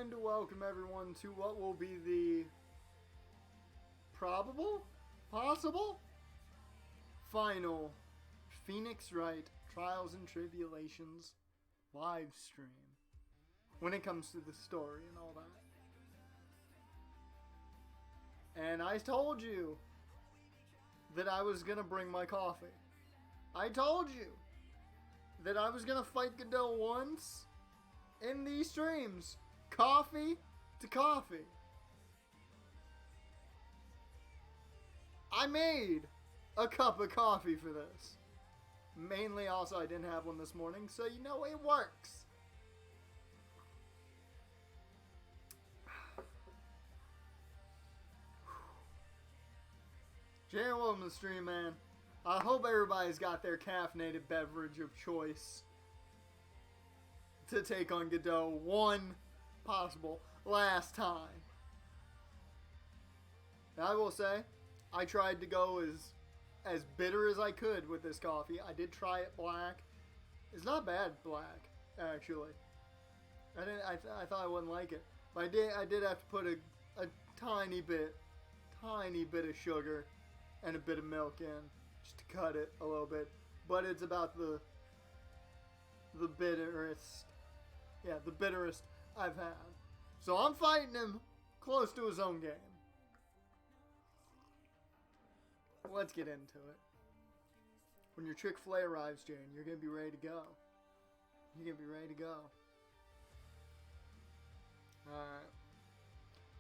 And welcome everyone to what will be the possible, final Phoenix Wright Trials and Tribulations live stream when it comes to the story and all that. And I told you that I was gonna bring my coffee. I told you that I was gonna fight Godot once in these streams. Coffee to coffee. I made a cup of coffee for this. Mainly also I didn't have one this morning, so you know it works. Jay, welcome to the stream, man. I hope everybody's got their caffeinated beverage of choice to take on Godot one possible last time. Now, I will say, I tried to go as bitter as I could with this coffee. I did try it black. It's not bad black, actually. I thought I wouldn't like it, but I did have to put a tiny bit of sugar and a bit of milk in just to cut it a little bit. But it's about the bitterest. Yeah, the bitterest I've had. So I'm fighting him close to his own game. Let's get into it. When your Chick-fil-A arrives, Jane, you're going to be ready to go. You're going to be ready to go. Alright.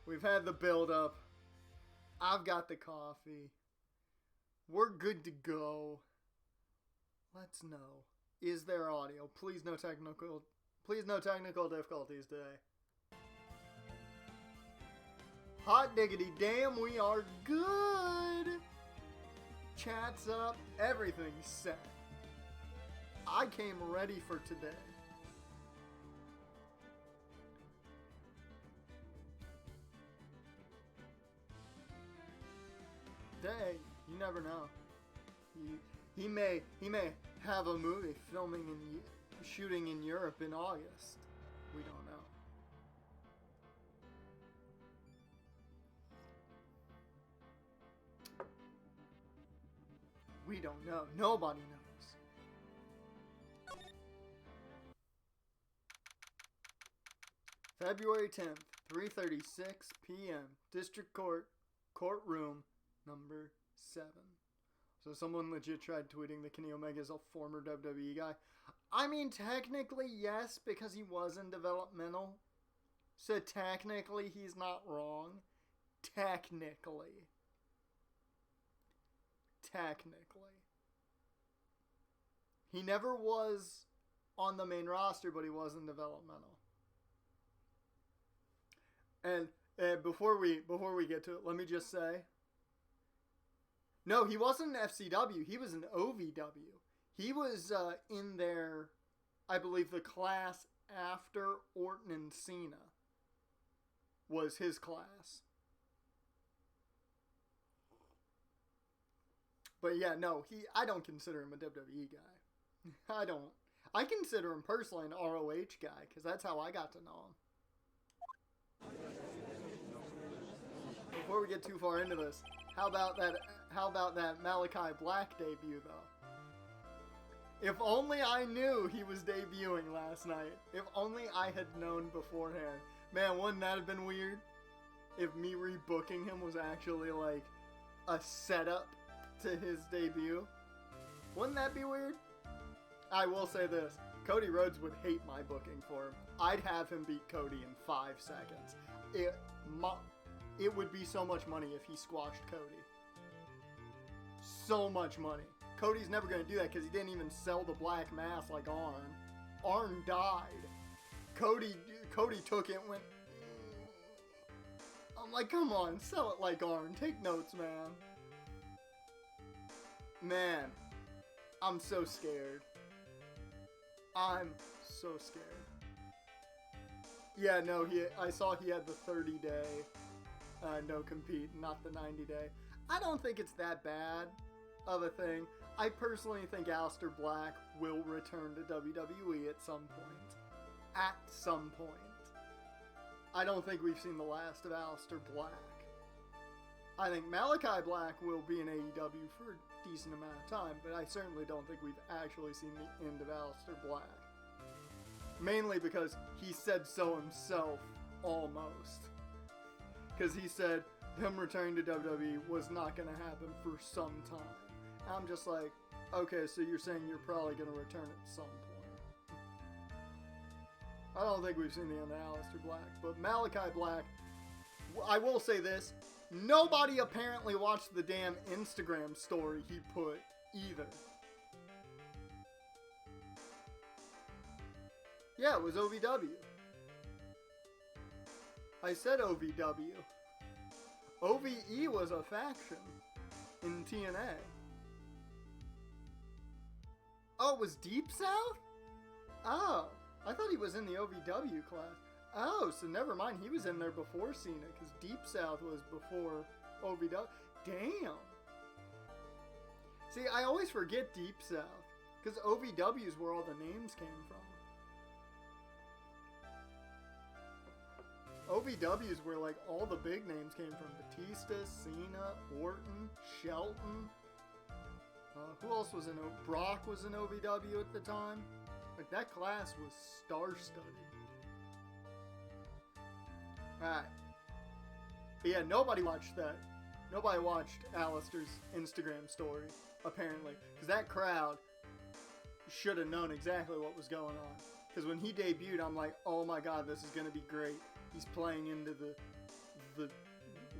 We've had the build-up. I've got the coffee. We're good to go. Let's know. Is there audio? Please no technical difficulties today. Hot diggity damn, we are good. Chat's up, everything's set. I came ready for today. Day, you never know. He may have a movie shooting in Europe in August. We don't know. We don't know. Nobody knows. February 10th, 3:36 p.m. District Court, courtroom number 7. So someone legit tried tweeting that Kenny Omega is a former WWE guy. I mean, technically, yes, because he was in developmental. So technically, he's not wrong. Technically. He never was on the main roster, but he was in developmental. And before we get to it, let me just say, no, he wasn't an FCW. He was an OVW. He was in their, I believe, the class after Orton and Cena was his class. But yeah, no, I don't consider him a WWE guy. I don't. I consider him personally an ROH guy, because that's how I got to know him. Before we get too far into this, how about that Malachi Black debut, though? If only I knew he was debuting last night. If only I had known beforehand. Man, wouldn't that have been weird? If me rebooking him was actually like a setup to his debut. Wouldn't that be weird? I will say this. Cody Rhodes would hate my booking for him. I'd have him beat Cody in 5 seconds. It would be so much money if he squashed Cody. So much money. Cody's never going to do that because he didn't even sell the black mass like Arn. Arn died. Cody took it and went... I'm like, come on, sell it like Arn. Take notes, man. Man, I'm so scared. I'm so scared. Yeah, no, I saw he had the 30-day no compete, not the 90-day. I don't think it's that bad of a thing. I personally think Aleister Black will return to WWE at some point. At some point. I don't think we've seen the last of Aleister Black. I think Malachi Black will be in AEW for a decent amount of time, but I certainly don't think we've actually seen the end of Aleister Black. Mainly because he said so himself, almost. Because he said him returning to WWE was not going to happen for some time. I'm just like, okay, so you're saying you're probably going to return at some point. I don't think we've seen the end of Aleister Black, but Malachi Black, I will say this, nobody apparently watched the damn Instagram story he put either. Yeah, it was OVW. I said OVW. OVE was a faction in TNA. Oh, it was Deep South? Oh, I thought he was in the OVW class. Oh, so never mind. He was in there before Cena, because Deep South was before OVW. Damn. See, I always forget Deep South, because OVW is where all the names came from. OVW is where, like, all the big names came from. Batista, Cena, Orton, Shelton. Who else was in Brock was in OVW at the time. Like, that class was star-studded. Alright. But yeah, nobody watched that. Nobody watched Aleister's Instagram story, apparently. Because that crowd should have known exactly what was going on. Because when he debuted, I'm like, oh my god, this is going to be great. He's playing into the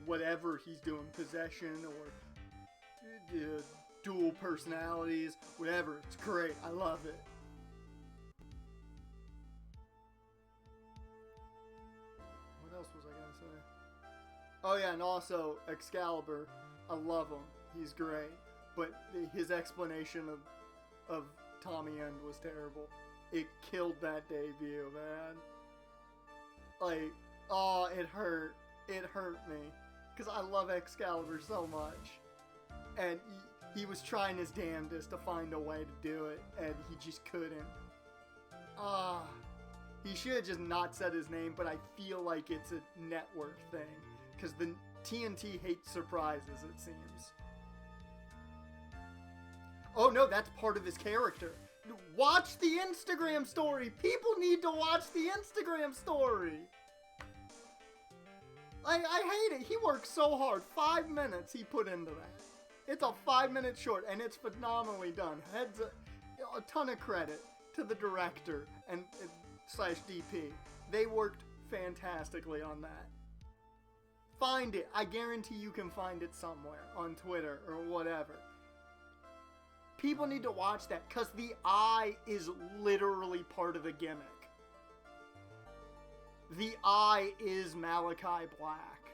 whatever he's doing, possession or dual personalities, whatever. It's great. I love it. What else was I gonna say? Oh yeah, and also Excalibur. I love him. He's great. But his explanation of Tommy End was terrible. It killed that debut, man. Like, oh, it hurt. It hurt me. Because I love Excalibur so much. And he was trying his damnedest to find a way to do it, and he just couldn't. He should have just not said his name, but I feel like it's a network thing. Because the TNT hates surprises, it seems. Oh no, that's part of his character. Watch the Instagram story! People need to watch the Instagram story! I hate it. He worked so hard. 5 minutes he put into that. It's a 5-minute short, and it's phenomenally done. A ton of credit to the director and slash DP. They worked fantastically on that. Find it. I guarantee you can find it somewhere on Twitter or whatever. People need to watch that because the eye is literally part of the gimmick. The eye is Malachi Black.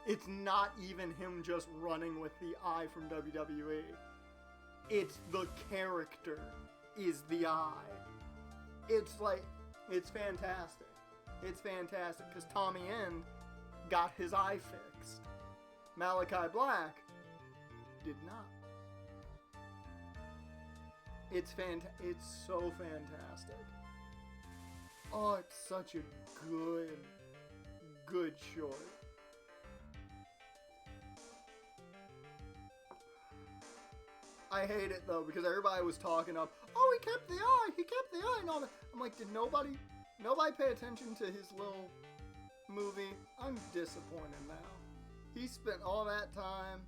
It's not even him just running with the eye from WWE. It's the character is the eye. It's like, it's fantastic. It's fantastic because Tommy End got his eye fixed. Malachi Black did not. It's so fantastic. Oh, it's such a good short. I hate it though because everybody was talking up, oh, he kept the eye, and all that. I'm like, did nobody pay attention to his little movie? I'm disappointed now. He spent all that time,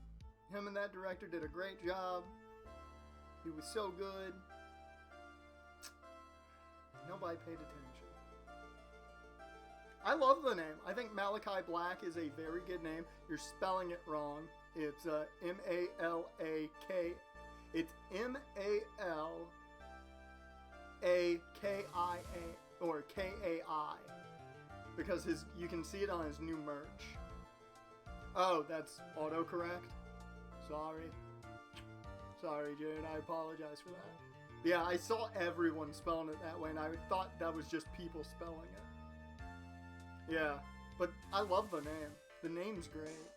him and that director did a great job. He was so good. Nobody paid attention. I love the name. I think Malachi Black is a very good name. You're spelling it wrong. It's M-A-L-A-K. It's M-A-L-A-K-I-A or K-A-I because you can see it on his new merch. Oh, that's autocorrect. Sorry, Jared. I apologize for that. Yeah, I saw everyone spelling it that way, and I thought that was just people spelling it. Yeah, but I love the name. The name's great.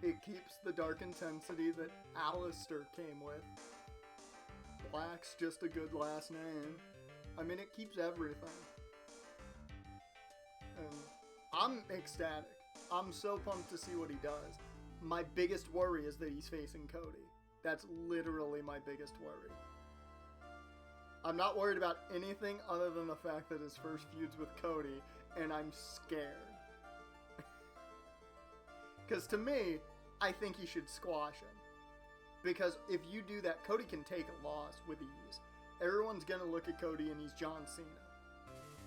It keeps the dark intensity that Aleister came with. Black's just a good last name. I mean, it keeps everything. and I'm ecstatic. I'm so pumped to see what he does. My biggest worry is that he's facing Cody. That's literally my biggest worry. I'm not worried about anything other than the fact that his first feud's with Cody, and I'm scared. Because to me, I think he should squash him. Because if you do that, Cody can take a loss with ease. Everyone's going to look at Cody and he's John Cena.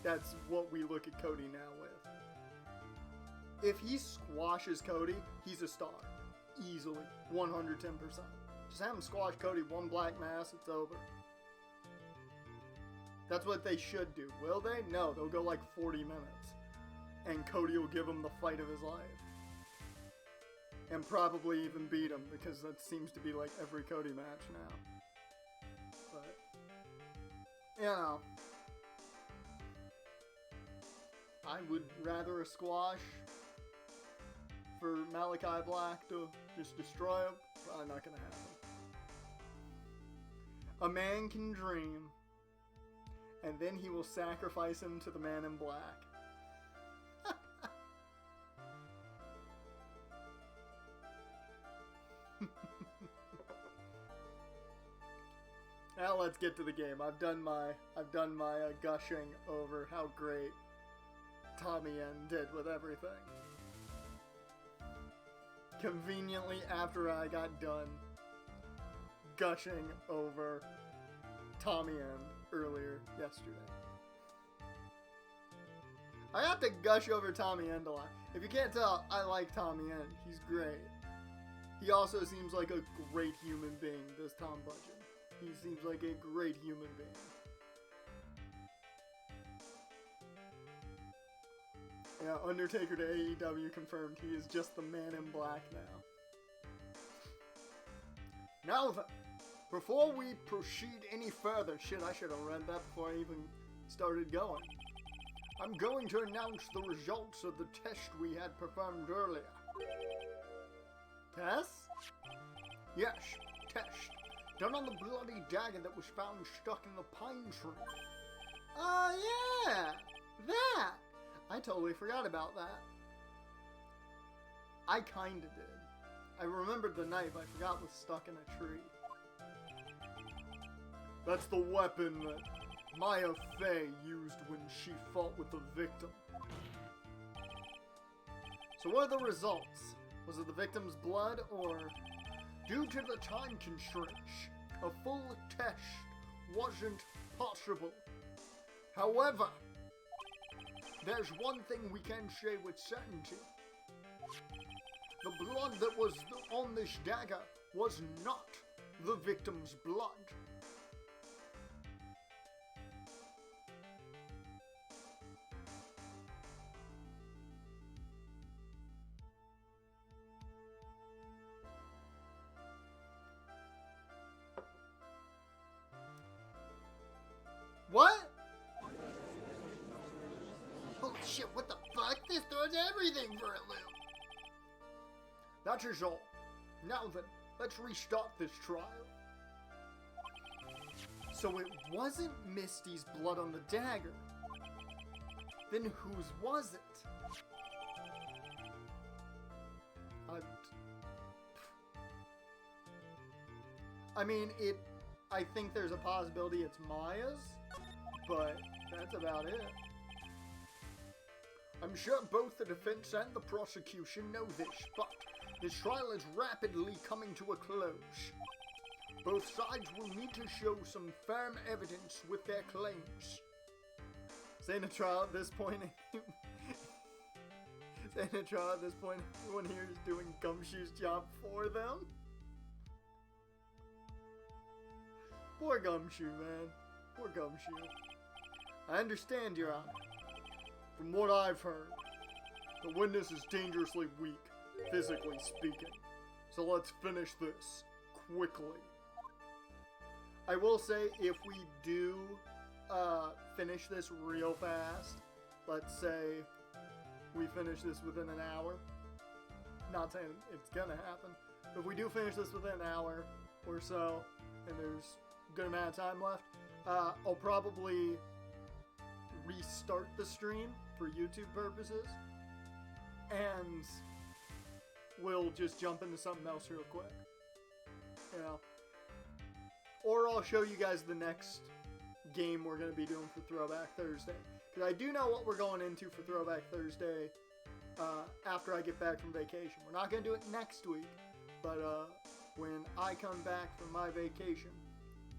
That's what we look at Cody now with. If he squashes Cody, he's a star. Easily. 110%. Just have him squash Cody, one black mass, it's over. That's what they should do. Will they? No, they'll go like 40 minutes. And Cody will give him the fight of his life. And probably even beat him, because that seems to be like every Cody match now. But, you know, I would rather a squash for Malachi Black to just destroy him. Probably not gonna happen. A man can dream, and then he will sacrifice him to the man in black. Now let's get to the game. I've done my gushing over how great Tommy End did with everything. Conveniently after I got done gushing over Tommy End earlier yesterday. I have to gush over Tommy End a lot. If you can't tell, I like Tommy End. He's great. He also seems like a great human being, does Tom Budgeon. He seems like a great human being. Yeah, Undertaker to AEW confirmed. He is just the man in black now. Now then, before we proceed any further, shit, I should have read that before I even started going. I'm going to announce the results of the test we had performed earlier. Test? Yes, test. Done on the bloody dagger that was found stuck in the pine tree. Oh, yeah! That! I totally forgot about that. I kinda did. I remembered the knife I forgot was stuck in a tree. That's the weapon that Maya Fey used when she fought with the victim. So what are the results? Was it the victim's blood, or... Due to the time constraints, a full test wasn't possible. However, there's one thing we can say with certainty. The blood that was on this dagger was not the victim's blood. What? Holy shit, what the fuck? This throws everything for a loop. That is all. Now then, let's restart this trial. So it wasn't Misty's blood on the dagger. Then whose was it? I mean, I think there's a possibility it's Maya's, but that's about it. I'm sure both the defense and the prosecution know this, but this trial is rapidly coming to a close. Both sides will need to show some firm evidence with their claims. Saying a trial at this point, everyone here is doing Gumshoe's job for them. Poor Gumshoe, man. Poor Gumshoe. I understand, Your Honor. From what I've heard, the witness is dangerously weak, physically speaking. So let's finish this quickly. I will say, if we do finish this real fast, let's say we finish this within an hour. Not saying it's gonna happen, but if we do finish this within an hour or so, and there's a good amount of time left, I'll probably restart the stream for YouTube purposes, and we'll just jump into something else real quick. You know. Or I'll show you guys the next game we're going to be doing for Throwback Thursday. Because I do know what we're going into for Throwback Thursday after I get back from vacation. We're not going to do it next week, but when I come back from my vacation,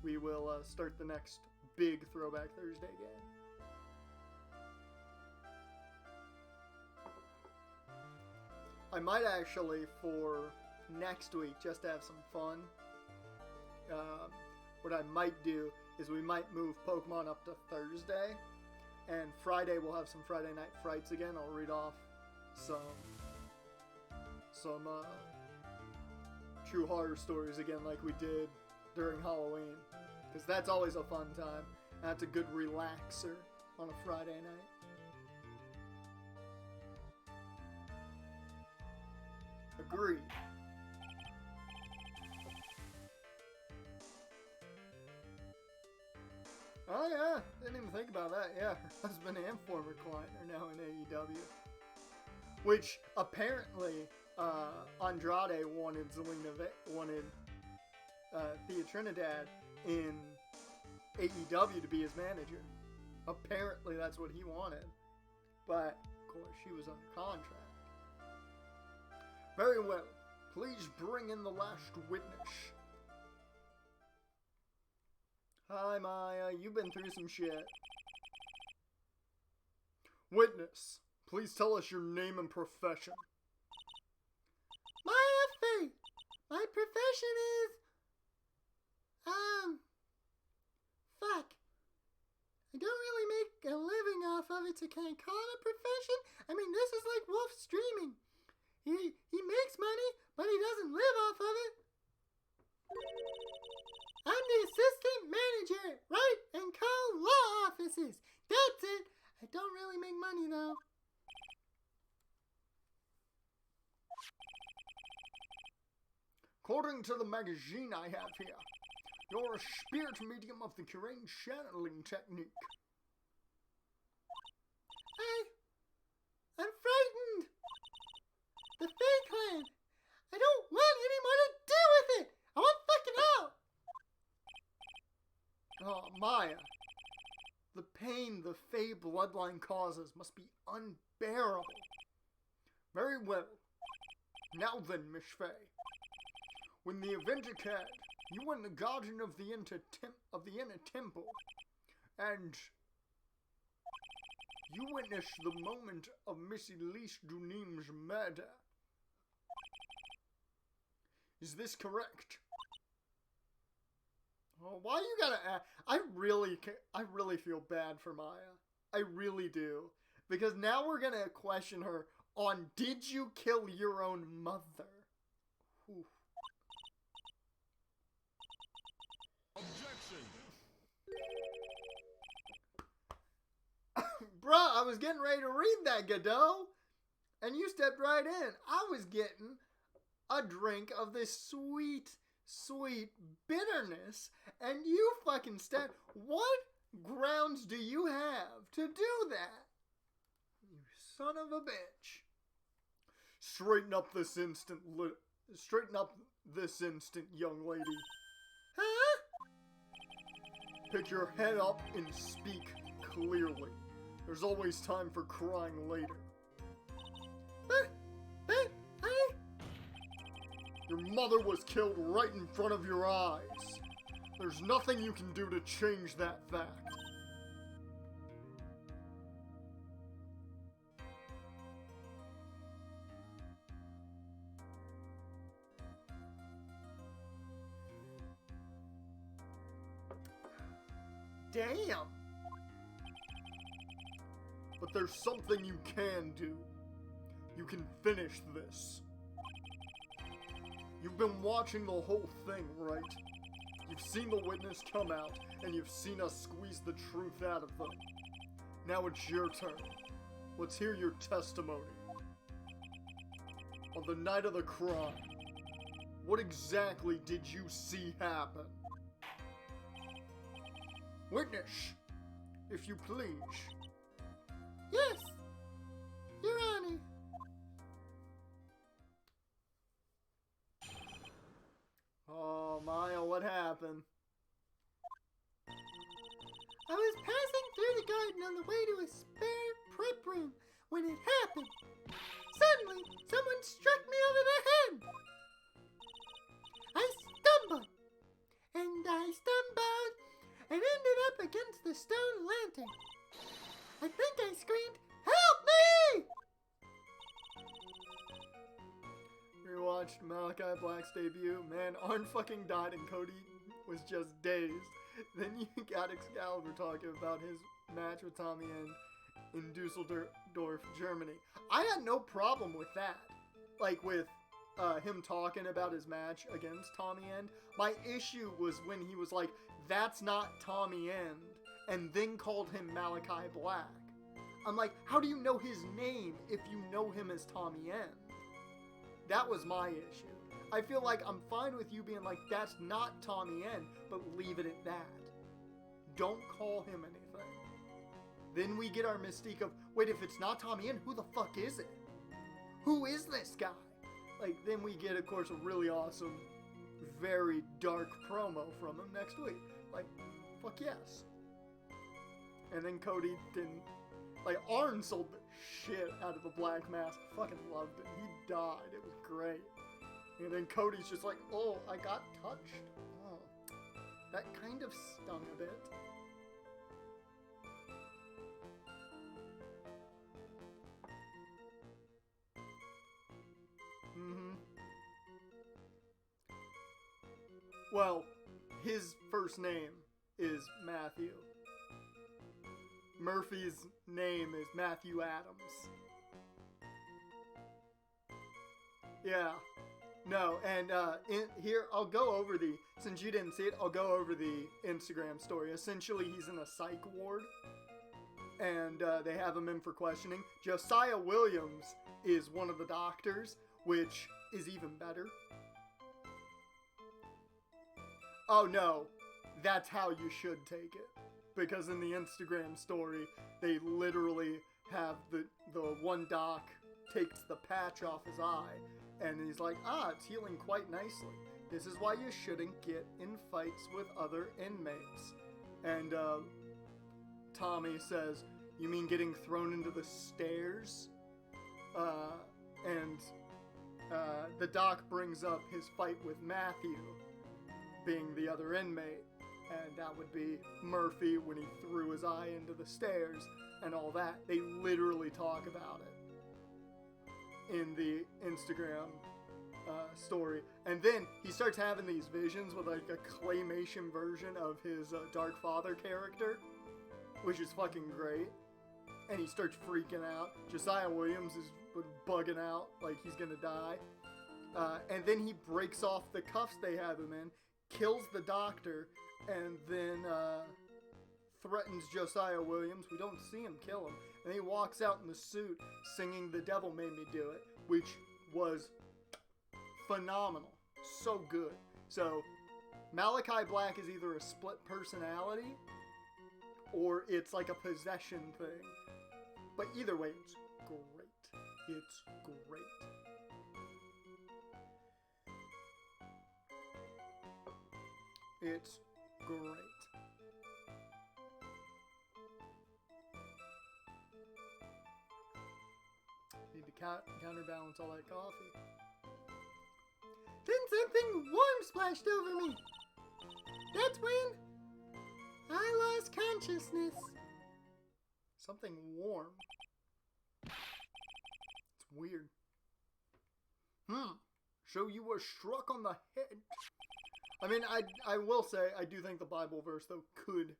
we will start the next big Throwback Thursday game. I might actually, for next week, just to have some fun, what I might do is we might move Pokemon up to Thursday, and Friday we'll have some Friday Night Frights again. I'll read off some true horror stories again like we did during Halloween, because that's always a fun time. That's a good relaxer on a Friday night. Agreed. Oh yeah, didn't even think about that. Yeah, her husband and former client are now in AEW. Which, apparently, Andrade wanted Thea Trinidad in AEW to be his manager. Apparently that's what he wanted. But, of course, she was under contract. Very well. Please bring in the last witness. Hi, Maya. You've been through some shit. Witness, please tell us your name and profession. Maya Faye. My profession is... fuck. I don't really make a living off of it, so can I call it a profession? I mean, this is like Wolf streaming. He makes money, but he doesn't live off of it. I'm the assistant manager at Wright and Co. Law Offices. That's it. I don't really make money, though. According to the magazine I have here, you're a spirit medium of the Kurain channeling technique. I'm frightened. The Fae Clan. I don't want any more to do with it. I want fucking out. Oh, Maya. The pain the Fae bloodline causes must be unbearable. Very well. Now then, Miss Fae. When the event occurred, you were in the garden of the inner temple, and you witnessed the moment of Miss Elise Dunim's murder. Is this correct? Oh, why you gotta ask? I really feel bad for Maya. I really do. Because now we're gonna question her on, did you kill your own mother? Oof. Objection! Bruh, I was getting ready to read that, Godot. And you stepped right in. I was getting a drink of this sweet, sweet bitterness, and you fucking stepped. What grounds do you have to do that? You son of a bitch. Straighten up this instant, young lady. Huh? Pick your head up and speak clearly. There's always time for crying later. Your mother was killed right in front of your eyes. There's nothing you can do to change that fact. Damn! But there's something you can do. You can finish this. You've been watching the whole thing, right? You've seen the witness come out, and you've seen us squeeze the truth out of them. Now it's your turn. Let's hear your testimony. On the night of the crime, what exactly did you see happen? Witness, if you please. Yes, Your Honor. Oh, Maya, what happened? I was passing through the garden on the way to a spare prep room when it happened. Suddenly, someone struck me over the head. I stumbled and ended up against the stone lantern. I think I screamed, "Help me!" Rewatched Malachi Black's debut. Man, Arn fucking died and Cody was just dazed. Then you got Excalibur talking about his match with Tommy End in Dusseldorf, Germany. I had no problem with that. Like with him talking about his match against Tommy End. My issue was when he was like, "That's not Tommy End," and then called him Malachi Black. I'm like, how do you know his name if you know him as Tommy End? That was my issue. I feel like I'm fine with you being like, "That's not Tommy End," but leave it at that. Don't call him anything. Then we get our mystique of, wait, if it's not Tommy End, who the fuck is it? Who is this guy? Like, then we get, of course, a really awesome, very dark promo from him next week. Like, fuck yes. And then Cody didn't, like, Arn sold the shit out of the Black Mask. I fucking loved it. He died. It was great. And then Cody's just like, "Oh, I got touched. Oh, that kind of stung a bit." Well, his first name is Matthew. Murphy's name is Matthew Adams. Yeah. No, and here, I'll go over since you didn't see it, I'll go over the Instagram story. Essentially, he's in a psych ward, and they have him in for questioning. Josiah Williams is one of the doctors, which is even better. Oh no, that's how you should take it. Because in the Instagram story, they literally have the one doc takes the patch off his eye, and he's like, it's healing quite nicely. This is why you shouldn't get in fights with other inmates. And Tommy says, "You mean getting thrown into the stairs?" And the doc brings up his fight with Matthew, being the other inmate, and that would be Murphy when he threw his eye into the stairs and all that. They literally talk about it in the Instagram story. And then he starts having these visions with like a claymation version of his Dark Father character, which is fucking great. And he starts freaking out. Josiah Williams is bugging out like he's gonna die. And then he breaks off the cuffs they have him in, kills the doctor, and then threatens Josiah Williams. We don't see him kill him. And he walks out in the suit singing "The Devil Made Me Do It," which was phenomenal. So good. So Malachi Black is either a split personality or it's like a possession thing. But either way, it's great. It's great. It's great. Need to counterbalance all that coffee. Then something warm splashed over me. That's when I lost consciousness. Something warm. It's weird. So you were struck on the head. I mean, I will say, I do think the Bible verse, though, could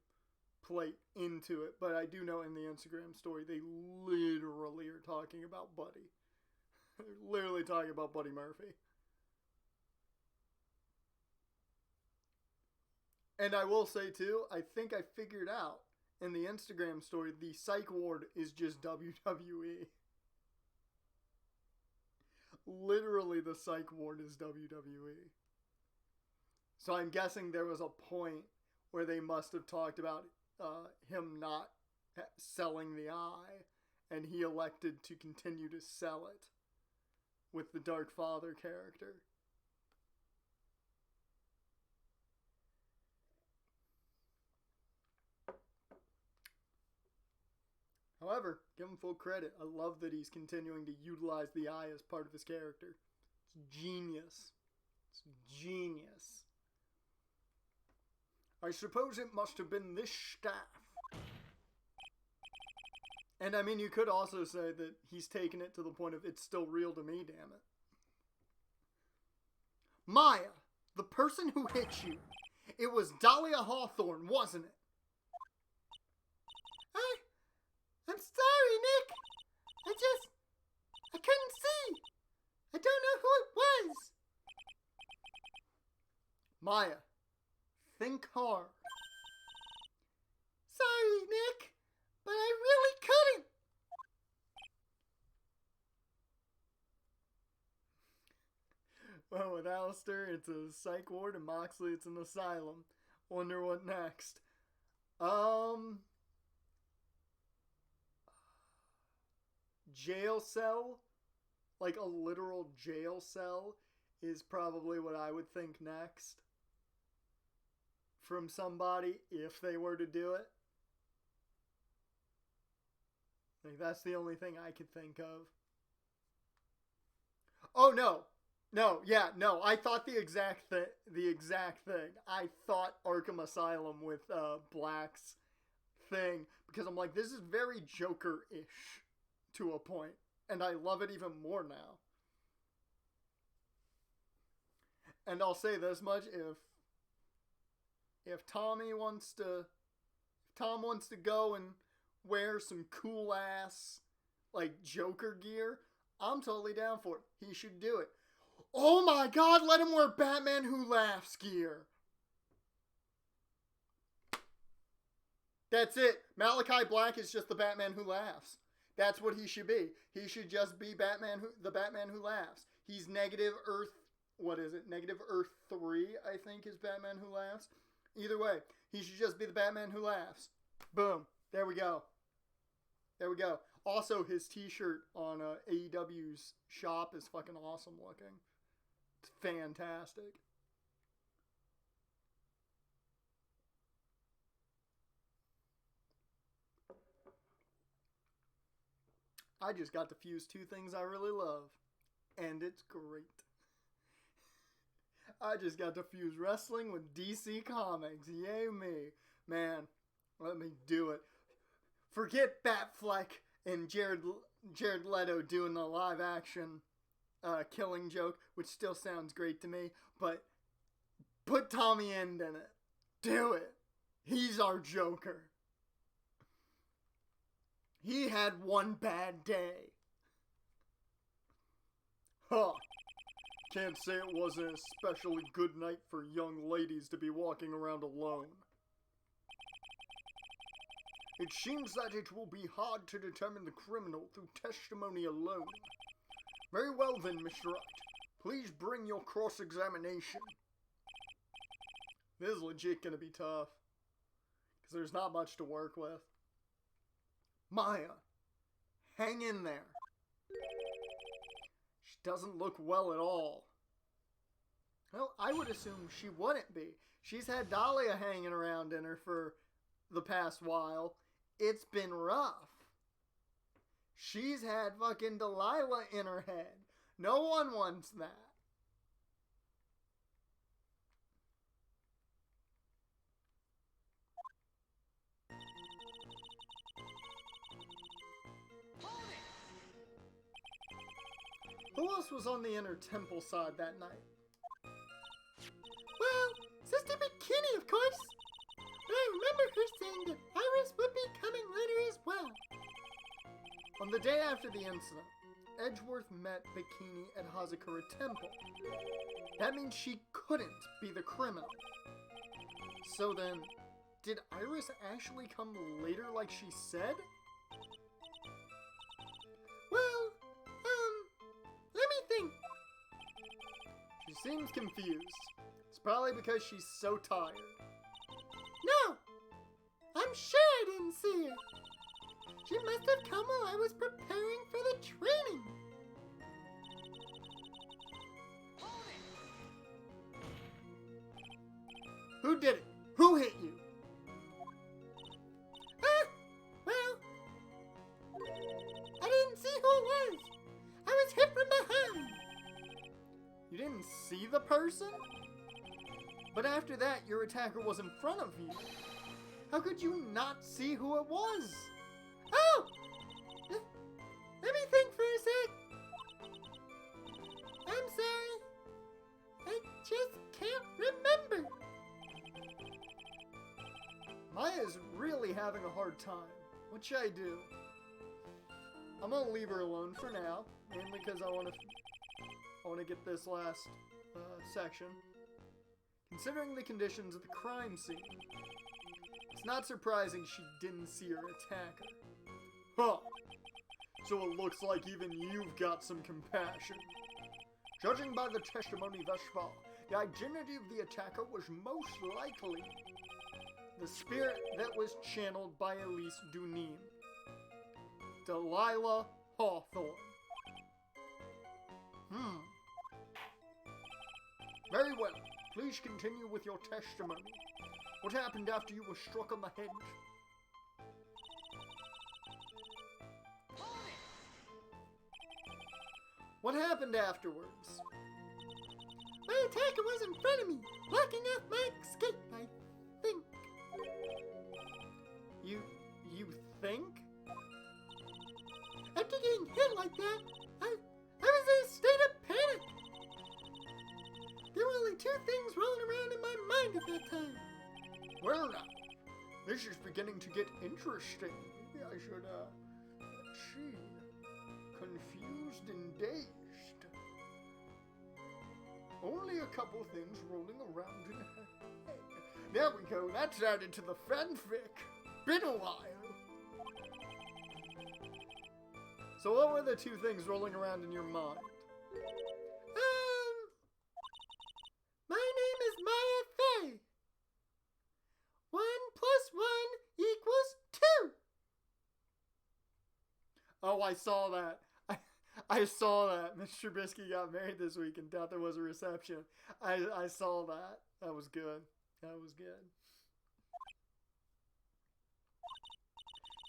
play into it. But I do know in the Instagram story, they literally are talking about Buddy. They're literally talking about Buddy Murphy. And I will say, too, I think I figured out in the Instagram story, the psych ward is just WWE. Literally, the psych ward is WWE. So I'm guessing there was a point where they must have talked about him not selling the eye, and he elected to continue to sell it with the Dark Father character. However, give him full credit. I love that he's continuing to utilize the eye as part of his character. It's genius. It's genius. I suppose it must have been this staff. And I mean, you could also say that he's taken it to the point of it's still real to me, damn it. Maya, the person who hit you, it was Dahlia Hawthorne, wasn't it? I'm sorry, Nick. I couldn't see. I don't know who it was. Maya, think hard. Sorry, Nick, but I really couldn't. Well, with Alistair, it's a psych ward, and Moxley, it's an asylum. Wonder what next. Jail cell, like a literal jail cell, is probably what I would think next. From somebody, if they were to do it. Like, that's the only thing I could think of. Oh, no. No, I thought the exact thing. I thought Arkham Asylum with Black's thing, because I'm like, this is very Joker-ish to a point, and I love it even more now. And I'll say this much, if Tom wants to go and wear some cool ass like Joker gear, I'm totally down for it. He should do it. Oh my god, let him wear Batman Who Laughs gear. That's it. Malachi Black is just the Batman Who Laughs. That's what he should be. He should just be the Batman Who Laughs. He's Negative Earth, what is it? Negative Earth 3, I think, is Batman Who Laughs. Either way, he should just be the Batman Who Laughs. Boom. There we go. Also, his t-shirt on AEW's shop is fucking awesome looking. It's fantastic. I just got to fuse two things I really love, and it's great. I just got to fuse wrestling with DC Comics. Yay me. Man, let me do it. Forget Batfleck and Jared Leto doing the live action Killing Joke, which still sounds great to me, but put Tommy End in it. Do it. He's our Joker. He had one bad day. Huh. Can't say it wasn't a especially good night for young ladies to be walking around alone. It seems that it will be hard to determine the criminal through testimony alone. Very well then, Mr. Wright. Please bring your cross-examination. This is legit gonna be tough, because there's not much to work with. Maya, hang in there. She doesn't look well at all. Well, I would assume she wouldn't be. She's had Dahlia hanging around in her for the past while. It's been rough. She's had fucking Delilah in her head. No one wants that. Who else was on the inner temple side that night? Well, Sister McKinney, of course. But I remember her saying that Iris would be coming later as well. On the day after the incident, Edgeworth met Bikini at Hazakura Temple. That means she couldn't be the criminal. So then, did Iris actually come later like she said? Well, let me think. She seems confused. It's probably because she's so tired. No! I'm sure I didn't see her. She must have come while I was preparing for the training. Who did it? Who hit you? Well, I didn't see who it was. I was hit from behind. You didn't see the person? But after that, your attacker was in front of you. How could you not see who it was? Oh! Let me think for a sec. I'm sorry. I just can't remember. Maya's really having a hard time. What should I do? I'm gonna leave her alone for now, mainly because I want to get this last section. Considering the conditions of the crime scene, it's not surprising she didn't see her attacker. Huh. So it looks like even you've got some compassion. Judging by the testimony thus far, the identity of the attacker was most likely the spirit that was channeled by Elise Dunin, Delilah Hawthorne. Very well. Please continue with your testimony. What happened after you were struck on the head? What happened afterwards? My attacker was in front of me, blocking off my escape, I think. You think? After getting hit like that, I was in a state of panic. There were only two things rolling around in my mind at that time. Well now, this is beginning to get interesting. Maybe I should, let's see. Confused and dazed. Only a couple things rolling around in her head. There we go, that's added to the fanfic. Been a while. So what were the two things rolling around in your mind? My name is Maya Fey. 1 + 1 = 2. Oh, I saw that. I saw that. Mr. Trubisky got married this week and thought there was a reception. I saw that. That was good. That was good.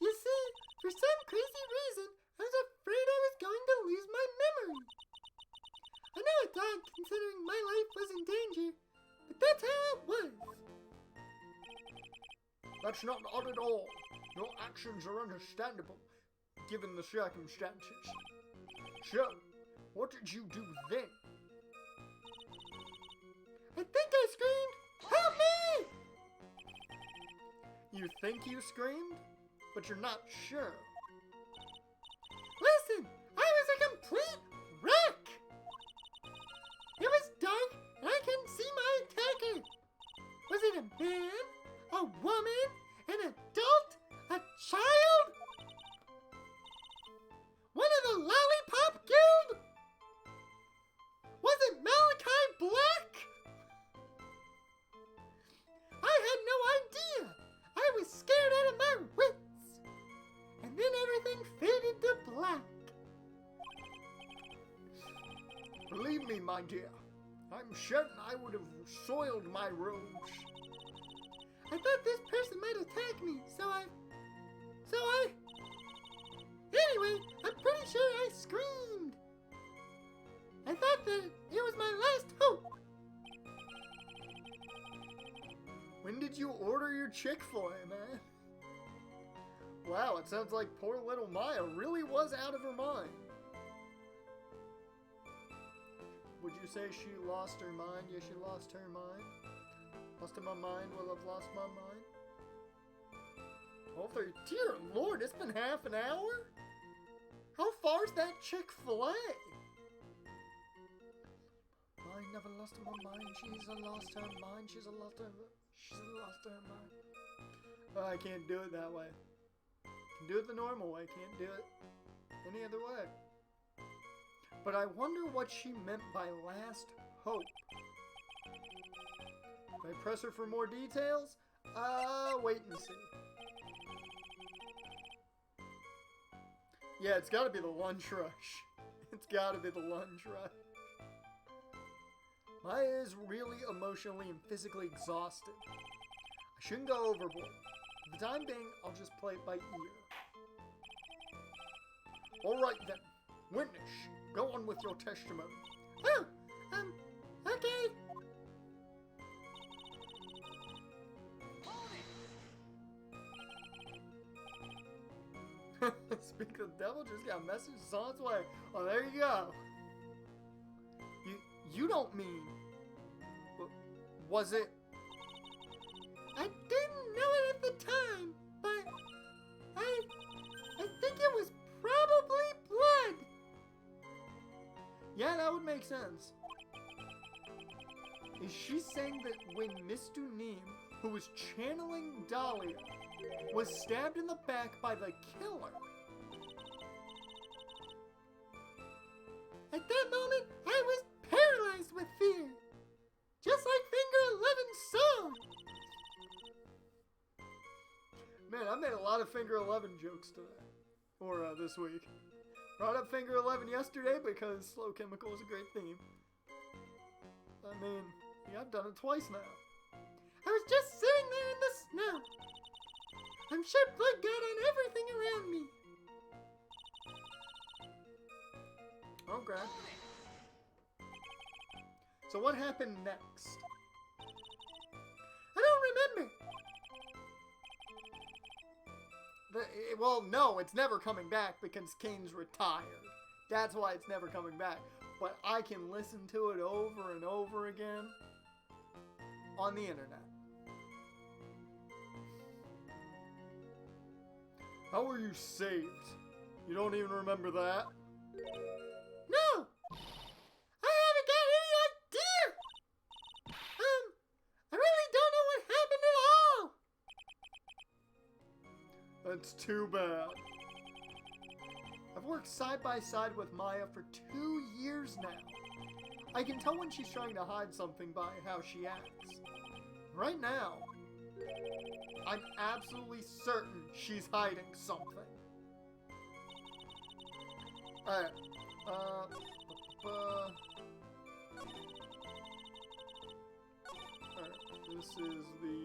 You see, for some crazy reason, I was afraid I was going to lose my memory. I know it died considering my life was in danger, but that's how it was. That's not odd at all. Your actions are understandable, given the circumstances. So, what did you do then? I think I screamed, "Help me!" You think you screamed, but you're not sure. Listen, I was a complete wreck! It was dark, and I couldn't see my attacker. Was it a man, a woman, an adult, a child? One of the Lollipop Guild? Was it Malachi Black? I had no idea. I was scared out of my wits. And then everything faded to black. Believe me, my dear, I'm certain I would have soiled my robes. I thought this person might attack me, so I... Anyway, I'm pretty sure I screamed. I thought that it was my last hope. When did you order your Chick-fil-A, man? Wow, it sounds like poor little Maya really was out of her mind. Would you say she lost her mind? Yeah, she lost her mind. Lost my mind will have lost my mind. Oh, dear Lord, it's been half an hour? How far's that Chick-fil-A? I never lost my mind. She's lost her mind. She's lost her mind. Oh, I can't do it that way. Can do it the normal way. Can't do it any other way. But I wonder what she meant by last hope. If I press her for more details? Wait and see. Yeah, it's gotta be the lunch rush. It's gotta be the lunch rush. Maya is really emotionally and physically exhausted. I shouldn't go overboard. For the time being, I'll just play it by ear. Alright then. Witness, go on with your testimony. Oh, okay. Speak of the devil, just got a message, it's on its way. Oh, there you go. You don't mean... Was it... I didn't know it at the time, but I think it was probably blood. Yeah, that would make sense. Is she saying that when Miss Dunim, who was channeling Dahlia, was stabbed in the back by the killer? At that moment, I was paralyzed with fear. Just like Finger 11's song. Man, I made a lot of Finger 11 jokes today. Or this week. Brought up Finger 11 yesterday because Slow Chemical is a great theme. I mean, yeah, I've done it twice now. I was just sitting there in the snow. I'm sure blood got on everything around me. Okay. So what happened next? I don't remember. Well, no, it's never coming back because Kane's retired. That's why it's never coming back. But I can listen to it over and over again on the internet. How were you saved? You don't even remember that? No! I haven't got any idea! I really don't know what happened at all! That's too bad. I've worked side by side with Maya for 2 years now. I can tell when she's trying to hide something by how she acts. Right now, I'm absolutely certain she's hiding something. Alright, this is the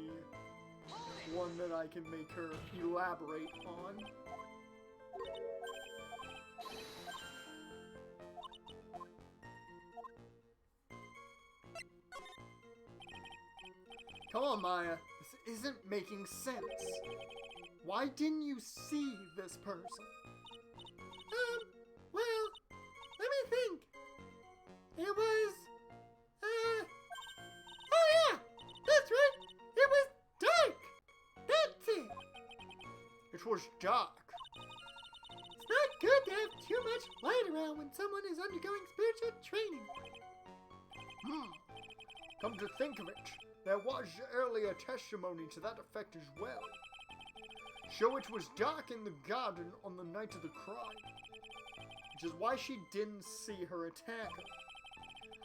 one that I can make her elaborate on. Come on, Maya. This isn't making sense. Why didn't you see this person? Well, let me think. It was, oh yeah, that's right. It was dark. That's it. It was dark. It's not good to have too much light around when someone is undergoing spiritual training. Come to think of it, there was earlier testimony to that effect as well. So it was dark in the garden on the night of the crime, which is why she didn't see her attacker.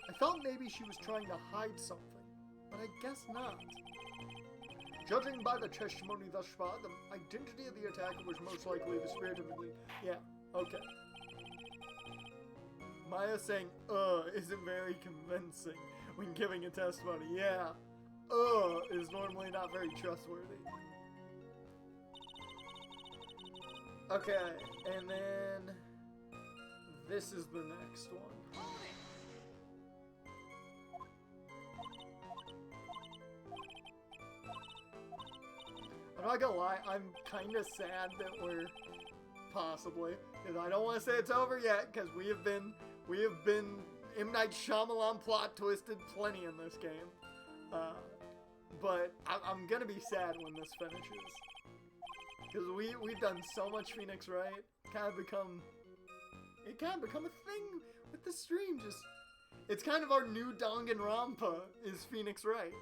I thought maybe she was trying to hide something, but I guess not. Judging by the testimony thus far, the identity of the attacker was most likely the spirit of the lead. Yeah, okay. Maya saying, isn't very convincing when giving a testimony. Yeah, is normally not very trustworthy. Okay, and then this is the next one. I'm not gonna lie, I'm kinda sad that we're possibly, because I don't want to say it's over yet, because we have been M. Night Shyamalan plot twisted plenty in this game. But I'm gonna be sad when this finishes. Because we've done so much Phoenix Wright. It kind of become a thing with the stream. Just, it's kind of our new Danganronpa is Phoenix Wright.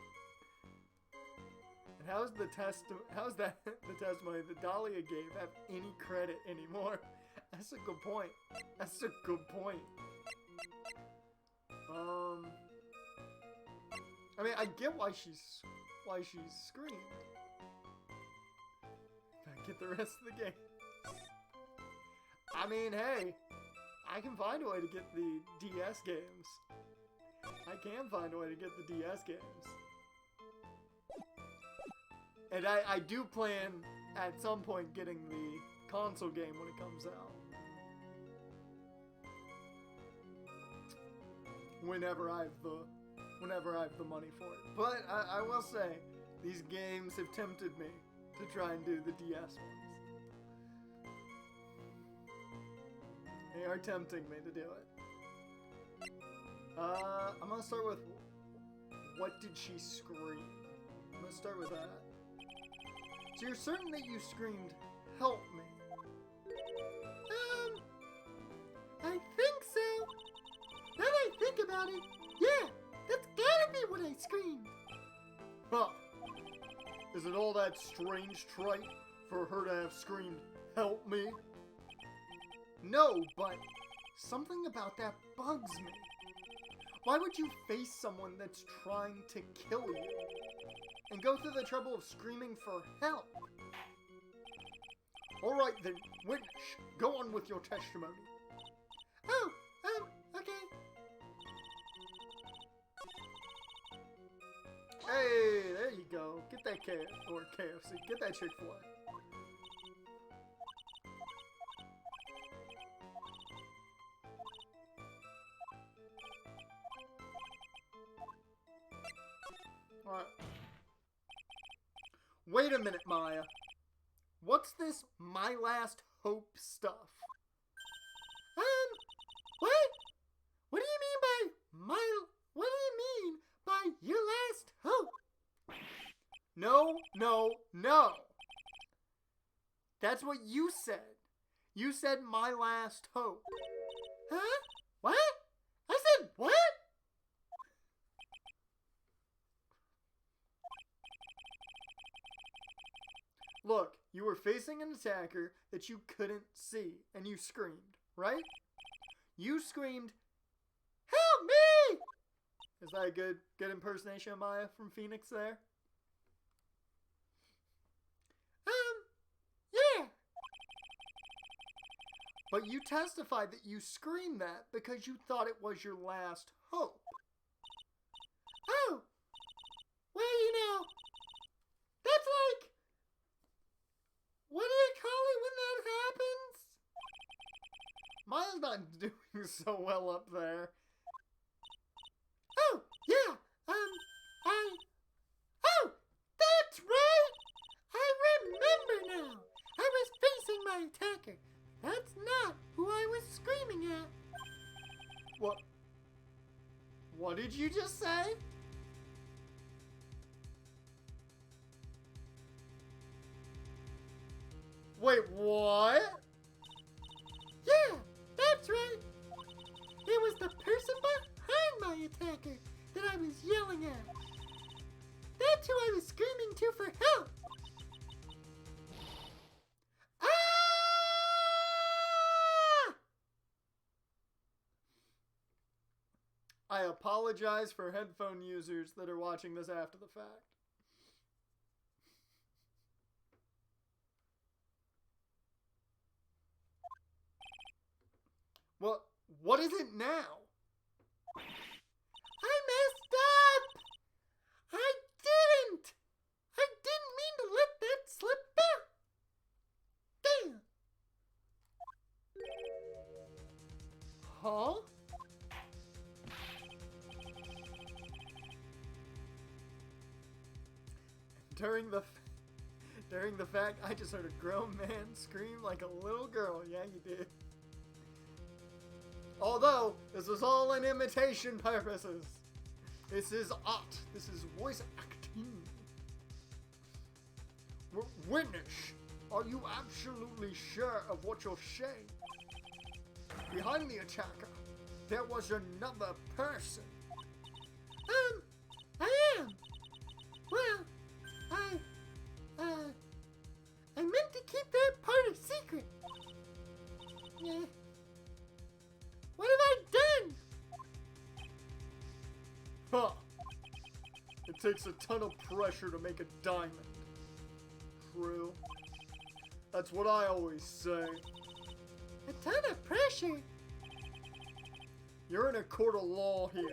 And how's the testimony that Dahlia gave have any credit anymore? That's a good point. That's a good point. I mean, I get why she's screamed. If I get the rest of the game. I mean, hey, I can find a way to get the DS games. I can find a way to get the DS games. And I do plan at some point getting the console game when it comes out. Whenever I have the money for it. But I will say, these games have tempted me to try and do the DS ones. They are tempting me to do it. I'm gonna start with, what did she scream? I'm gonna start with that. So you're certain that you screamed, help me? I think so. Now that I think about it, yeah, that's gotta be what I screamed. Huh. Is it all that strange trait for her to have screamed, help me? No, but something about that bugs me. Why would you face someone that's trying to kill you and go through the trouble of screaming for help? Alright then, witness, go on with your testimony. Oh, okay. Hey, there you go. Get that KFC. Get that Chick-fil-A. Alright. Wait a minute, Maya. What's this my last hope stuff? What? What do you mean by what do you mean by your last hope? No, no, no. That's what you said. You said my last hope. Huh? What? I said what? Look, you were facing an attacker that you couldn't see, and you screamed, right? You screamed, help me! Is that a good impersonation of Maya from Phoenix there? Yeah. But you testified that you screamed that because you thought it was your last hope. Oh. Well, that's like, what do you call it when that happens? Maya's not doing so well up there. Oh, yeah, oh, that's right! I remember now! I was facing my attacker. That's not who I was screaming at. What did you just say? Wait, what? Yeah, that's right. It was the person behind my attacker that I was yelling at. That's who I was screaming to for help. Ah! I apologize for headphone users that are watching this after the fact. What is it now? I messed up! I didn't mean to let that slip out! Damn! Huh? During the fact, I just heard a grown man scream like a little girl. Yeah, you did. Although, this was all in imitation purposes. This is art. This is voice acting. Witness, are you absolutely sure of what you're saying? Behind the attacker, there was another person. I am. Well, I meant to keep that part a secret. Yeah. What have I done? Huh. It takes a ton of pressure to make a diamond. True. That's what I always say. a ton of pressure. You're in a court of law here.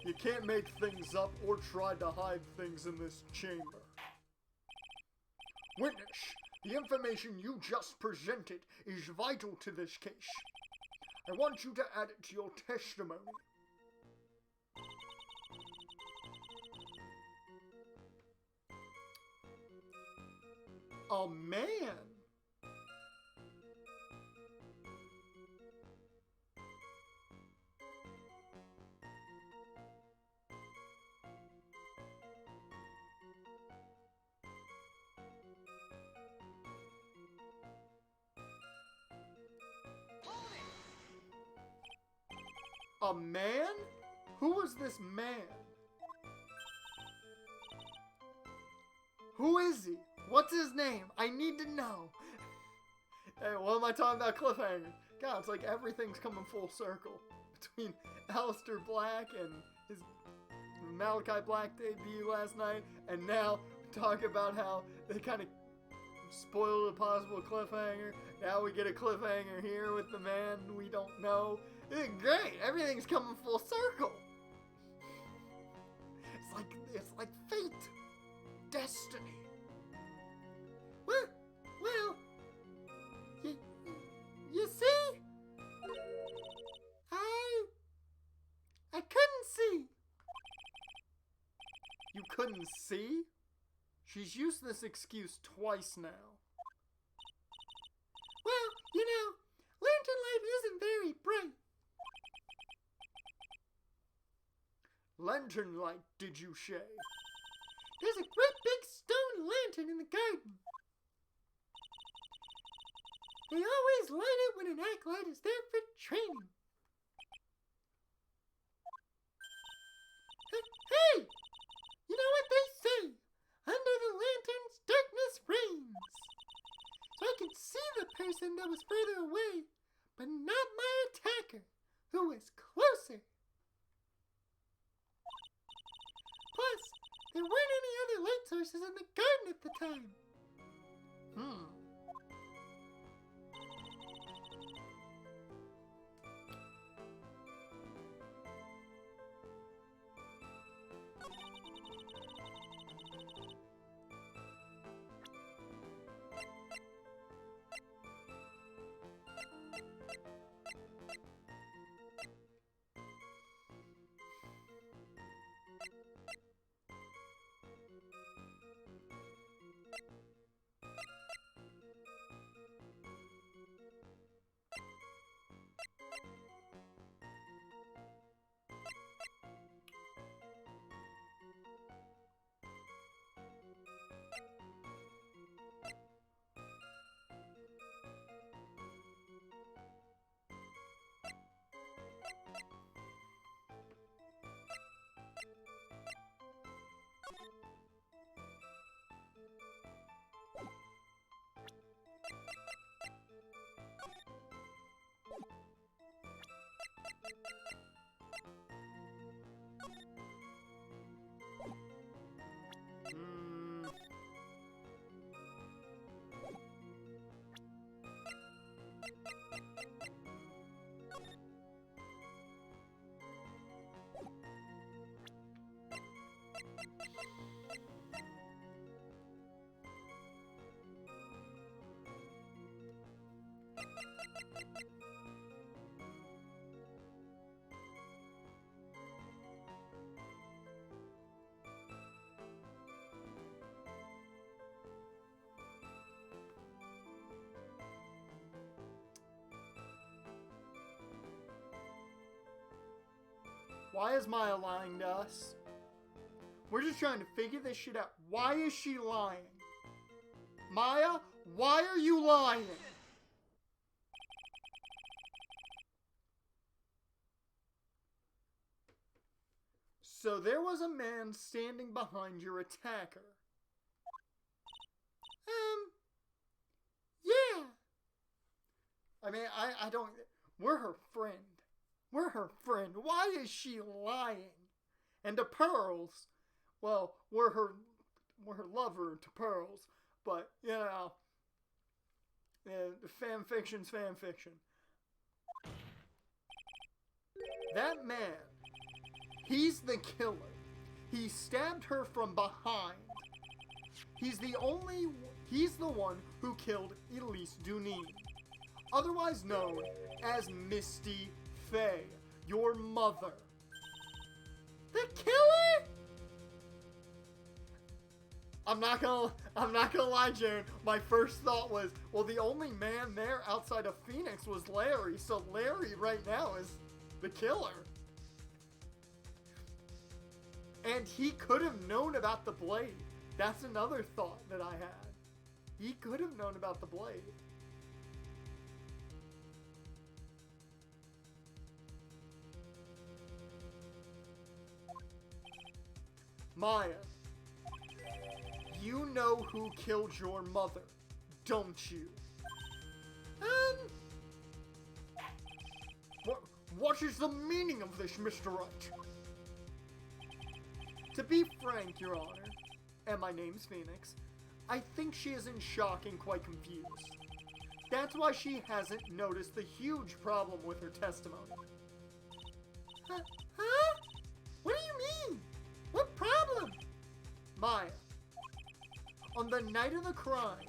You can't make things up or try to hide things in this chamber. Witness, the information you just presented is vital to this case. I want you to add it to your testimony. A man? A man? Who was this man? Who is he? What's his name? I need to know. Hey, what am I talking about cliffhanger? God, it's like everything's coming full circle. Between Aleister Black and his Malachi Black debut last night, and now talk about how they kind of spoiled a possible cliffhanger. Now we get a cliffhanger here with the man we don't know. It's great. Everything's coming full circle. It's like fate, destiny. Well, you see, I couldn't see. You couldn't see? She's used this excuse twice now. Well, you know, lantern light isn't very bright. Lantern light, did you say? There's a great big stone lantern in the garden. They always light it when an acolyte is there for training. Hey! You know what they say? Under the lanterns, darkness reigns. So I could see the person that was further away, but not my attacker, who was closer. Plus, there weren't any other light sources in the garden at the time. Why is Maya lying to us? We're just trying to figure this shit out. Why is she lying? Maya, why are you lying? So there was a man standing behind your attacker. Yeah. I mean, I don't... We're her friend. We're her friend. Why is she lying? And to Pearls, well, we're her lover to Pearls, but, you know, Fan fiction's fan fiction. That man, he's the killer. He stabbed her from behind. He's the one who killed Elise Duneen, otherwise known as Misty Faye, your mother. The killer? I'm not gonna lie, Jaren. My first thought was, well, the only man there outside of Phoenix was Larry, so Larry right now is the killer. And he could have known about the blade. That's another thought that I had. He could have known about the blade. Maya, you know who killed your mother, don't you? What is the meaning of this, Mr. Wright? To be frank, Your Honor, and my name's Phoenix, I think she is in shock and quite confused. That's why she hasn't noticed the huge problem with her testimony. Huh? What do you mean? What problem? Maya, on the night of the crime,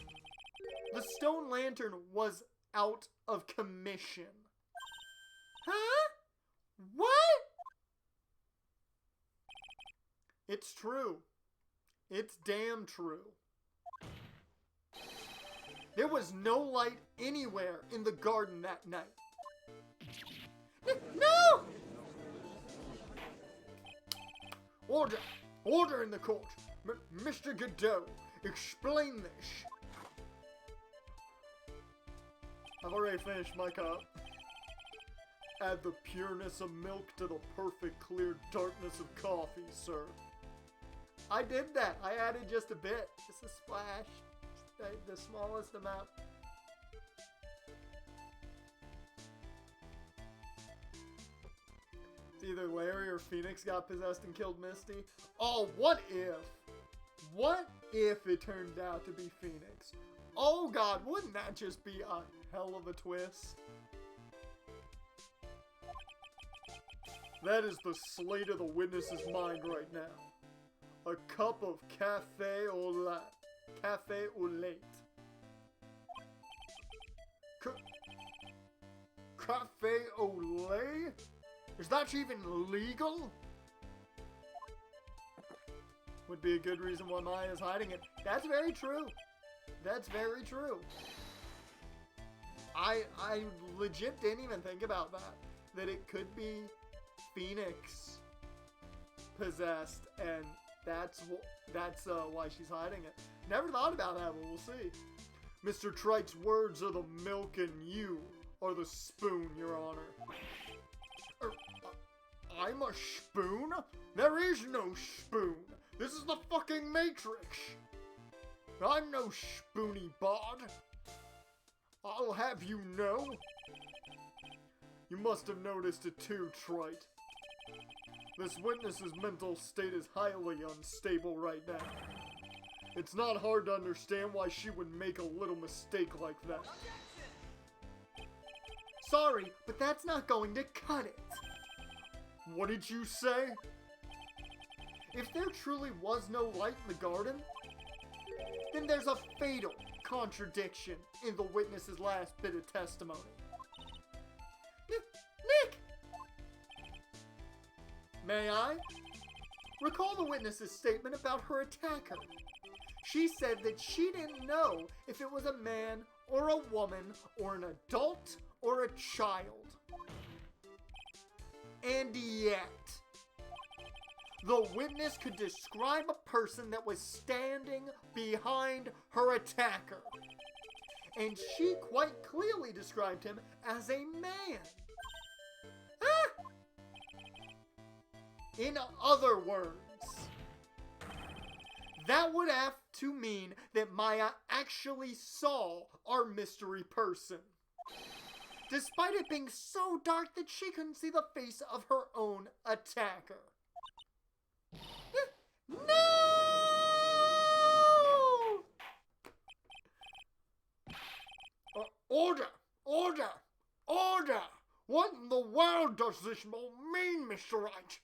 the stone lantern was out of commission. Huh? What? It's true. It's damn true. There was no light anywhere in the garden that night. No! Order! Order in the court! Mr. Godot, explain this. I've already finished my cup. Add the pureness of milk to the perfect clear darkness of coffee, sir. I did that. I added just a bit. Just a splash. The smallest amount. It's either Larry or Phoenix got possessed and killed Misty. Oh, what if? What if it turned out to be Phoenix? Oh god, wouldn't that just be a hell of a twist? That is the slate of the witness's mind right now. A cup of cafe au lait. Cafe au lait. Cafe au lait? Is that even legal? Would be a good reason why Maya's hiding it. That's very true. That's very true. I legit didn't even think about that. That it could be Phoenix possessed, and that's why she's hiding it. Never thought about that, but we'll see. Mr. Trite's words are the milk and you are the spoon, Your Honor. I'm a spoon? There is no spoon. This is the fucking Matrix. I'm no spoony bod. I'll have you know. You must have noticed it too, Trite. This witness's mental state is highly unstable right now. It's not hard to understand why she would make a little mistake like that. Sorry, but that's not going to cut it. What did you say? If there truly was no light in the garden, then there's a fatal contradiction in the witness's last bit of testimony. Nick! May I? Recall the witness's statement about her attacker. She said that she didn't know if it was a man or a woman or an adult or a child. And yet, the witness could describe a person that was standing behind her attacker. And she quite clearly described him as a man. Ah! In other words, that would have to mean that Maya actually saw our mystery person, despite it being so dark that she couldn't see the face of her own attacker. No! Order! Order! Order! What in the world does this all mean, Mr. Wright?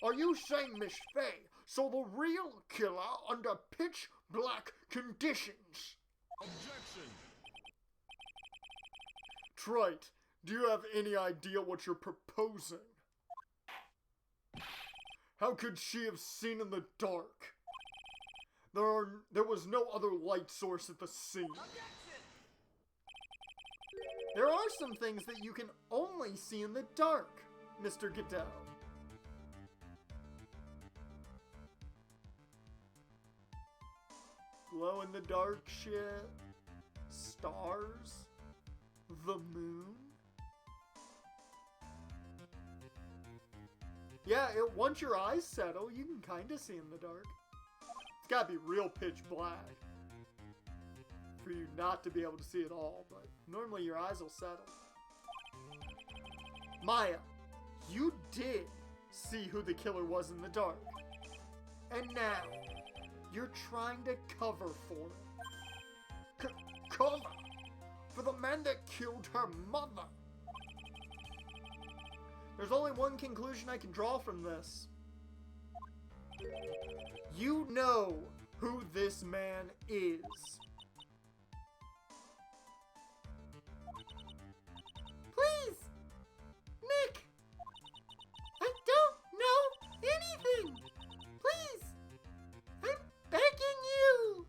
Are you saying Miss Faye saw the real killer under pitch black conditions? Objection! Trite, do you have any idea what you're proposing? How could she have seen in the dark? There was no other light source at the scene. Objection! There are some things that you can only see in the dark, Mr. Goodell. Glow in the dark shit, stars, the moon. Yeah, once your eyes settle, you can kind of see in the dark. It's gotta be real pitch black for you not to be able to see it all, but normally your eyes will settle. Maya, you did see who the killer was in the dark. And now, you're trying to cover for it. Cover? For the man that killed her mother. There's only one conclusion I can draw from this. You know who this man is. Please! Nick! I don't know anything! Please! I'm begging you!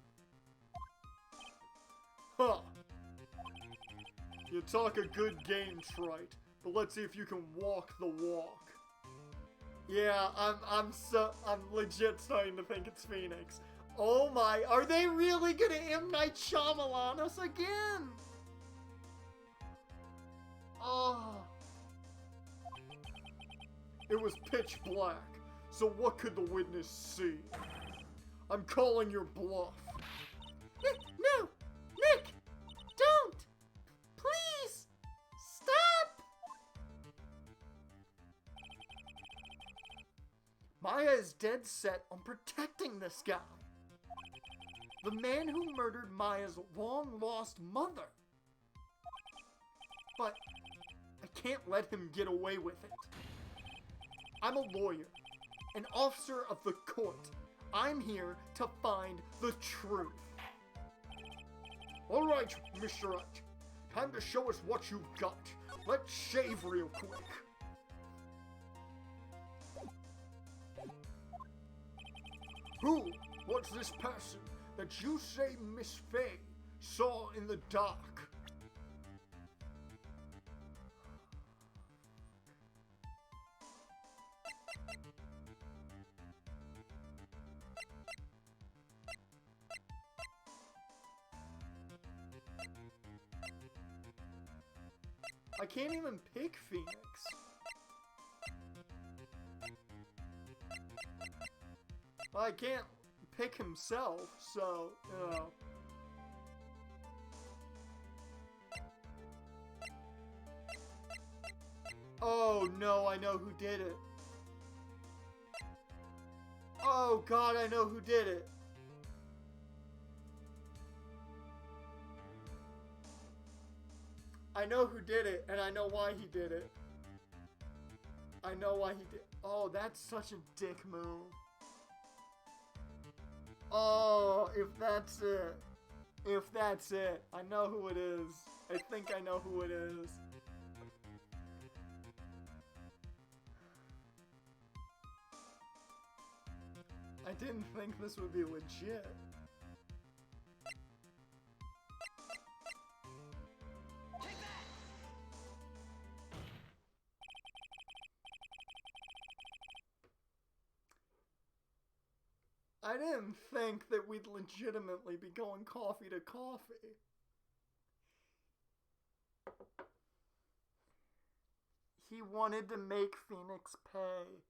Huh. You talk a good game, Trite, but let's see if you can walk the walk. Yeah, I'm legit starting to think it's Phoenix. Oh my, are they really gonna M. Night Shyamalan us again? Oh. It was pitch black, so what could the witness see? I'm calling your bluff. No! Nick! Don't! Please! Stop! Maya is dead set on protecting this guy. The man who murdered Maya's long-lost mother. But I can't let him get away with it. I'm a lawyer, an officer of the court. I'm here to find the truth. All right, Mr. Wright. Time to show us what you've got. Let's shave real quick. Who was this person that you say Miss Faye saw in the dark? I can't even pick Phoenix. Well, I can't pick himself, so, you know. Oh no, I know who did it. Oh god, I know who did it. I know who did it, and I know why he did it. I know why he did. Oh, that's such a dick move. Oh, if that's it. If that's it. I know who it is. I think I know who it is. I didn't think this would be legit. I didn't think that we'd legitimately be going coffee to coffee. He wanted to make Phoenix pay.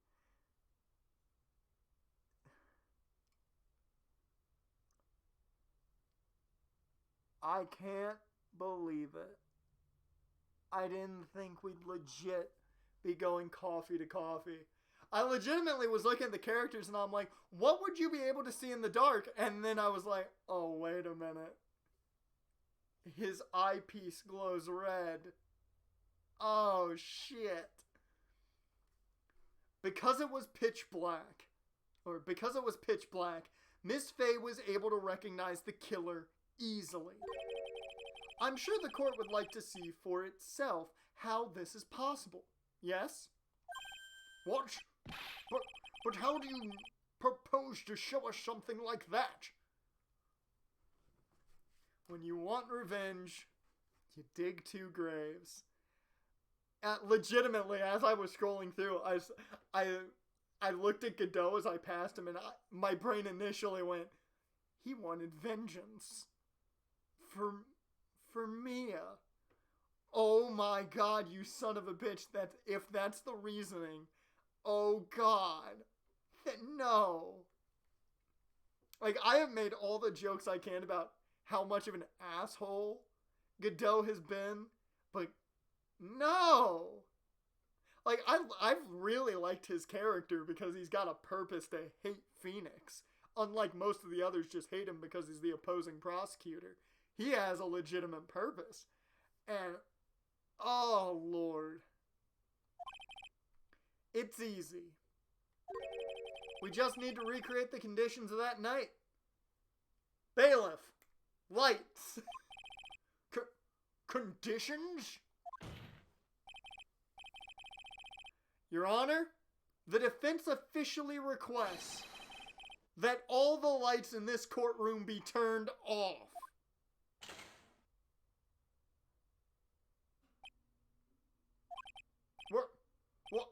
I can't believe it. I didn't think we'd legit be going coffee to coffee. I legitimately was looking at the characters and I'm like, what would you be able to see in the dark? And then I was like, oh, wait a minute. his eyepiece glows red. Oh, shit. Because it was pitch black, Miss Fey was able to recognize the killer easily. I'm sure the court would like to see for itself how this is possible. Yes? What? But how do you propose to show us something like that? When you want revenge, you dig two graves. Legitimately, as I was scrolling through, I looked at Godot as I passed him, and my brain initially went, he wanted vengeance. For Mia. Oh my god, you son of a bitch, if that's the reasoning, oh god. No. Like, I have made all the jokes I can about how much of an asshole Godot has been, but no! Like, I've really liked his character because he's got a purpose to hate Phoenix. Unlike most of the others just hate him because he's the opposing prosecutor. He has a legitimate purpose. And, oh lord. It's easy. We just need to recreate the conditions of that night. Bailiff. Lights. Conditions? Your Honor, the defense officially requests that all the lights in this courtroom be turned off. What?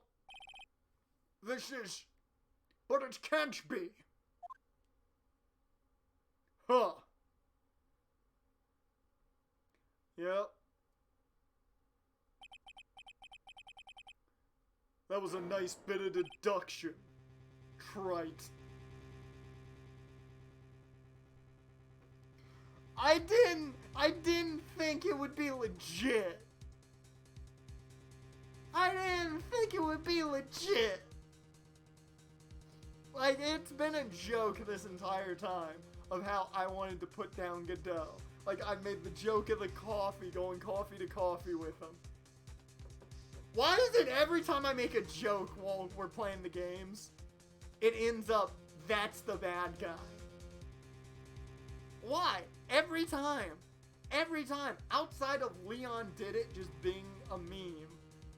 This is... But it can't be. Huh. Yep. That was a nice bit of deduction. Trite. I didn't think it would be legit. I didn't think it would be legit. Like, it's been a joke this entire time of how I wanted to put down Godot. Like, I made the joke of the coffee, going coffee to coffee with him. Why is it every time I make a joke while we're playing the games, it ends up, that's the bad guy? Why? Every time. Every time. Outside of Leon Did It just being a meme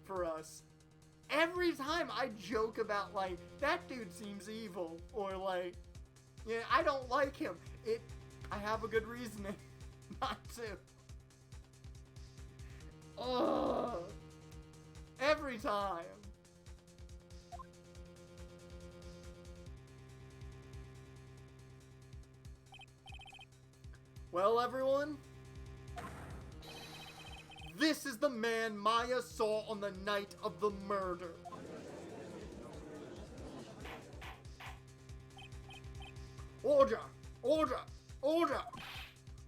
for us, every time I joke about, like, that dude seems evil, or like, yeah, I don't like him. I have a good reasoning not to. Ugh. Every time. Well, everyone, this is the man Maya saw on the night of the murder. Order! Order! Order!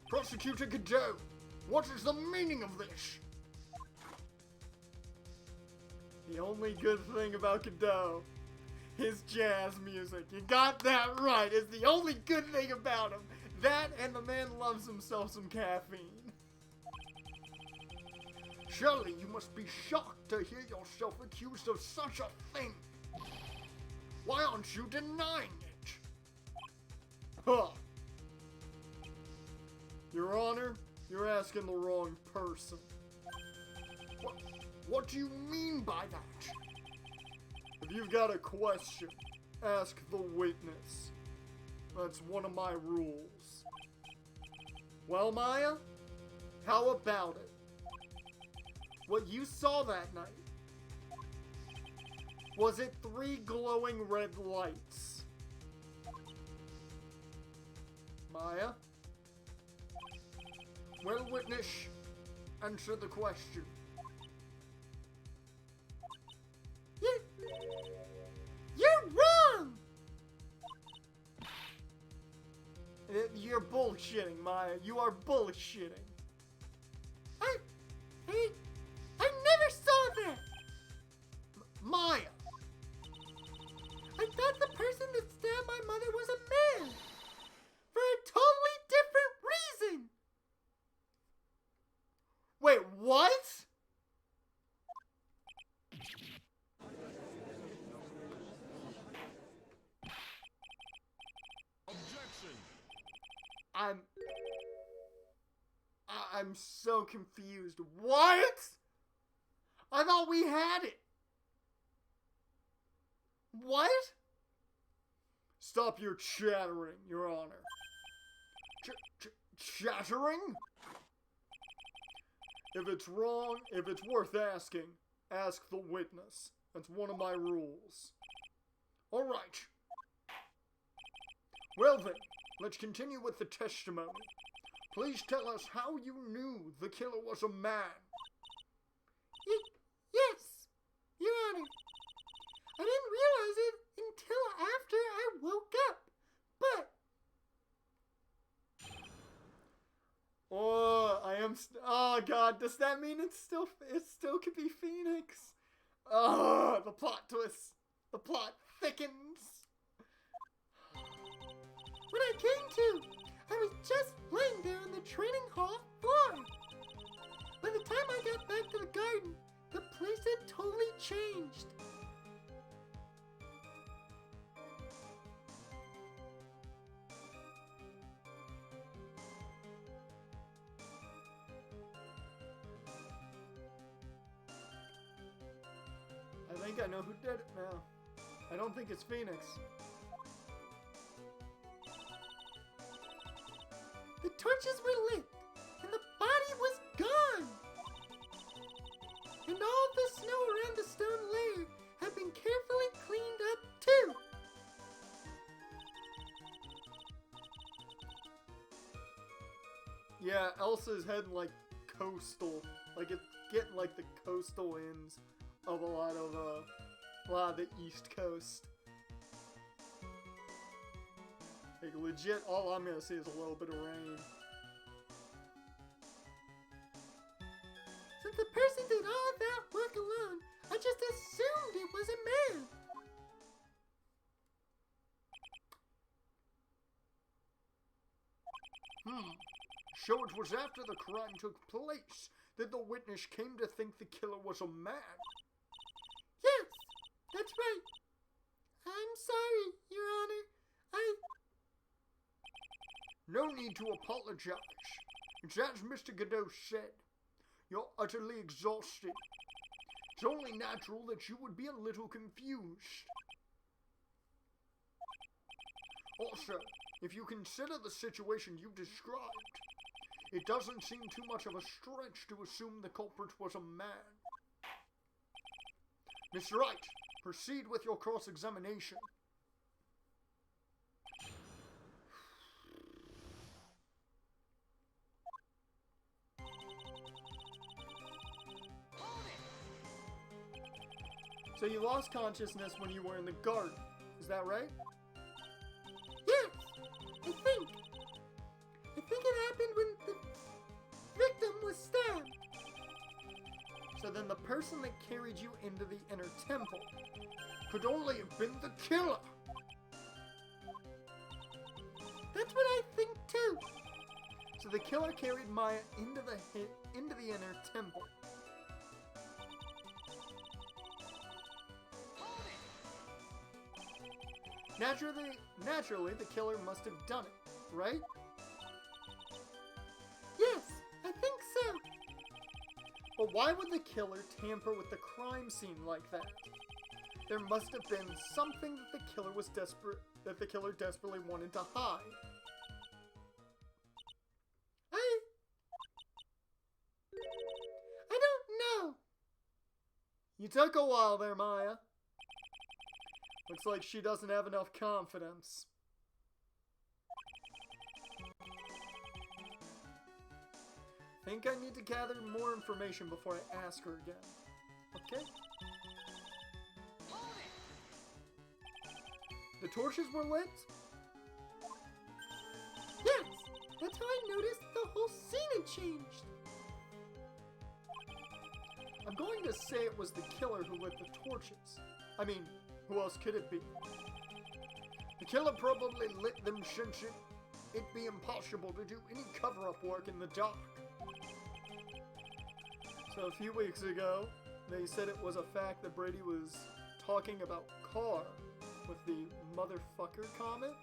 Prosecutor Godot, what is the meaning of this? The only good thing about Godot, his jazz music. You got that right. It's the only good thing about him. That and the man loves himself some caffeine. Surely you must be shocked to hear yourself accused of such a thing. Why aren't you denying it? Huh. Your Honor, you're asking the wrong person. What do you mean by that? If you've got a question, ask the witness. That's one of my rules. Well, Maya, how about it? What you saw that night, was it 3 glowing red lights? Maya? Well, witness, answer the question. You're wrong! You're bullshitting, Maya. You are bullshitting. I never saw that! Maya! I thought the person that stabbed my mother was a man! For a totally different reason! I'm so confused. What? I thought we had it. What? Stop your chattering, Your Honor. Chattering? If it's wrong, if it's worth asking, ask the witness. That's one of my rules. Alright. Well then, let's continue with the testimony. Please tell us how you knew the killer was a man. Yes, Your Honor. I didn't realize it until after I woke up, but... Oh god, does that mean it still could be Phoenix? Oh, the plot twist. The plot thickens. When I came to, I was just laying there on the training hall floor. By the time I got back to the garden, the place had totally changed. I think I know who did it now. I don't think it's Phoenix. The torches were lit, and the body was gone. And all the snow around the stone lair had been carefully cleaned up too. Yeah, Elsa's heading like coastal. Like it's getting like the coastal ends of a lot of the East Coast. Like legit, all I'm gonna see is a little bit of rain. Since the person did all that work alone, I just assumed it was a man. So it was after the crime took place that the witness came to think the killer was a man. Yes, that's right. I'm sorry, Your Honor. No need to apologize. It's as Mr. Godot said. You're utterly exhausted. It's only natural that you would be a little confused. Also, if you consider the situation you described, it doesn't seem too much of a stretch to assume the culprit was a man. Miss Wright, proceed with your cross-examination. So you lost consciousness when you were in the garden, is that right? Yes, I think it happened when the victim was stabbed. So then the person that carried you into the inner temple could only have been the killer. That's what I think too. So the killer carried Maya into the inner temple. Naturally, the killer must have done it, right? Yes, I think so. But why would the killer tamper with the crime scene like that? There must have been something that the killer desperately wanted to hide. I don't know. You took a while there, Maya. Looks like she doesn't have enough confidence. Think I need to gather more information before I ask her again. Okay? The torches were lit? Yes, that's how I noticed the whole scene had changed. I'm going to say it was the killer who lit the torches. I mean, who else could it be? The killer probably lit them since it'd be impossible to do any cover-up work in the dark. So a few weeks ago, they said it was a fact that Brady was talking about Carr with the motherfucker comment.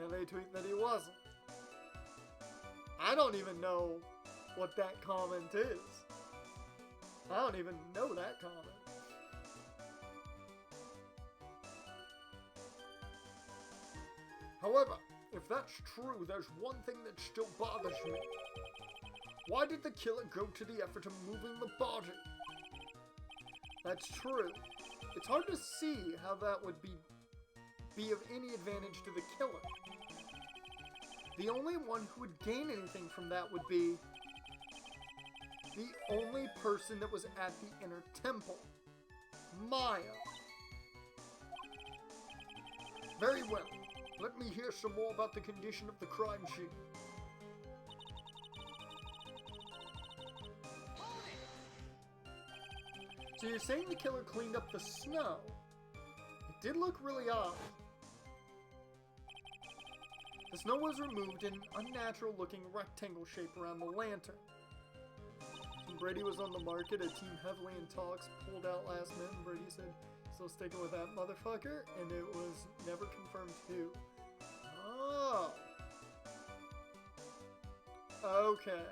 and they tweet that he wasn't. I don't even know what that comment is. I don't even know that comment. However, if that's true, there's one thing that still bothers me. Why did the killer go to the effort of moving the body? That's true. It's hard to see how that would be of any advantage to the killer. The only one who would gain anything from that would be the only person that was at the inner temple, Maya. Very well. Let me hear some more about the condition of the crime scene. So you're saying the killer cleaned up the snow? It did look really odd. The snow was removed in an unnatural-looking rectangle shape around the lantern. When Brady was on the market, a team heavily in talks pulled out last minute, and Brady said, "Still sticking with that motherfucker," and it was never confirmed who. Oh. Okay.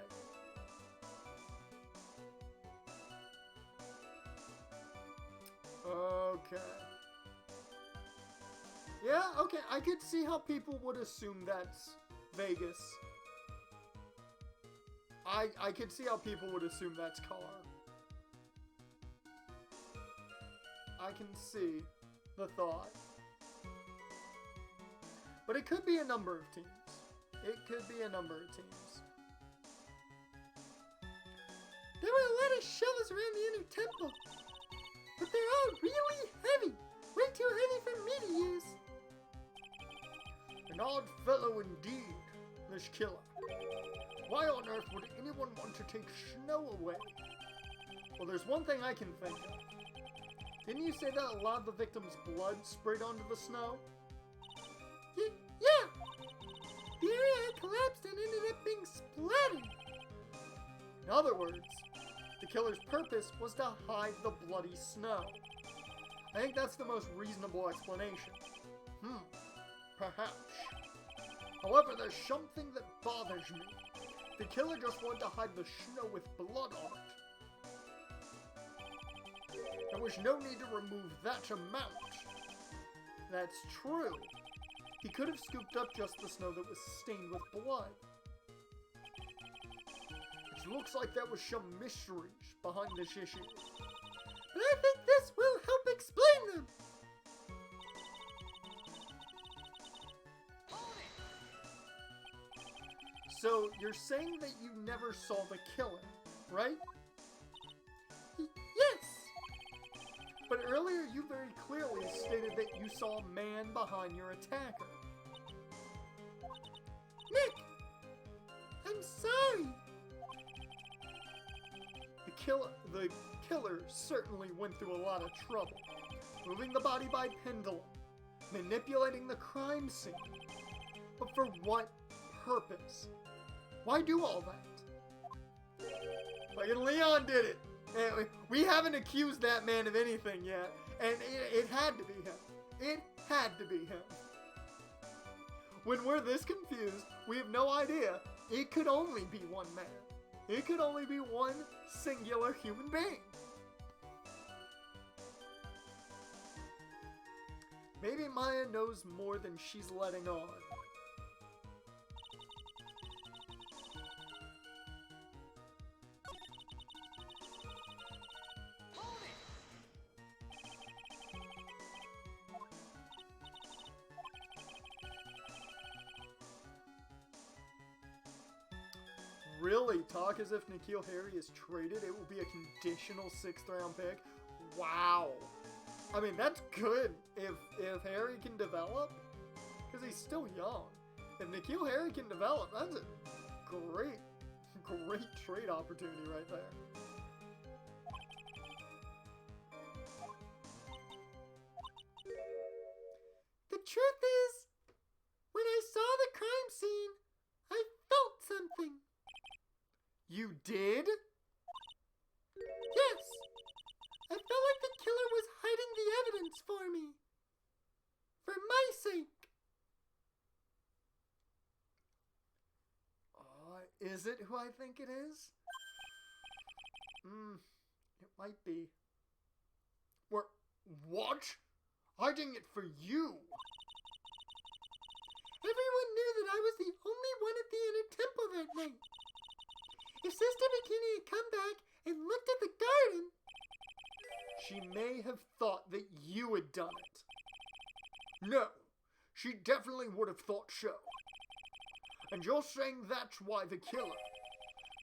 Okay. Yeah, okay, I could see how people would assume that's Vegas. I could see how people would assume that's Carr. I can see the thought. But it could be a number of teams. It could be a number of teams. There were a lot of shovels around the inner temple, but they're all really heavy. Way too heavy for me to use. An odd fellow indeed, this killer. Why on earth would anyone want to take snow away? Well, there's one thing I can think of. Didn't you say that a lot of the victims' blood sprayed onto the snow? Yeah. The area had collapsed and ended up being splattered. In other words, the killer's purpose was to hide the bloody snow. I think that's the most reasonable explanation. Perhaps. However, there's something that bothers me. The killer just wanted to hide the snow with blood on it. There was no need to remove that amount. That's true. He could have scooped up just the snow that was stained with blood. It looks like there was some mysteries behind this issue. But I think this will help explain them. So, you're saying that you never saw the killer, right? Yes. But earlier you very clearly stated that you saw a man behind your attacker. Nick, I'm sorry. The killer certainly went through a lot of trouble. Moving the body by pendulum, manipulating the crime scene. But for what purpose? Why do all that? Fucking Leon did it! And we haven't accused that man of anything yet, and it had to be him. It had to be him. When we're this confused, we have no idea. It could only be one man. It could only be one singular human being. Maybe Maya knows more than she's letting on. Really? Talk as if N'Keal Harry is traded? It will be a conditional 6th round pick? Wow. I mean, that's good if Harry can develop, because he's still young. If N'Keal Harry can develop, that's a great trade opportunity right there. The truth is, when I saw the crime scene, I felt something. You did? Yes. I felt like the killer was hiding the evidence for me. For my sake. is it who I think it is? It might be. What? Hiding it for you? Everyone knew that I was the only one at the inner temple that night. If Sister Bikini had come back and looked at the garden... She may have thought that you had done it. No, she definitely would have thought so. And you're saying that's why the killer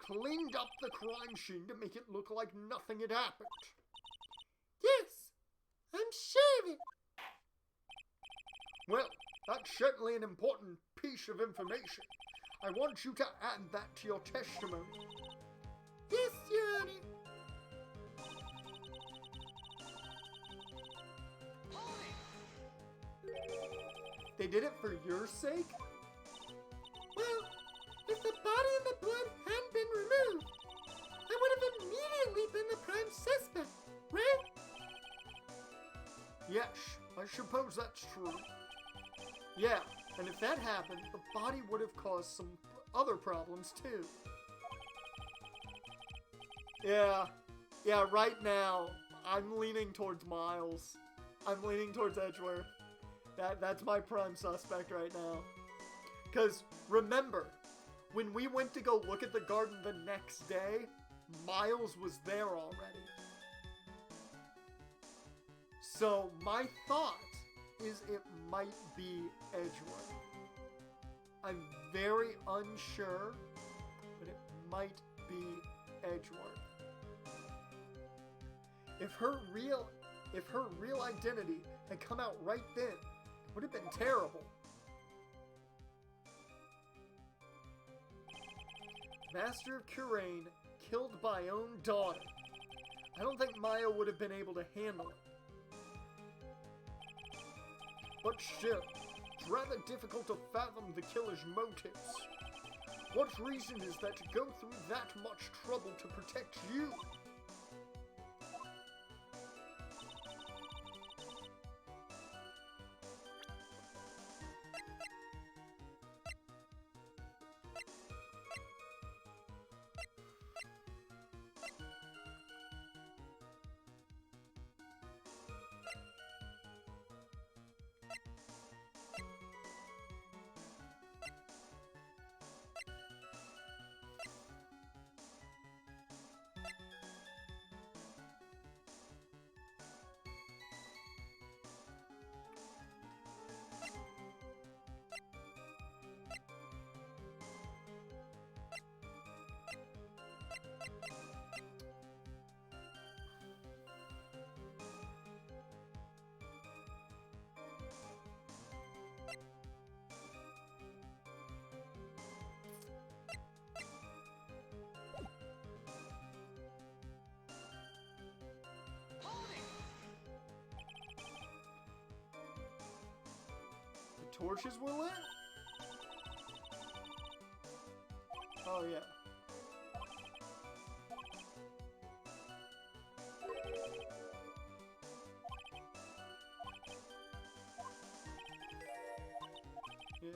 cleaned up the crime scene to make it look like nothing had happened? Yes, I'm sure of it. Well, that's certainly an important piece of information. I want you to add that to your testimony. Yes, Your Honor. They did it for your sake? Well, if the body and the blood hadn't been removed, I would have immediately been the prime suspect, right? Yes, I suppose that's true. Yeah, and if that happened, the body would have caused some other problems too. Yeah, right now, I'm leaning towards Miles. I'm leaning towards Edgeworth. That's my prime suspect right now. Because, remember, when we went to go look at the garden the next day, Miles was there already. So, my thought is it might be Edgeworth. I'm very unsure, but it might be Edgeworth. If her real identity had come out right then, it would have been terrible. Master of Kurain killed by own daughter. I don't think Maya would have been able to handle it. But still, it's rather difficult to fathom the killer's motives. What reason is there to go through that much trouble to protect you? Torches were lit? Oh, yeah. Yeah.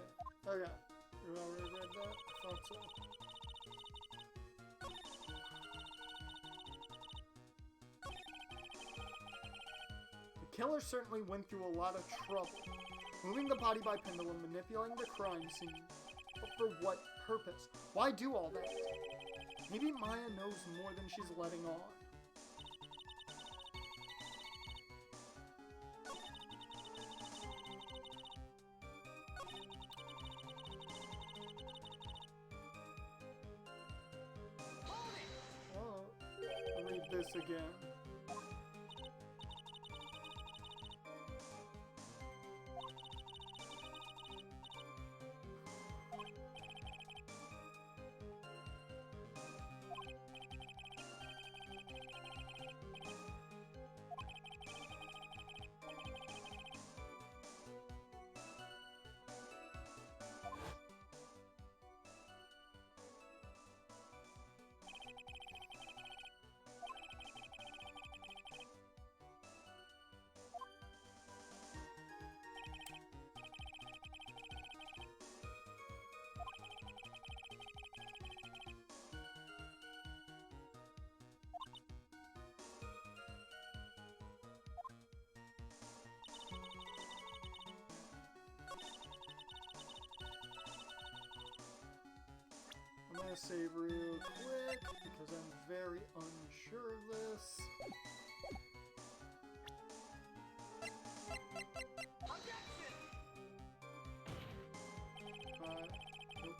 Okay. You already read that? Thought so. The killer certainly went through a lot of trouble. Moving the body by pendulum, manipulating the crime scene. But for what purpose? Why do all that? Maybe Maya knows more than she's letting on. Oh, I'll read this again. gonna save real quick because I'm very unsure of this. Nope.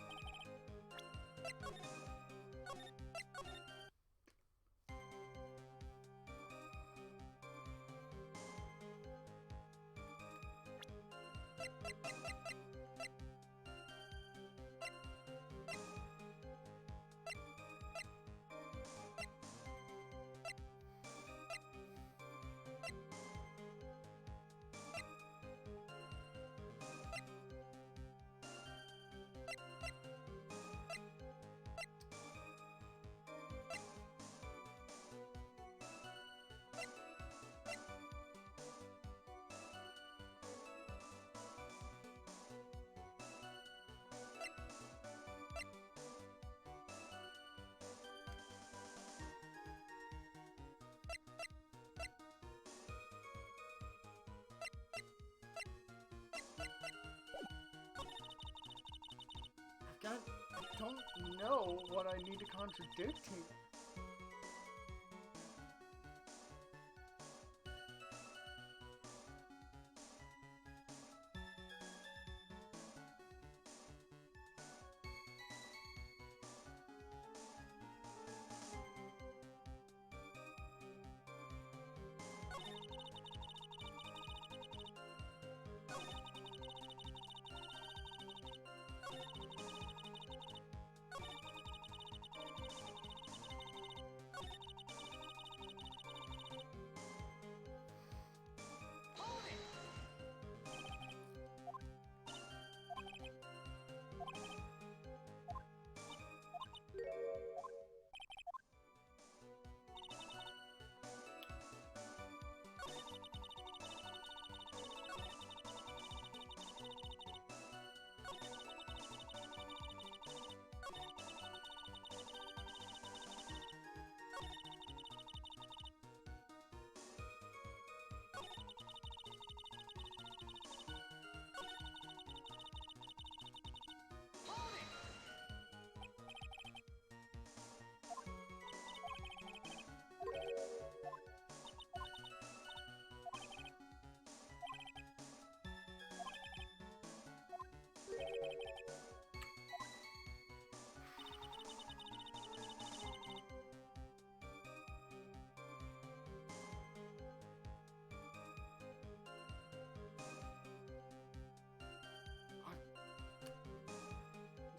God, I don't know what I need to contradict here.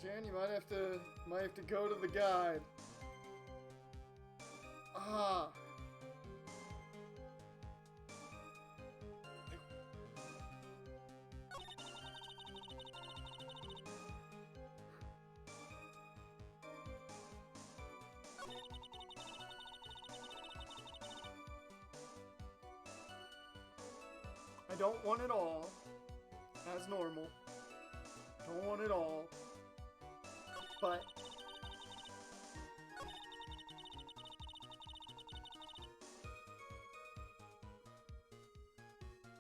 Jan, you might have to go to the guide. Ah. I don't want it all, as normal. Don't want it all. But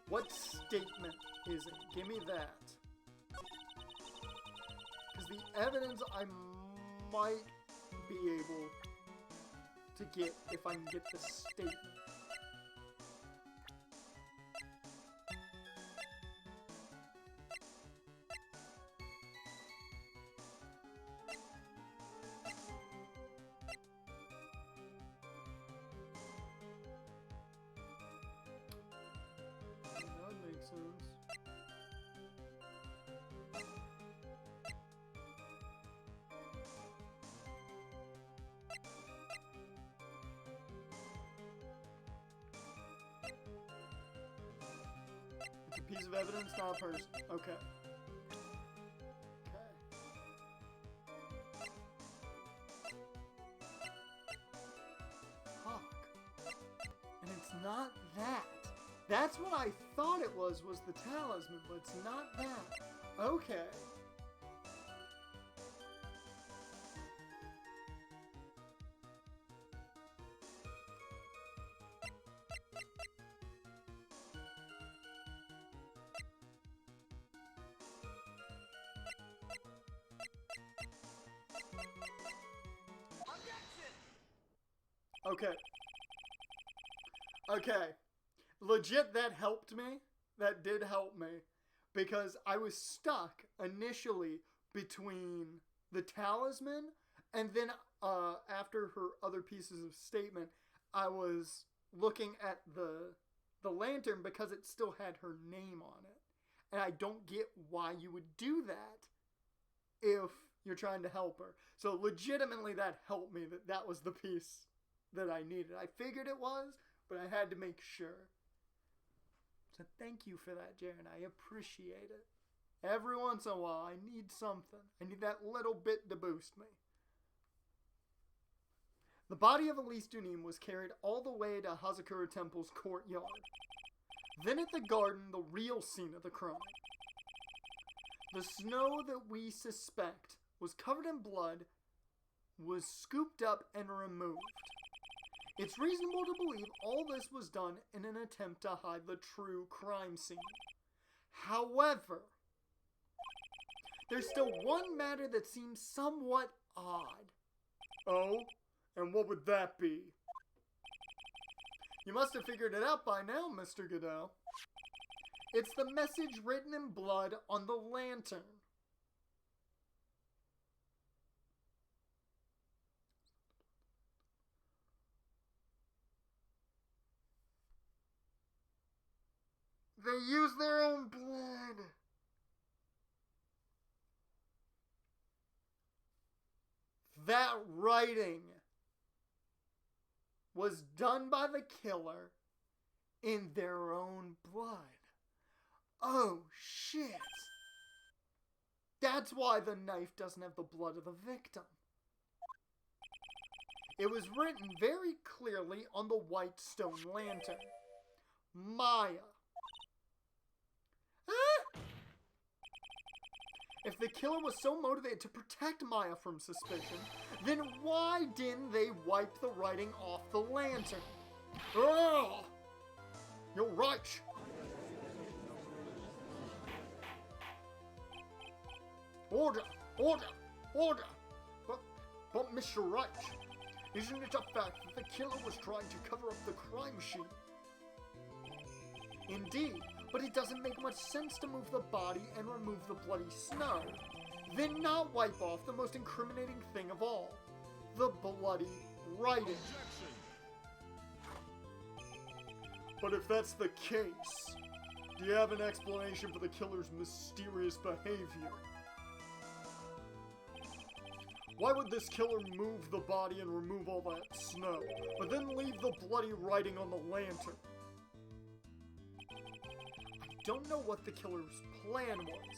what statement is it? Give me that. Because the evidence I might be able to get if I can get the statement. It's a piece of evidence, not a person. Okay. Fuck. And it's not that. That's what I thought it was the talisman, but it's not that. Okay. Okay. Okay. Legit, that helped me. That did help me. Because I was stuck initially between the talisman and then after her other pieces of statement, I was looking at the lantern because it still had her name on it. And I don't get why you would do that if you're trying to help her. So legitimately that helped me, that was the piece that I needed. I figured it was, but I had to make sure. So thank you for that, Jaren. I appreciate it. Every once in a while, I need something. I need that little bit to boost me. The body of Elise Dunim was carried all the way to Hazakura Temple's courtyard. Then at the garden, the real scene of the crime. The snow that we suspect was covered in blood was scooped up and removed. It's reasonable to believe all this was done in an attempt to hide the true crime scene. However, there's still one matter that seems somewhat odd. Oh? And what would that be? You must have figured it out by now, Mr. Goodell. It's the message written in blood on the lantern. They use their own blood. That writing was done by the killer in their own blood. Oh, shit. That's why the knife doesn't have the blood of the victim. It was written very clearly on the white stone lantern. Maya. Ah! If the killer was so motivated to protect Maya from suspicion, then why didn't they wipe the writing off the lantern? Ugh! You're right. Order! Order! Order! But Mr. Wright, isn't it a fact that the killer was trying to cover up the crime scene? Indeed, but it doesn't make much sense to move the body and remove the bloody snow, then not wipe off the most incriminating thing of all, the bloody writing. But if that's the case, do you have an explanation for the killer's mysterious behavior? Why would this killer move the body and remove all that snow, but then leave the bloody writing on the lantern? I don't know what the killer's plan was,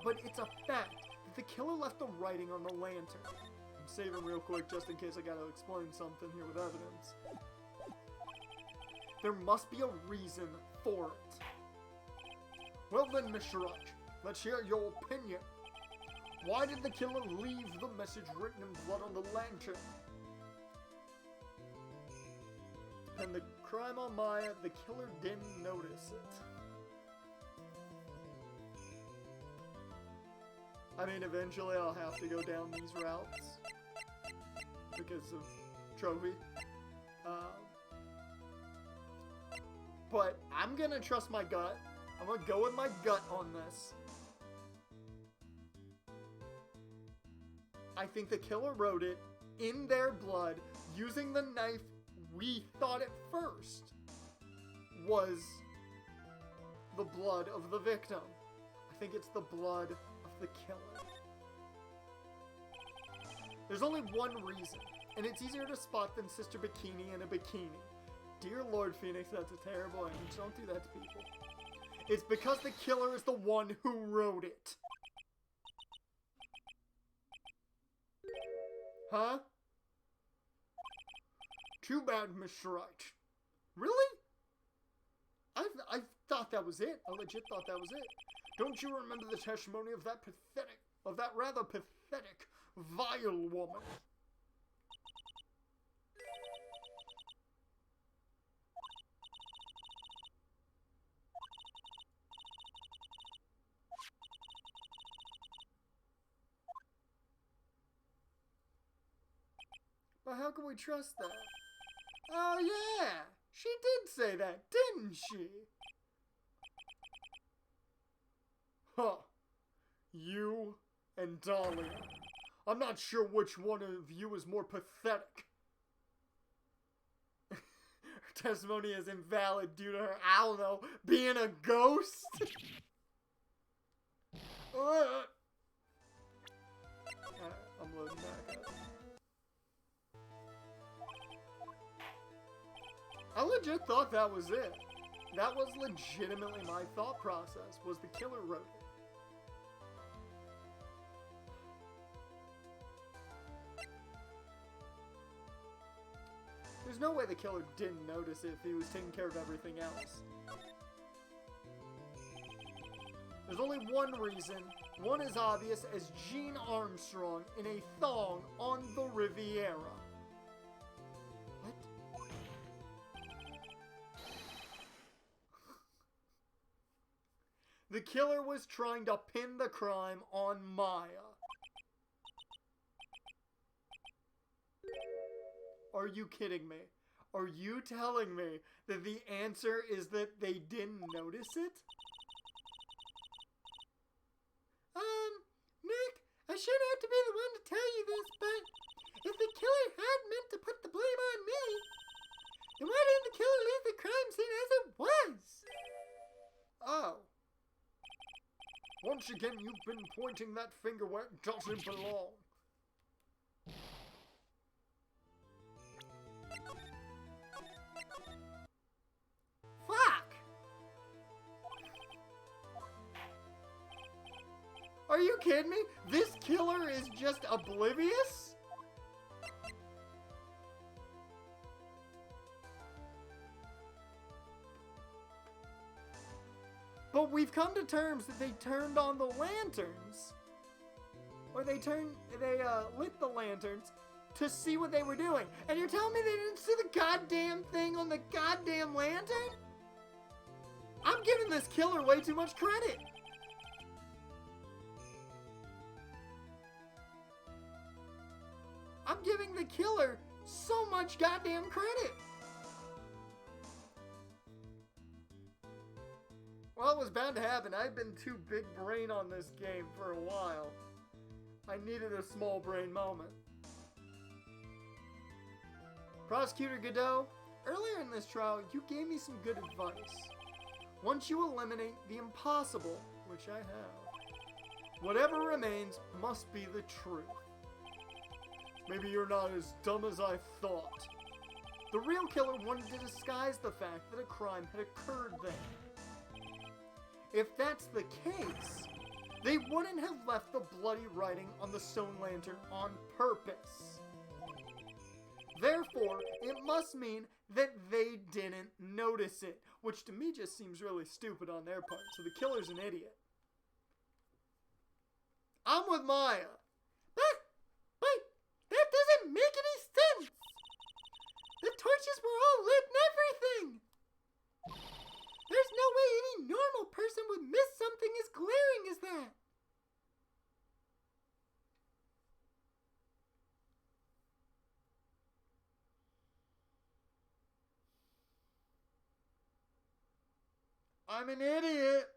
but it's a fact that the killer left the writing on the lantern. I'm saving real quick just in case I gotta explain something here with evidence. There must be a reason for it. Well then, Mr. Wright, let's hear your opinion. Why did the killer leave the message written in blood on the lantern? And the crime on Maya, the killer didn't notice it. I mean, eventually I'll have to go down these routes because of Trophy. But I'm gonna trust my gut. I'm gonna go with my gut on this. I think the killer wrote it in their blood using the knife we thought at first was the blood of the victim. I think it's the blood of the killer. There's only one reason, and it's easier to spot than Sister Bikini in a bikini. Dear Lord Phoenix, that's a terrible image. Don't do that to people. It's because the killer is the one who wrote it. Huh? Too bad, Mr. Wright. Really? I thought that was it. I legit thought that was it. Don't you remember the testimony of that rather pathetic, vile woman? But how can we trust that? Oh yeah, she did say that, didn't she? Huh. You and Dahlia. I'm not sure which one of you is more pathetic. Her testimony is invalid due to her, I don't know, being a ghost? I'm loading back up. I legit thought that was it. That was legitimately my thought process, was the killer wrote it. There's no way the killer didn't notice it if he was taking care of everything else. There's only one reason. One is obvious as Jean Armstrong in a thong on the Riviera. What? The killer was trying to pin the crime on Maya. Are you kidding me? Are you telling me that the answer is that they didn't notice it? Nick, I shouldn't have to be the one to tell you this, but if the killer had meant to put the blame on me, then why didn't the killer leave the crime scene as it was? Oh. Once again, you've been pointing that finger where it doesn't belong. Fuck! Are you kidding me? This killer is just oblivious? But we've come to terms that they turned on the lanterns. Or they lit the lanterns to see what they were doing. And you're telling me they didn't see the goddamn thing on the goddamn lantern? I'm giving this killer way too much credit. I'm giving the killer so much goddamn credit. Well, it was bound to happen. I've been too big brain on this game for a while. I needed a small brain moment. Prosecutor Godot, earlier in this trial, you gave me some good advice. Once you eliminate the impossible, which I have, whatever remains must be the truth. Maybe you're not as dumb as I thought. The real killer wanted to disguise the fact that a crime had occurred there. If that's the case, they wouldn't have left the bloody writing on the stone lantern on purpose. Therefore, it must mean that they didn't notice it, which to me just seems really stupid on their part, so the killer's an idiot. I'm with Maya. But that doesn't make any sense! The torches were all lit and everything! There's no way any normal person would miss something as glaring as that! I'm an idiot!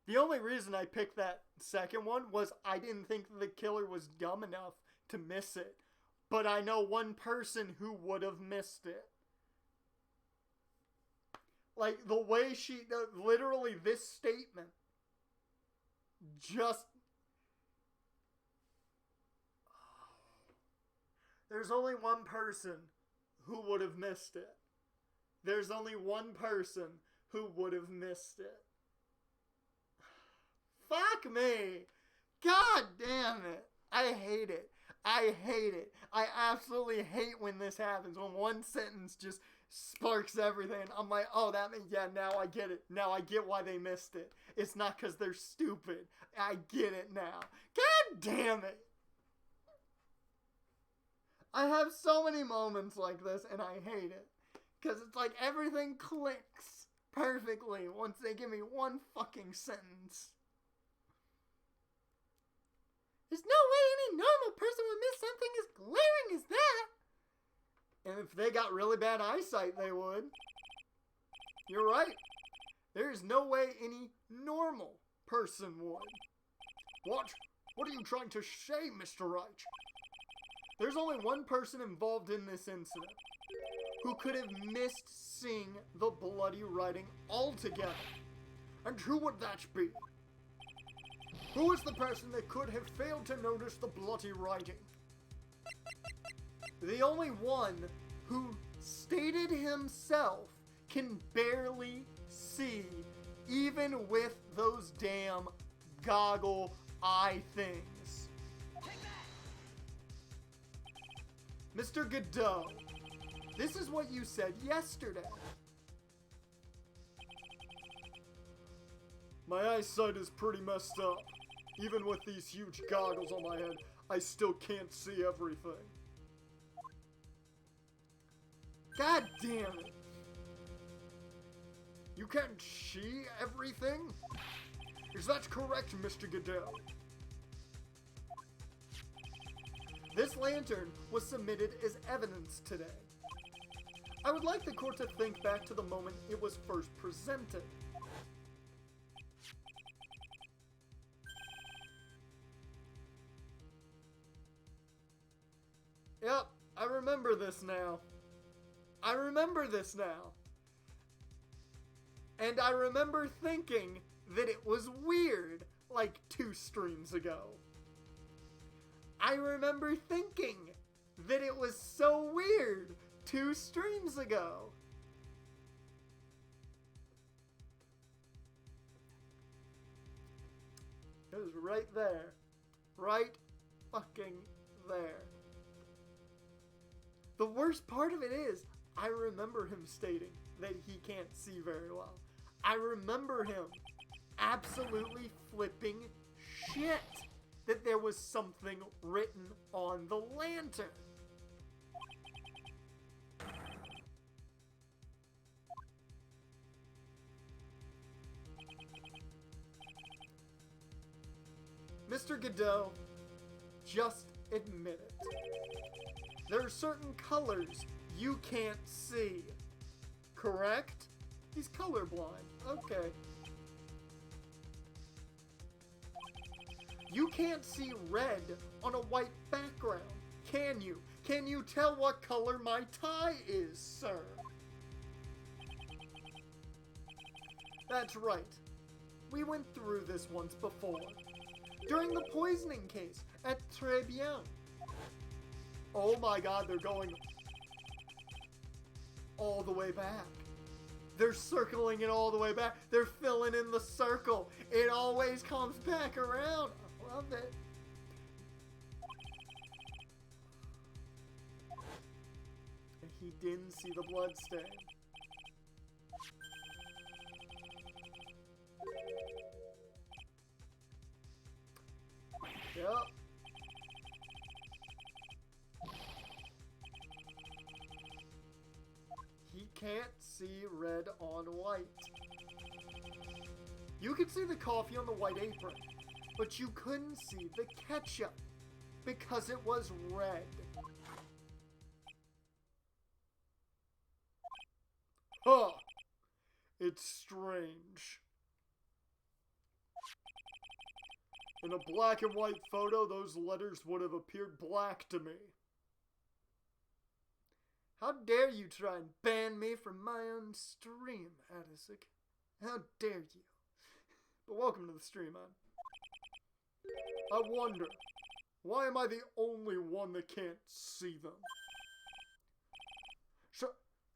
The only reason I picked that second one was I didn't think the killer was dumb enough to miss it. But I know one person who would have missed it. Like, the way she, literally this statement, just, there's only one person who would have missed it. There's only one person who would have missed it. Fuck me. God damn it. I hate it. I hate it. I absolutely hate when this happens. When one sentence just sparks everything. I'm like, oh, that means, yeah, now I get it. Now I get why they missed it. It's not because they're stupid. I get it now. God damn it. I have so many moments like this, and I hate it. Because it's like everything clicks perfectly once they give me one fucking sentence. There's no way any normal person would miss something as glaring as that. And if they got really bad eyesight, they would. You're right. There's no way any normal person would. What? What are you trying to say, Mr. Wright? There's only one person involved in this incident who could have missed seeing the bloody writing altogether. And who would that be? Who is the person that could have failed to notice the bloody writing? The only one who stated himself can barely see, even with those damn goggle eye things. Mr. Godot, this is what you said yesterday. My eyesight is pretty messed up. Even with these huge goggles on my head, I still can't see everything. God damn it. You can't see everything? Is that correct, Mr. Godot? This lantern was submitted as evidence today. I would like the court to think back to the moment it was first presented. Yep, I remember this now. I remember this now. And I remember thinking that it was weird like 2 streams ago. I remember thinking that it was so weird 2 streams ago. It was right there. Right fucking there. The worst part of it is, I remember him stating that he can't see very well. I remember him absolutely flipping shit that there was something written on the lantern. Mr. Godot, just admit it. There are certain colors you can't see. Correct? He's colorblind. Okay. You can't see red on a white background, can you? Can you tell what color my tie is, sir? That's right. We went through this once before. During the poisoning case at Tribulations. Oh my god, they're going all the way back. They're circling it all the way back. They're filling in the circle. It always comes back around. I love it. He didn't see the blood stain. Yep. He can't see red on white. You could see the coffee on the white apron, but you couldn't see the ketchup because it was red. Huh. It's strange. In a black and white photo, those letters would have appeared black to me. How dare you try and ban me from my own stream, Addisik? How dare you? But welcome to the stream, man. I wonder, why am I the only one that can't see them?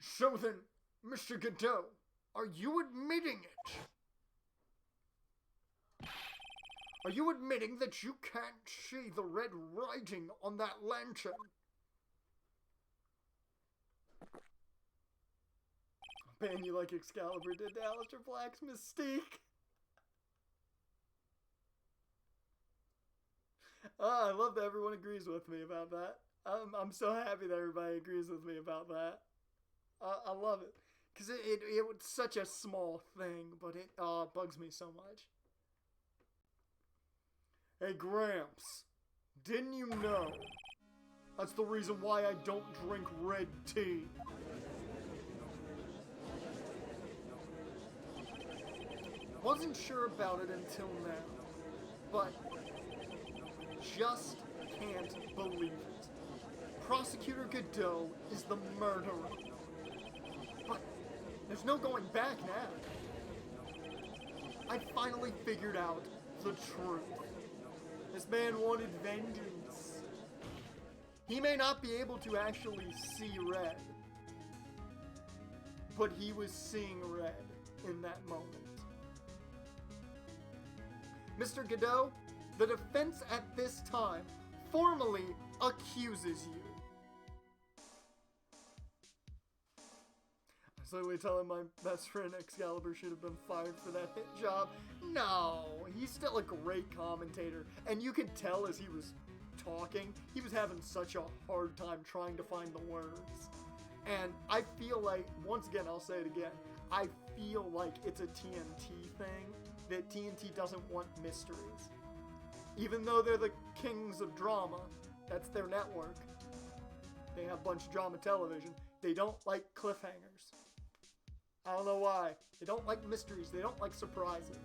So then, Mr. Godot, are you admitting it? Are you admitting that you can't see the red writing on that lantern? Man, you like Excalibur did to Aleister Black's Mystique. I love that everyone agrees with me about that. I'm so happy that everybody agrees with me about that. I love it. Because it was such a small thing, but it bugs me so much. Hey, Gramps. Didn't you know? That's the reason why I don't drink red tea. Wasn't sure about it until now, but just can't believe it. Prosecutor Godot is the murderer. But there's no going back now. I finally figured out the truth. This man wanted vengeance. He may not be able to actually see red, but he was seeing red in that moment. Mr. Godot, the defense at this time formally accuses you. I was literally telling my best friend Excalibur should have been fired for that hit job. No, he's still a great commentator, and you could tell as he was talking, he was having such a hard time trying to find the words. And I feel like, once again, I'll say it again, I feel like it's a TNT thing, that TNT doesn't want mysteries. Even though they're the kings of drama, that's their network. They have a bunch of drama television. They don't like cliffhangers. I don't know why. They don't like mysteries. They don't like surprises.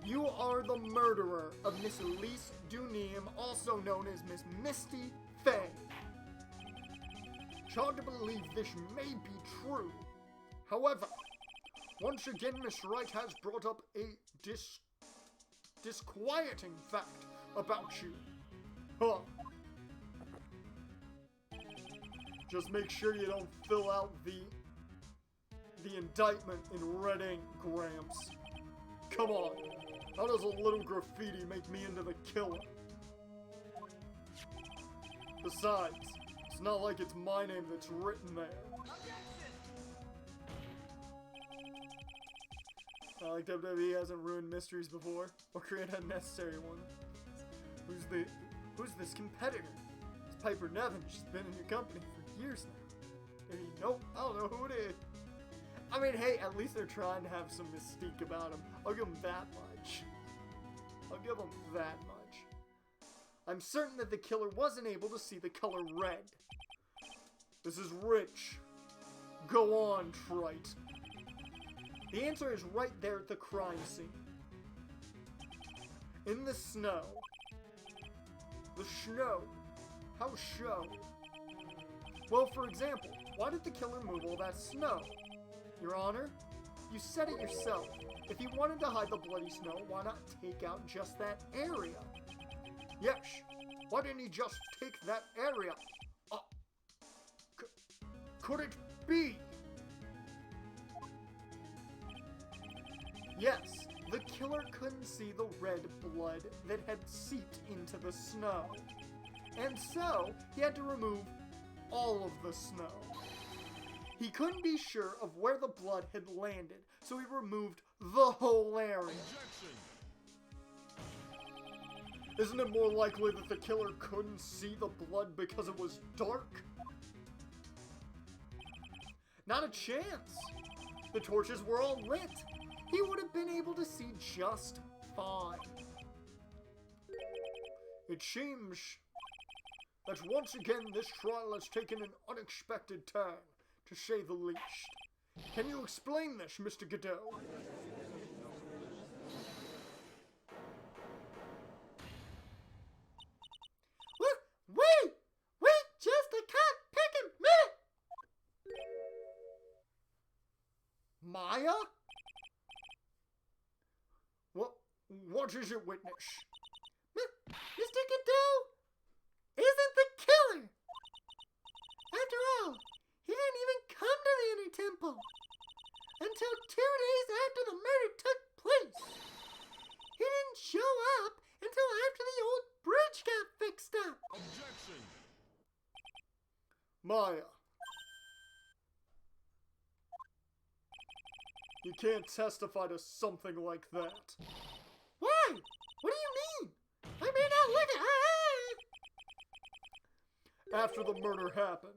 You are the murderer of Miss Elise Duneem, also known as Miss Misty Fay. It's hard to believe this may be true. However, once again, Miss Wright has brought up a disquieting fact about you. Huh. Just make sure you don't fill out the indictment in red ink, Gramps. Come on. How does a little graffiti make me into the killer? Besides, it's not like it's my name that's written there. Not like WWE hasn't ruined mysteries before, or created unnecessary ones. Who's this competitor? It's Piper Nevin. She's been in your company for years now. Hey, nope, I don't know who it is. I mean, hey, at least they're trying to have some mystique about him. I'll give them that much. I'll give them that much. I'm certain that the killer wasn't able to see the color red. This is rich. Go on, Trite. The answer is right there at the crime scene. In the snow. The snow. How show? Well, for example, why did the killer move all that snow? Your Honor, you said it yourself. If he wanted to hide the bloody snow, why not take out just that area? Yes, why didn't he just take that area? Could it be? Yes, the killer couldn't see the red blood that had seeped into the snow. And so, he had to remove all of the snow. He couldn't be sure of where the blood had landed, so he removed the whole area. Objection. Isn't it more likely that the killer couldn't see the blood because it was dark? Not a chance. The torches were all lit. He would have been able to see just fine. It seems that once again this trial has taken an unexpected turn, to say the least. Can you explain this, Mr. Godot? Wait just a cut-picking minute! Maya? What is it, witness? Mr. Godot isn't the killer! After all, he didn't even come to the Inner Temple until 2 days after the murder took place. He didn't show up until after the old bridge got fixed up. Objection! Maya. You can't testify to something like that. Why? What do you mean? I may not after the murder happened.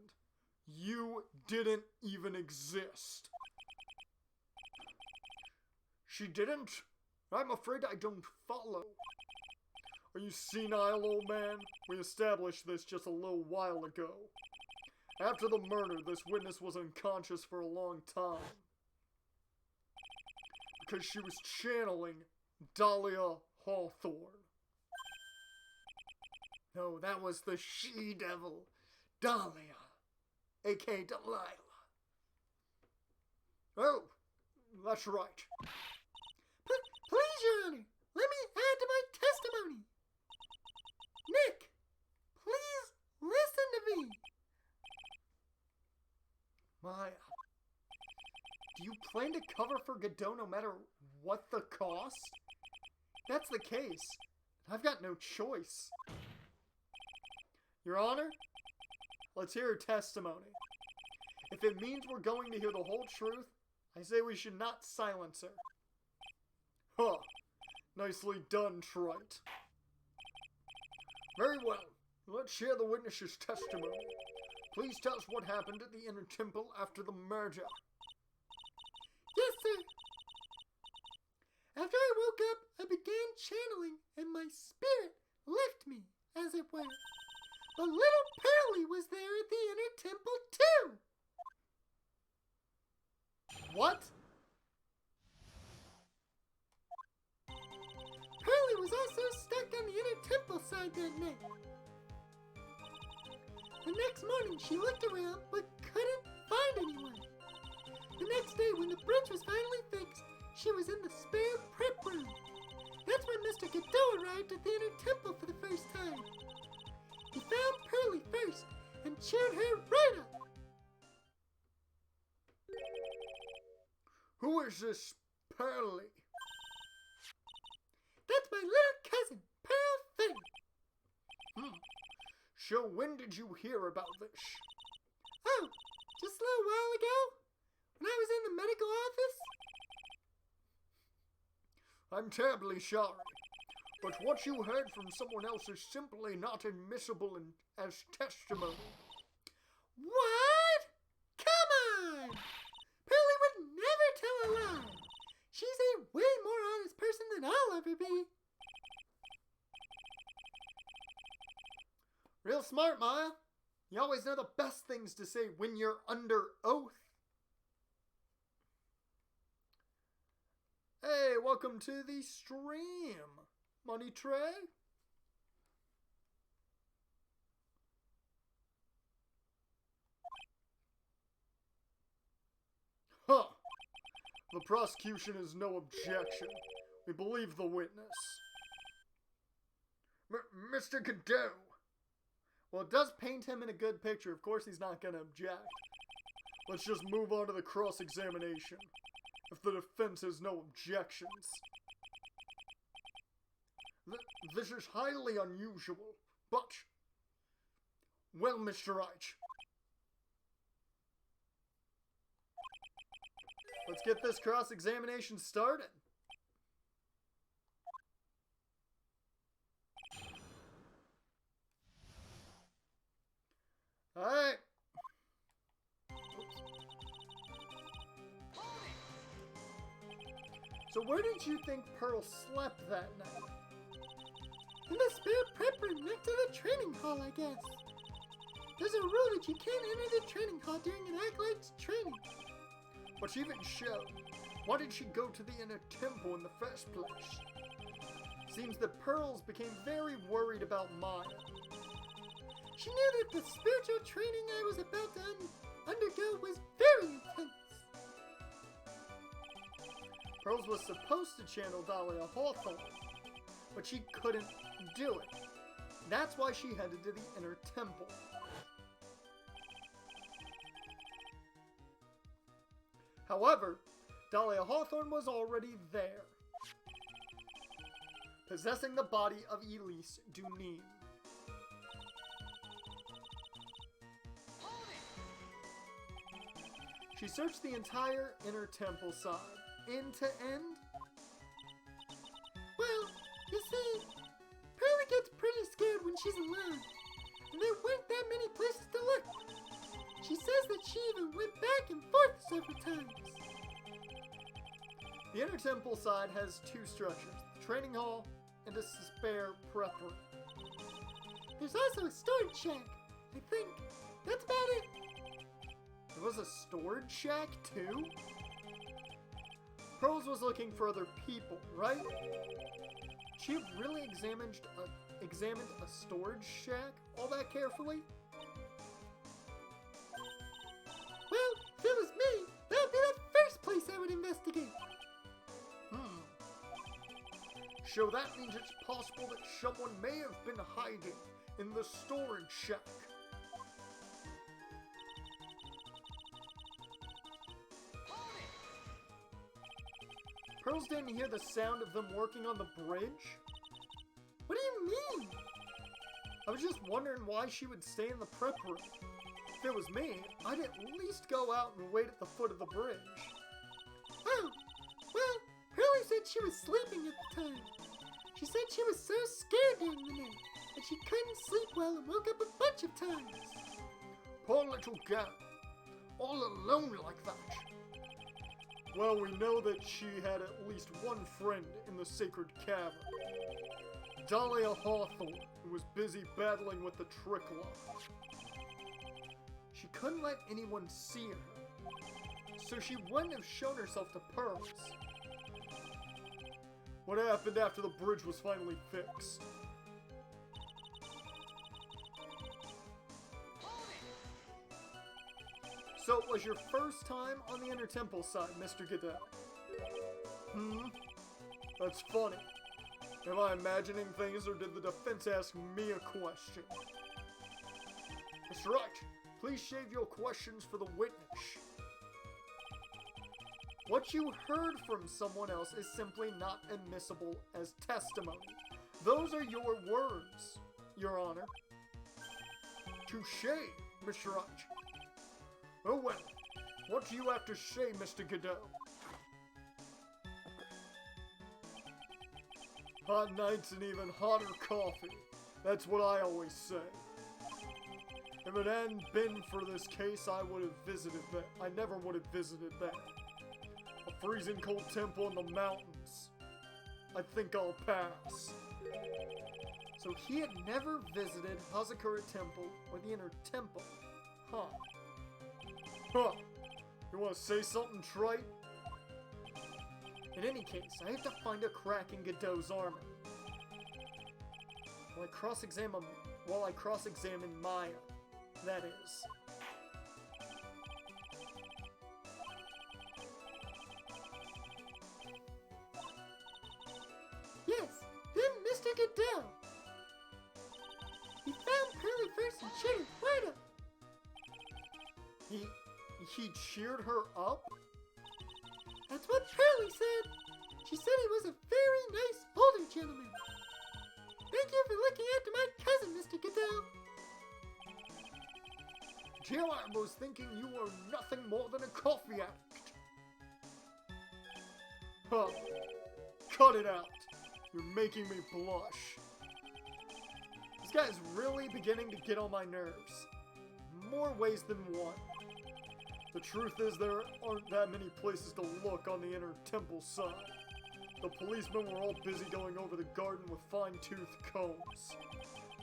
You didn't even exist. She didn't? I'm afraid I don't follow. Are you senile, old man? We established this just a little while ago. After the murder, this witness was unconscious for a long time. Because she was channeling Dahlia Hawthorne. No, that was the she-devil, Dahlia, aka Delilah. Oh, that's right. Please, Your Honor, let me add to my testimony. Nick, please listen to me. Maya, do you plan to cover for Godot no matter what the cost? If that's the case, I've got no choice. Your Honor, let's hear her testimony. If it means we're going to hear the whole truth, I say we should not silence her. Huh. Nicely done, Wright. Very well. Let's hear the witness's testimony. Please tell us what happened at the Inner Temple after the murder. Yes, sir. After I woke up, I began channeling, and my spirit left me, as it were. But little Pearlie was there at the Inner Temple, too. What? Pearlie was also stuck on the Inner Temple side that night. The next morning, she looked around, but couldn't find anyone. The next day, when the bridge was finally fixed, she was in the spare prep room. That's when Mr. Godot arrived at the Inner Temple for the first time. He found Pearlie first and cheered her right up. Who is this Pearlie? That's my little cousin, Pearl Finn. So when did you hear about this? Oh, just a little while ago, when I was in the medical office. I'm terribly sorry, but what you heard from someone else is simply not admissible as testimony. What? Come on! Pearlie would never tell a lie. She's a way more honest person than I'll ever be. Real smart, Maya. You always know the best things to say when you're under oath. Hey, welcome to the stream, Money Tray. Huh. The prosecution has no objection. We believe the witness. Mr. Godot. Well, it does paint him in a good picture. Of course he's not going to object. Let's just move on to the cross-examination. If the defense has no objections. This is highly unusual, but... Well, Mr. Wright. Let's get this cross-examination started. Alright. So where did you think Pearl slept that night? In the spare prep room next to the training hall, I guess. There's a rule that you can't enter the training hall during an acolyte's training. But even so, why did she go to the Inner Temple in the first place? Seems that Pearls became very worried about Maya. She knew that the spiritual training I was about to undergo was very intense. Pearls was supposed to channel Dahlia Hawthorne, but she couldn't do it. That's why she headed to the Inner Temple. However, Dahlia Hawthorne was already there, possessing the body of Elise Dunin. She searched the entire Inner Temple side, end to end. Well, you see, Pearlie gets pretty scared when she's alone. and there weren't that many places to look. She says that she even went back and forth several times. The inner temple side has two structures, the training hall and a spare prep room. There's also a storage shack, I think. That's about it. There was a storage shack too? Pearls was looking for other people, right? She really examined a storage shack all that carefully? Well, if it was me, that would be the first place I would investigate. So that means it's possible that someone may have been hiding in the storage shack. Pearls didn't hear the sound of them working on the bridge? What do you mean? I was just wondering why she would stay in the prep room. If it was me, I'd at least go out and wait at the foot of the bridge. Oh, well, Pearlie said she was sleeping at the time. She said she was so scared during the night that she couldn't sleep well and woke up a bunch of times. Poor little girl. All alone like that. Well, we know that she had at least one friend in the sacred cavern. Dahlia Hawthorne, who was busy battling with the Trickler. She couldn't let anyone see her, so she wouldn't have shown herself to Pearls. What happened after the bridge was finally fixed? So it was your first time on the Inner Temple side, Mr. Goodell? That's funny. Am I imagining things, or did the defense ask me a question? Mr. Wright, please save your questions for the witness. What you heard from someone else is simply not admissible as testimony. Those are your words, Your Honor. Touché, Mr. Wright. Oh well, what do you have to say, Mr. Godot? Hot nights and even hotter coffee. That's what I always say. If it hadn't been for this case, I would have visited that. I never would have visited that. A freezing cold temple in the mountains. I think I'll pass. So he had never visited Hazakura Temple or the Inner Temple. Huh. You want to say something, Trite? In any case, I have to find a crack in Godot's armor. While I cross-examine Maya, that is. Yes, then Mr. Godot. He found Pearlie first and cheered her right up. He cheered her up? That's what Pearlie said. She said he was a very nice older gentleman. Thank you for looking after my cousin, Mr. Goodell. Jill, I was thinking you were nothing more than a coffee addict. Huh. Cut it out. You're making me blush. This guy's really beginning to get on my nerves. More ways than one. The truth is there aren't that many places to look on the Inner Temple side. The policemen were all busy going over the garden with fine-toothed combs.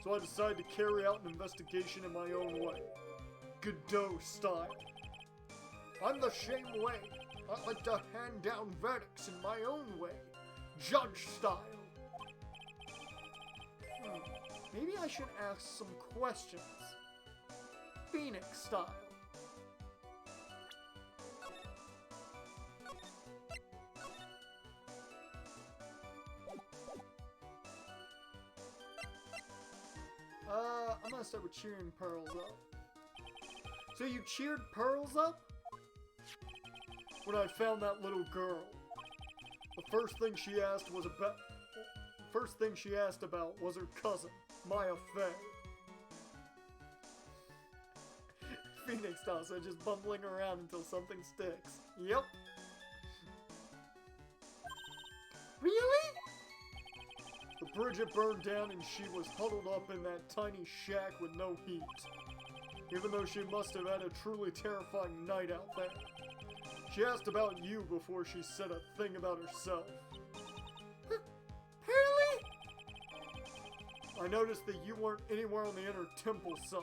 So I decided to carry out an investigation in my own way. Godot style. I'm the same way. I like to hand down verdicts in my own way. Judge style. Maybe I should ask some questions. Phoenix style. I'm gonna start with cheering Pearls up. So you cheered Pearls up? When I found that little girl, the first thing she asked about was her cousin, Maya Fey. Phoenix style, so just bumbling around until something sticks. Yep. Really? The Bridget burned down and she was huddled up in that tiny shack with no heat. Even though she must have had a truly terrifying night out there. She asked about you before she said a thing about herself. Pearly? I noticed that you weren't anywhere on the inner temple side,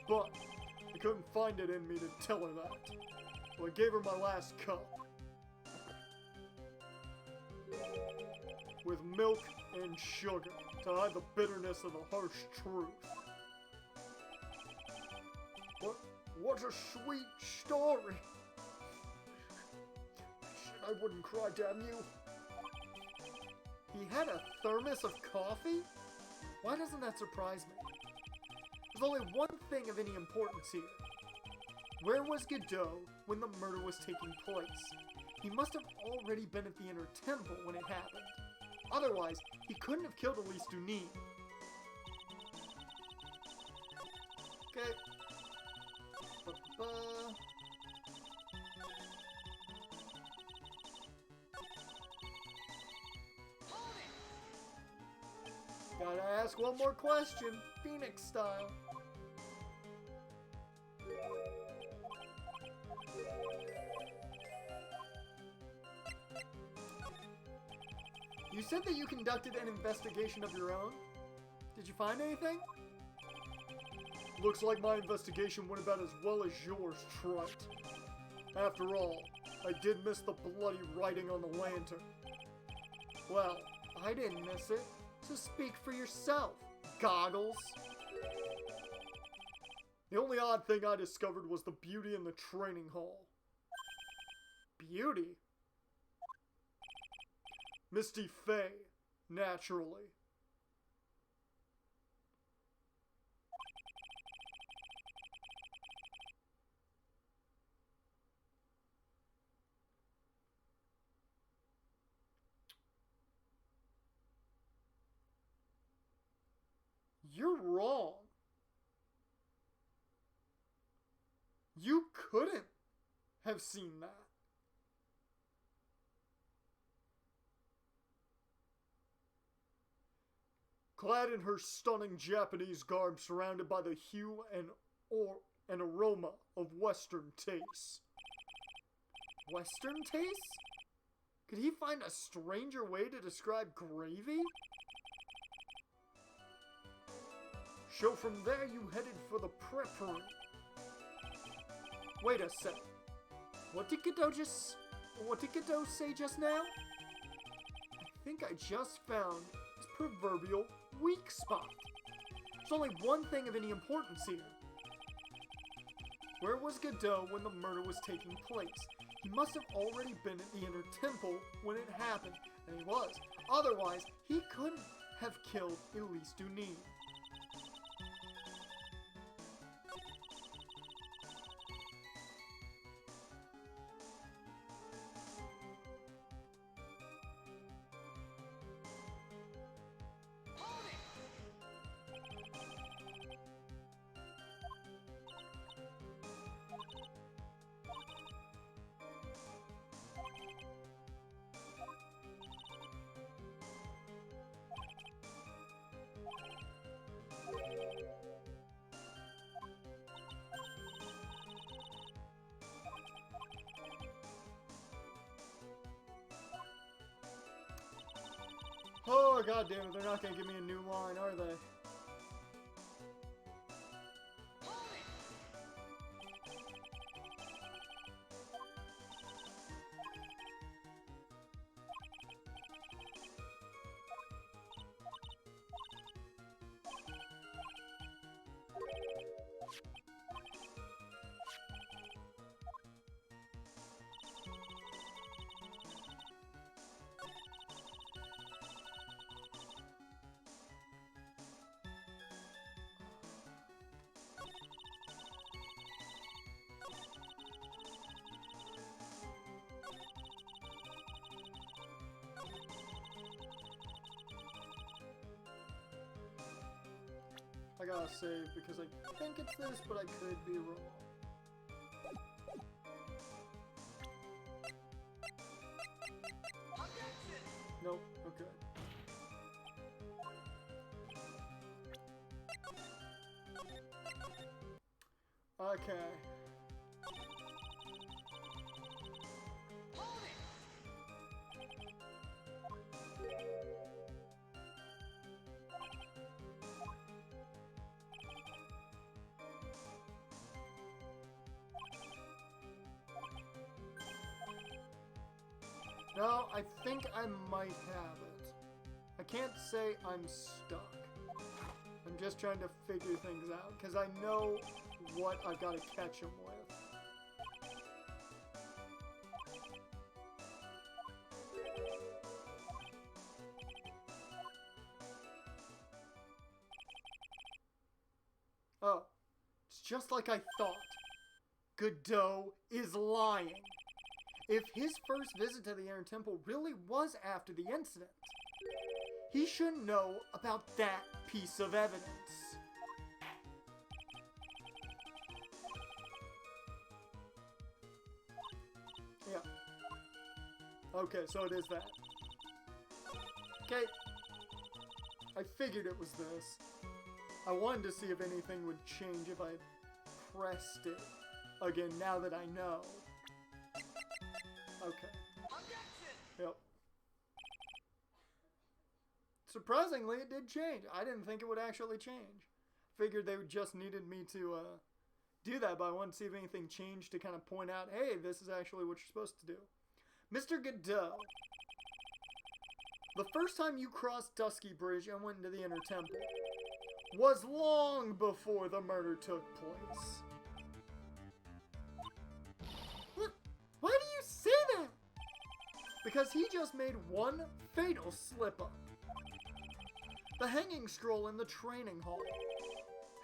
but I couldn't find it in me to tell her that. So I gave her my last cup. With milk and sugar to hide the bitterness of the harsh truth. What a sweet story. I wouldn't cry, damn you. He had a thermos of coffee? Why doesn't that surprise me? There's only one thing of any importance here. Where was Godot when the murder was taking place? He must have already been at the inner temple when it happened. Otherwise, he couldn't have killed Elise Dunin. Okay. Gotta ask one more question, Phoenix style. You said that you conducted an investigation of your own. Did you find anything? Looks like my investigation went about as well as yours, Wright. After all, I did miss the bloody writing on the lantern. Well, I didn't miss it, so speak for yourself, Goggles. The only odd thing I discovered was the beauty in the training hall. Beauty? Misty Faye, naturally. You're wrong. You couldn't have seen that. Clad in her stunning Japanese garb, surrounded by the hue and aroma of Western tastes. Western tastes? Could he find a stranger way to describe gravy? So from there you headed for the prep room. Wait a sec. What did Godot say just now? I think I just found his proverbial weak spot. There's only one thing of any importance here. Where was Godot when the murder was taking place? He must have already been at the inner temple when it happened, and he was. Otherwise, he couldn't have killed Elise Dunin. Oh, goddammit, they're not gonna give me a new line, are they? I gotta save because I think it's this, but I could be wrong. Nope, okay. Okay. No, I think I might have it. I can't say I'm stuck. I'm just trying to figure things out, because I know what I've got to catch him with. Oh, it's just like I thought. Godot is lying. If his first visit to the Inner Temple really was after the incident, he should know about that piece of evidence. Yeah. Okay, so it is that. Okay. I figured it was this. I wanted to see if anything would change if I pressed it again now that I know. Okay. Yep. Surprisingly, it did change. I didn't think it would actually change. Figured they just needed me to do that, but I wanted to see if anything changed to kind of point out, hey, this is actually what you're supposed to do. Mr. Godot, the first time you crossed Dusky Bridge and went into the Inner Temple was long before the murder took place. Why do you say that? Because he just made one fatal slip-up. The hanging scroll in the training hall.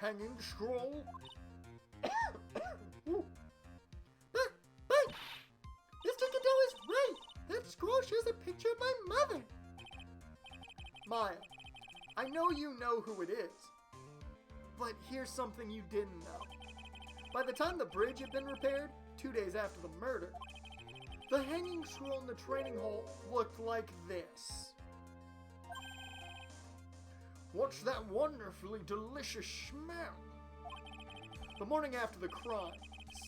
Hanging scroll? But Mr. Godot is right. That scroll shows a picture of my mother. Maya, I know you know who it is. But here's something you didn't know. By the time the bridge had been repaired, 2 days after the murder, the hanging scroll in the training hall looked like this. What's that wonderfully delicious smell? The morning after the crime,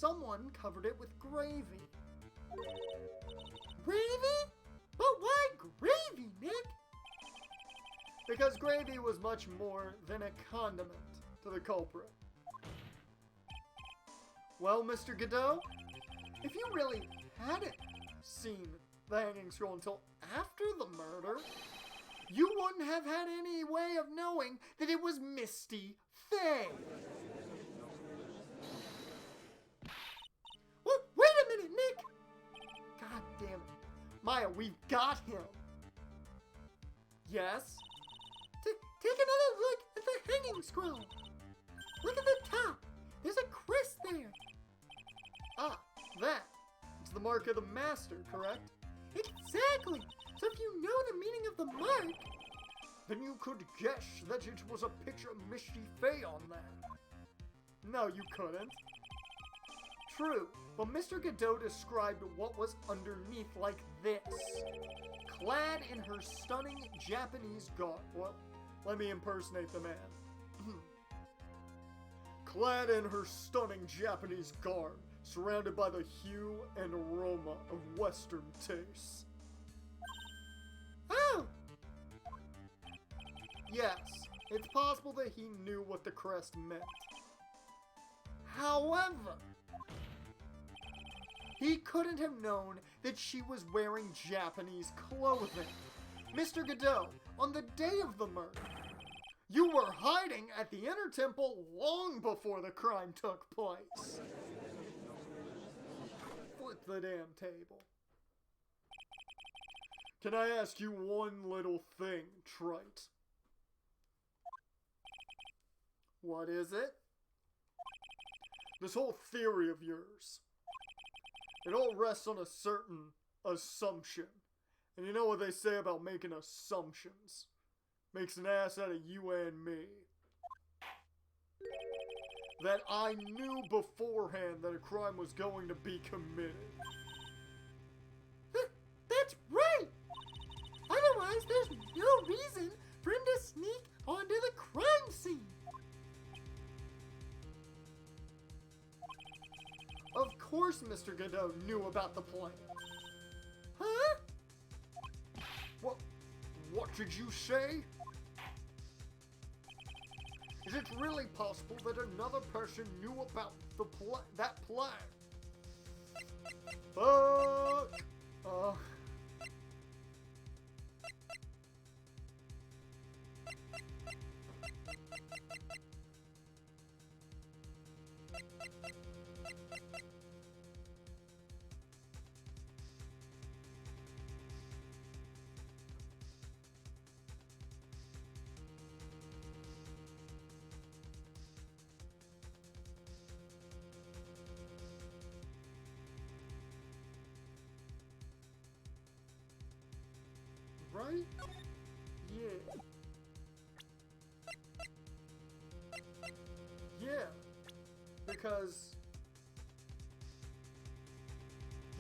someone covered it with gravy. Gravy? But why gravy, Nick? Because gravy was much more than a condiment to the culprit. Well, Mr. Godot, if you really hadn't seen the hanging scroll until after the murder, you wouldn't have had any way of knowing that it was Misty Faye. What? Wait a minute, Nick! God damn it. Maya, we've got him. Yes? Take another look at the hanging scroll. Look at the top. There's a crest there. Ah, that. It's the mark of the master, correct? Exactly. So if you know the meaning of the mark, then you could guess that it was a picture of Misty Faye on that. No, you couldn't. True, but Mr. Godot described what was underneath like this. Clad in her stunning Japanese garb. Well, let me impersonate the man. Clad in her stunning Japanese garb, surrounded by the hue and aroma of Western tastes. Oh! Yes, it's possible that he knew what the crest meant. However, he couldn't have known that she was wearing Japanese clothing. Mr. Godot, on the day of the murder, you were hiding at the Inner Temple long before the crime took place. Flip the damn table. Can I ask you one little thing, Trite? What is it? This whole theory of yours. It all rests on a certain assumption. And you know what they say about making assumptions. Makes an ass out of you and me. That I knew beforehand that a crime was going to be committed. That's right! Otherwise, there's no reason for him to sneak onto the crime scene. course Mr. Godot knew about the plan. Huh? What did you say? Is it really possible that another person knew about that plan? Fuck! Right? Yeah. Yeah. Because...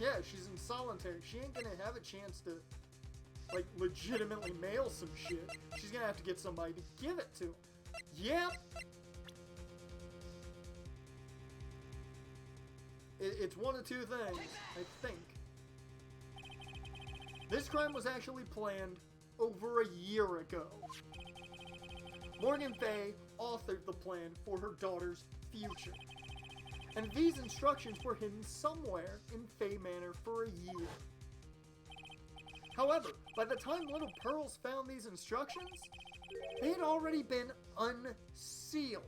yeah, she's in solitary. She ain't gonna have a chance to, like, legitimately mail some shit. She's gonna have to get somebody to give it to. Yep. It's one of two things, I think. This crime was actually planned over a year ago. Morgan Fay authored the plan for her daughter's future. And these instructions were hidden somewhere in Fay Manor for a year. However, by the time little Pearls found these instructions, they had already been unsealed.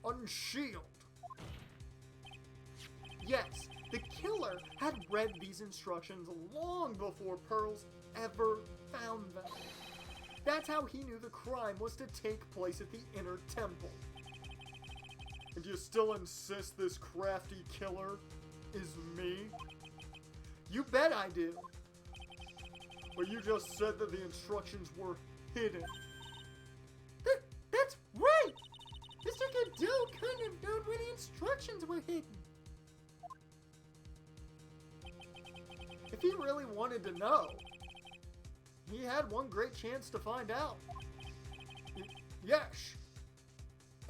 Unsealed. Yes, the killer had read these instructions long before Pearls ever found them. That's how he knew the crime was to take place at the Inner Temple. And you still insist this crafty killer is me? You bet I do. But you just said that the instructions were hidden. That's right! Mr. Godot couldn't have known where the instructions were hidden. If he really wanted to know, he had one great chance to find out. Yes.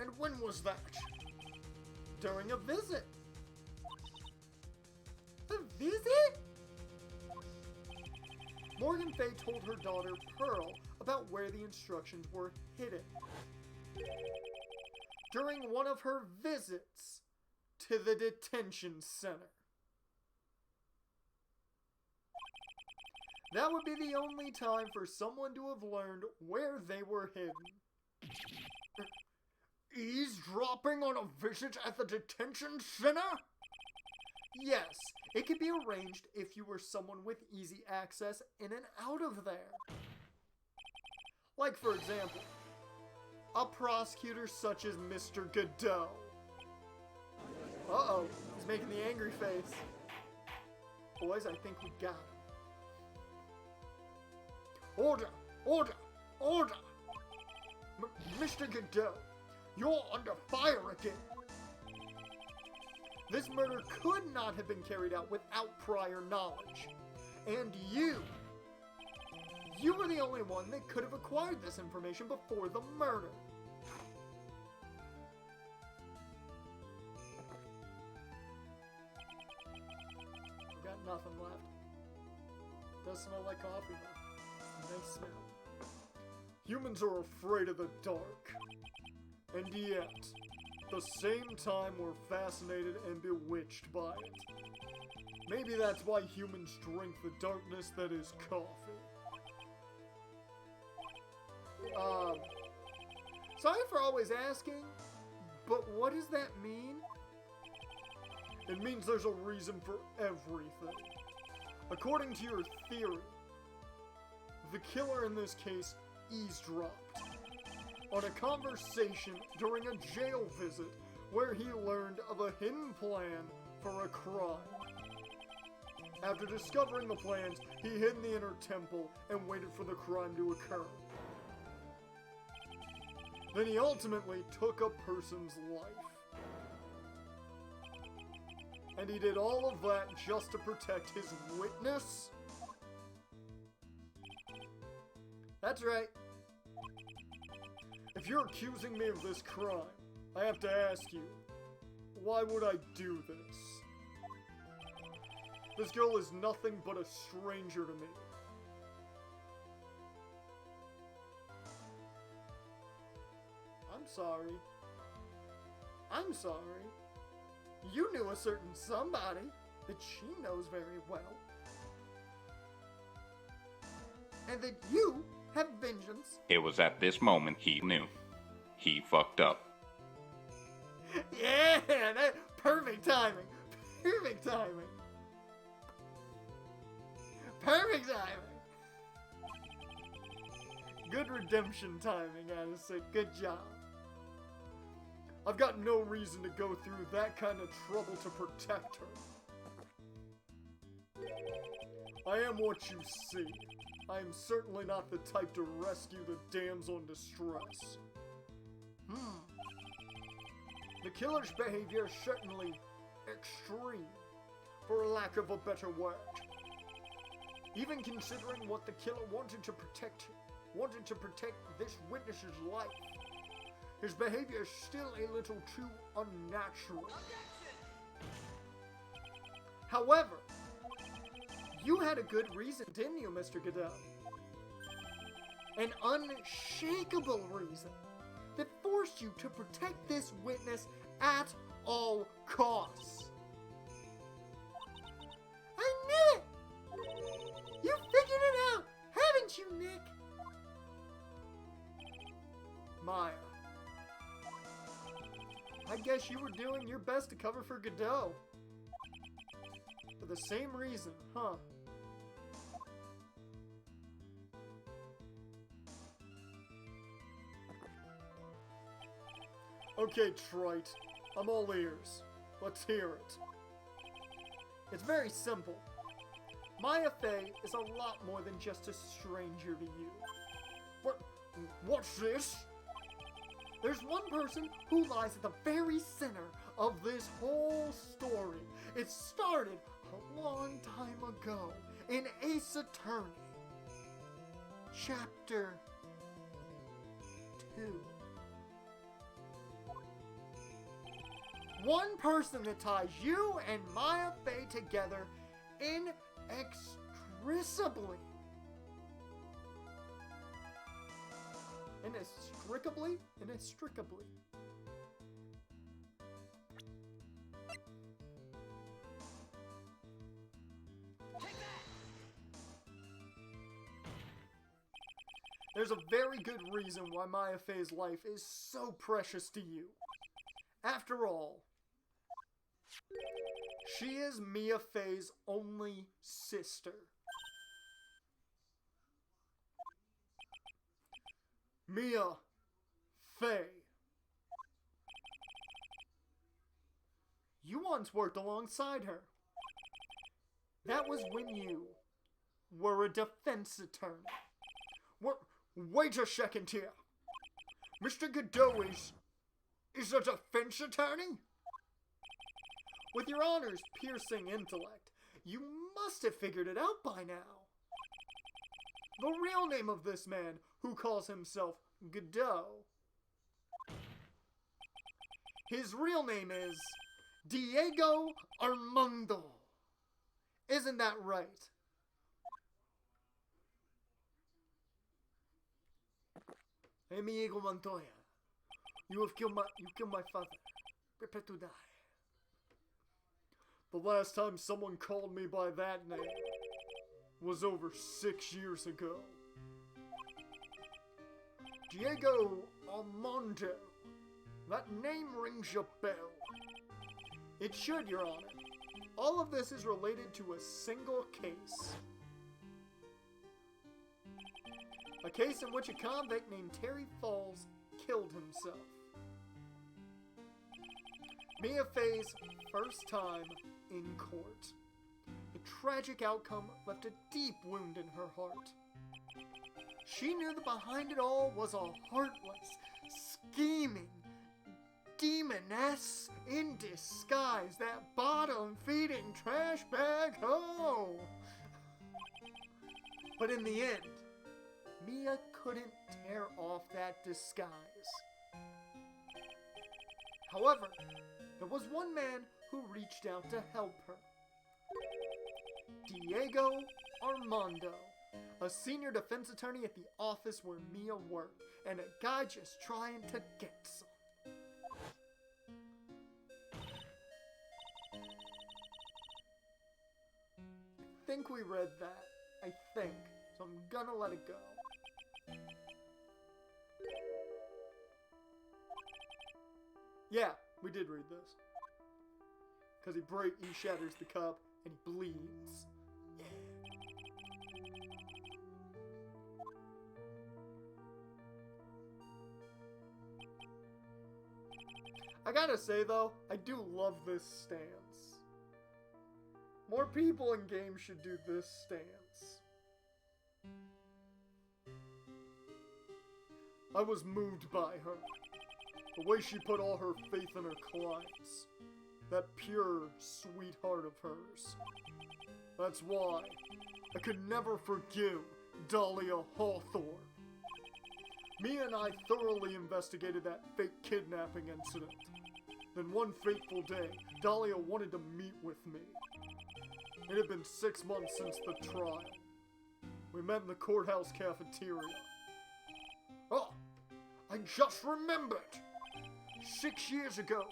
And when was that? During a visit. A visit? Morgan Fay told her daughter, Pearl, about where the instructions were hidden. During one of her visits to the detention center. That would be the only time for someone to have learned where they were hidden. Eavesdropping on a visit at the detention center? Yes, it could be arranged if you were someone with easy access in and out of there. Like, for example, a prosecutor such as Mr. Godot. Uh-oh, he's making the angry face. Boys, I think we got him. Order! Order! Order! Mr. Godot, you're under fire again! This murder could not have been carried out without prior knowledge. And you were the only one that could have acquired this information before the murder. I've got nothing left. Does smell like coffee though. Nice smell. Humans are afraid of the dark. And yet, at the same time we're fascinated and bewitched by it. Maybe that's why humans drink the darkness that is coffee. Sorry for always asking, but what does that mean? It means there's a reason for everything. According to your theory, the killer in this case eavesdropped on a conversation during a jail visit where he learned of a hidden plan for a crime. After discovering the plans, he hid in the Inner Temple and waited for the crime to occur. Then he ultimately took a person's life. And he did all of that just to protect his witness? That's right. If you're accusing me of this crime, I have to ask you, Why would I do this? This girl is nothing but a stranger to me. I'm sorry. I'm sorry. You knew a certain somebody that she knows very well. And that you have vengeance. It was at this moment he knew. He fucked up. Yeah, perfect timing. Perfect timing. Perfect timing. Good redemption timing, Addison. Good job. I've got no reason to go through that kind of trouble to protect her. I am what you see. I am certainly not the type to rescue the damsel in distress. The killer's behavior is certainly extreme, for lack of a better word. Even considering what the killer wanted to protect this witness's life, his behavior is still a little too unnatural. However, you had a good reason, didn't you, Mr. Goodell? An unshakable reason that forced you to protect this witness at all costs. I knew it! You figured it out, haven't you, Nick? Maya, I guess you were doing your best to cover for Godot. For the same reason, huh? Okay, Trite. I'm all ears. Let's hear it. It's very simple. Maya Fey is a lot more than just a stranger to you. What's this? There's one person who lies at the very center of this whole story. It started a long time ago in Ace Attorney. Chapter 2. One person that ties you and Maya Fey together inextricably. Inextricably? Inextricably. There's a very good reason why Maya Fey's life is so precious to you. After all, she is Mia Fey's only sister. Mia Fey. You once worked alongside her. That was when you were a defense attorney. Wait a second here. Mr. Godot is a defense attorney? With your honor's piercing intellect, you must have figured it out by now. The real name of this man who calls himself Godot. His real name is Diego Armando. Isn't that right? Hey, Diego Montoya. You killed my father. Prepare to die. The last time someone called me by that name was over 6 years ago. Diego Armando. That name rings a bell. It should, Your Honor. All of this is related to a single case. A case in which a convict named Terry Falls killed himself. Mia Fey's first time in court. The tragic outcome left a deep wound in her heart. She knew that behind it all was a heartless, scheming, demoness in disguise, that bottom-feeding trash bag hoe. But in the end, Mia couldn't tear off that disguise. However, there was one man who reached out to help her. Diego Armando, a senior defense attorney at the office where Mia worked, and a guy just trying to get some. I think we read that. I think. So I'm gonna let it go. Yeah, we did read this. Because he shatters the cup and he bleeds. Yeah. I gotta say though, I do love this stance. More people in games should do this stance. I was moved by her. The way she put all her faith in her clients. That pure, sweet heart of hers. That's why I could never forgive Dahlia Hawthorne. Mia and I thoroughly investigated that fake kidnapping incident. Then one fateful day, Dahlia wanted to meet with me. It had been 6 months since the trial. We met in the courthouse cafeteria. Oh, I just remembered! 6 years ago,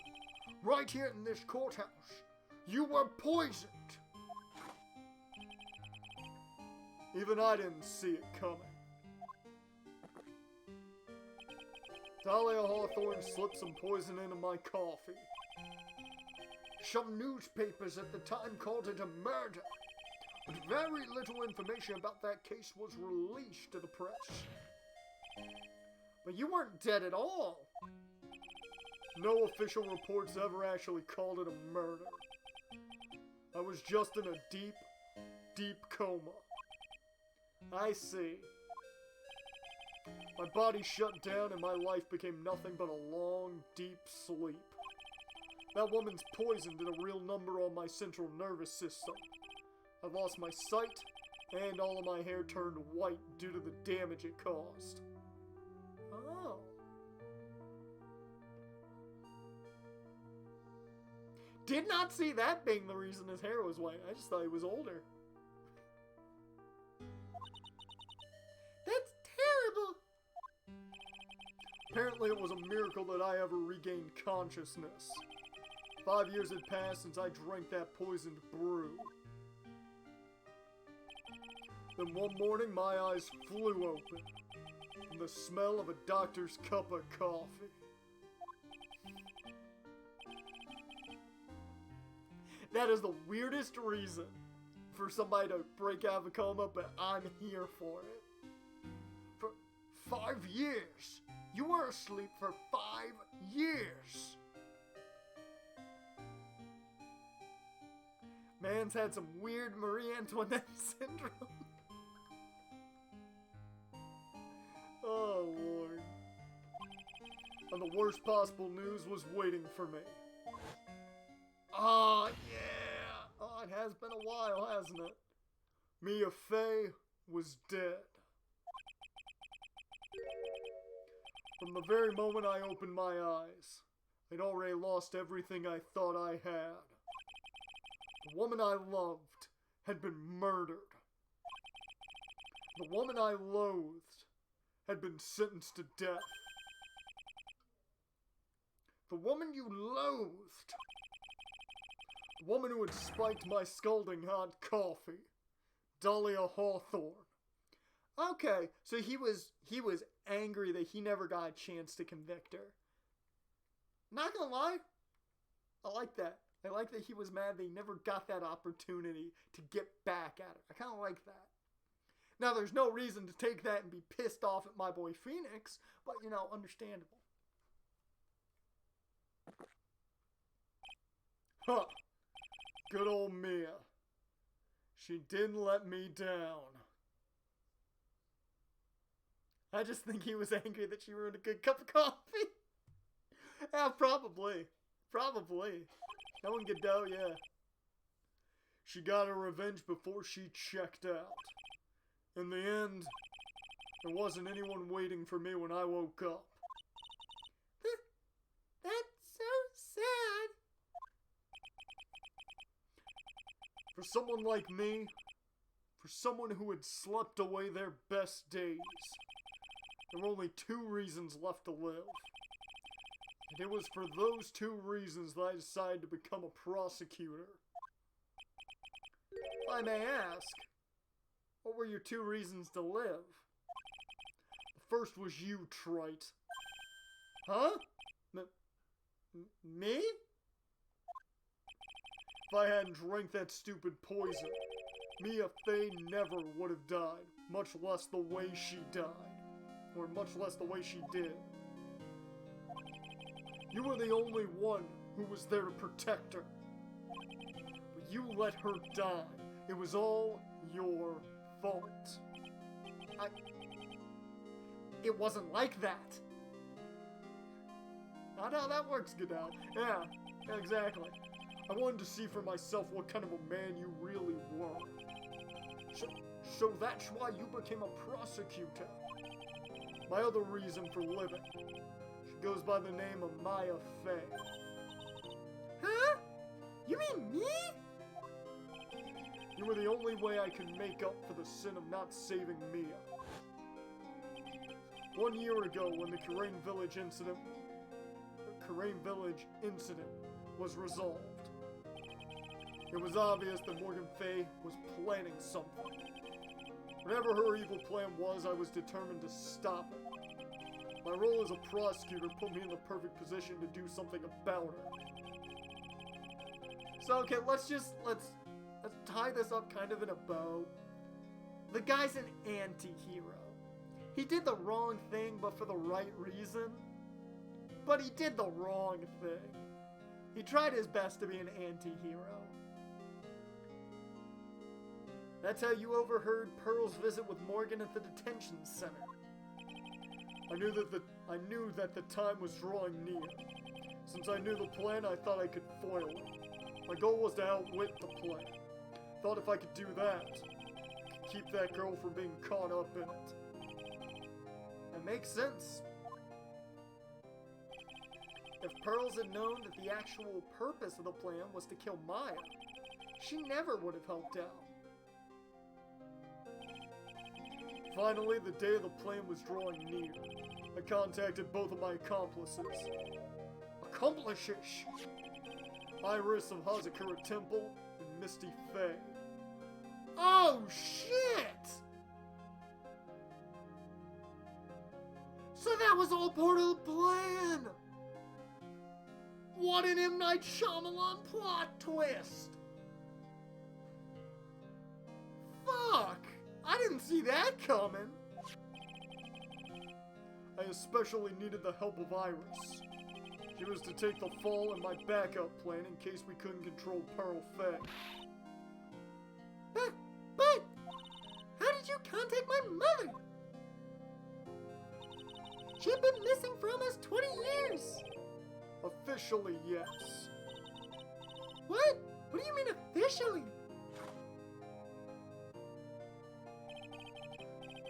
right here in this courthouse, you were poisoned! Even I didn't see it coming. Dahlia Hawthorne slipped some poison into my coffee. Some newspapers at the time called it a murder, but very little information about that case was released to the press. But you weren't dead at all. No official reports ever actually called it a murder. I was just in a deep, deep coma. I see. My body shut down and my life became nothing but a long, deep sleep. That woman's poison did a real number on my central nervous system. I lost my sight, and all of my hair turned white due to the damage it caused. Oh. Did not see that being the reason his hair was white. I just thought he was older. That's terrible! Apparently it was a miracle that I ever regained consciousness. 5 years had passed since I drank that poisoned brew. Then one morning my eyes flew open from the smell of a doctor's cup of coffee. That is the weirdest reason for somebody to break out of a coma, but I'm here for it. For 5 years. You were asleep for 5 years. Man's had some weird Marie Antoinette syndrome. Oh, Lord. And the worst possible news was waiting for me. Oh, yeah. Oh, it has been a while, hasn't it? Mia Fey was dead. From the very moment I opened my eyes, I'd already lost everything I thought I had. The woman I loved had been murdered. The woman I loathed had been sentenced to death. The woman you loathed. The woman who had spiked my scalding hot coffee. Dahlia Hawthorne. Okay, so he was angry that he never got a chance to convict her. Not gonna lie, I like that. I like that he was mad that he never got that opportunity to get back at her. I kind of like that. Now, there's no reason to take that and be pissed off at my boy Phoenix, but, you know, understandable. Huh. Good old Mia. She didn't let me down. I just think he was angry that she ruined a good cup of coffee. Yeah, probably. Probably. No one could know, yeah. She got her revenge before she checked out. In the end, there wasn't anyone waiting for me when I woke up. That's so sad. For someone like me, for someone who had slept away their best days, there were only 2 reasons left to live. And it was for those 2 reasons that I decided to become a prosecutor. If I may ask, what were your 2 reasons to live? The first was you, Trite. Huh? Me? If I hadn't drank that stupid poison, Mia Fey never would have died, much less the way she died. Or much less the way she did. You were the only one who was there to protect her. But you let her die. It was all your fault. It wasn't like that. Not how that works, Goodell. Yeah, exactly. I wanted to see for myself what kind of a man you really were. So that's why you became a prosecutor. My other reason for living. She goes by the name of Maya Fey. Huh? You mean me? You were the only way I could make up for the sin of not saving Mia. 1 year ago, when the Karain Village incident was resolved, it was obvious that Morgan Fey was planning something. Whatever her evil plan was, I was determined to stop it. My role as a prosecutor put me in the perfect position to do something about her. So, okay, let's tie this up kind of in a bow. The guy's an anti-hero. He did the wrong thing, but for the right reason. But he did the wrong thing. He tried his best to be an anti-hero. That's how you overheard Pearl's visit with Morgan at the detention center. I knew that the time was drawing near. Since I knew the plan, I thought I could foil it. My goal was to outwit the plan. Thought if I could do that, I could keep that girl from being caught up in it. That makes sense. If Pearls had known that the actual purpose of the plan was to kill Maya, she never would have helped out. Finally, the day of the plan was drawing near. I contacted both of my accomplices. Accomplices? Iris of Hazakura Temple and Misty Fey. Oh, shit! So that was all part of the plan! What an M. Night Shyamalan plot twist! Fuck! I didn't see that coming! I especially needed the help of Iris. She was to take the fall in my backup plan in case we couldn't control Pearl Fey. But, how did you contact my mother? She'd been missing for almost 20 years! Officially, yes. What? What do you mean officially?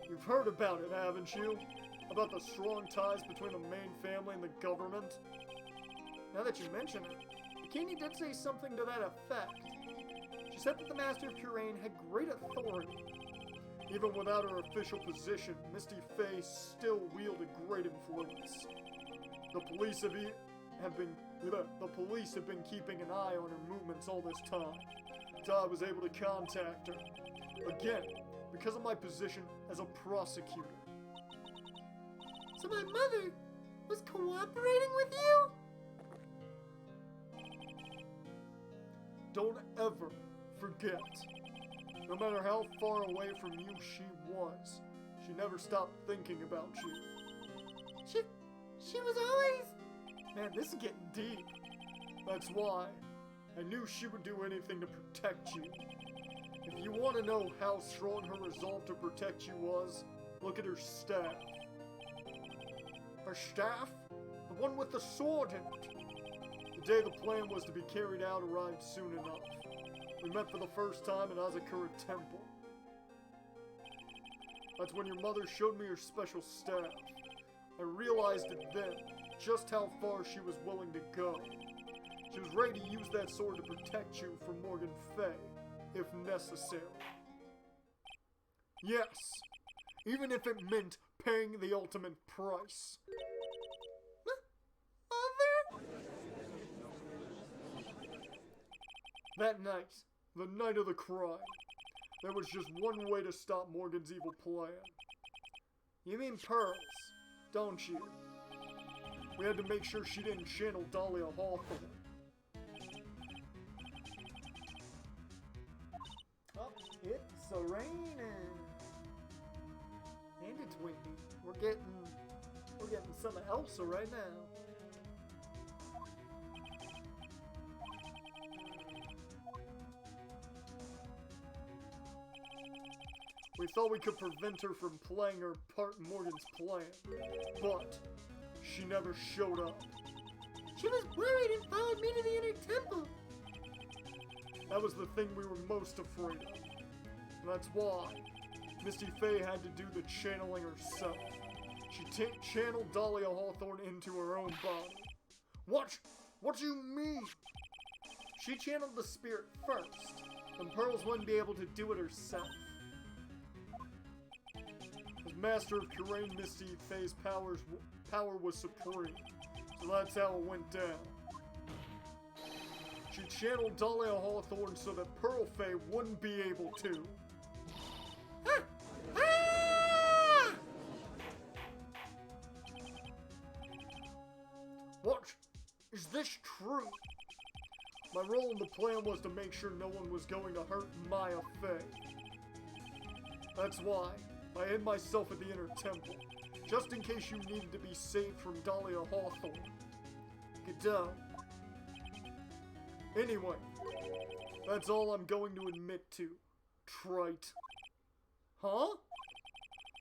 You've heard about it, haven't you? About the strong ties between the main family and the government? Now that you mention it, Bikini did say something to that effect. She said that the Master of Kurain had great authority. Even without her official position, Misty Fey still wielded great influence. The police have been keeping an eye on her movements all this time, until I was able to contact her. Again, because of my position as a prosecutor. So my mother was cooperating with you? Don't ever forget. No matter how far away from you she was, she never stopped thinking about you. She was always... Man, this is getting deep. That's why I knew she would do anything to protect you. If you want to know how strong her resolve to protect you was, look at her staff. Her staff? The one with the sword in it. The day the plan was to be carried out arrived soon enough. We met for the first time at Hazakura Temple. That's when your mother showed me her special staff. I realized it then, just how far she was willing to go. She was ready to use that sword to protect you from Morgan Fey, if necessary. Yes, even if it meant paying the ultimate price. Mother? That night, the night of the crime, there was just one way to stop Morgan's evil plan. You mean Pearls, don't you? We had to make sure she didn't channel Dahlia Hawthorne. Oh, it's raining. And it's windy. We're getting some Elsa right now. We thought we could prevent her from playing her part in Morgan's plan, but she never showed up. She was worried and followed me to the inner temple. That was the thing we were most afraid of. And that's why Misty Faye had to do the channeling herself. She channeled Dahlia Hawthorne into her own body. What? What do you mean? She channeled the spirit first, and Pearls wouldn't be able to do it herself. As Master of Kurain, Misty Faye's power was supreme, so that's how it went down. She channeled Dahlia Hawthorne so that Pearl Faye wouldn't be able to. Ah! Ah! What? Is this true? My role in the plan was to make sure no one was going to hurt Maya Faye. That's why I hid myself at the inner temple, just in case you needed to be saved from Dahlia Hawthorne. Godot. Anyway, that's all I'm going to admit to. Trite. Huh?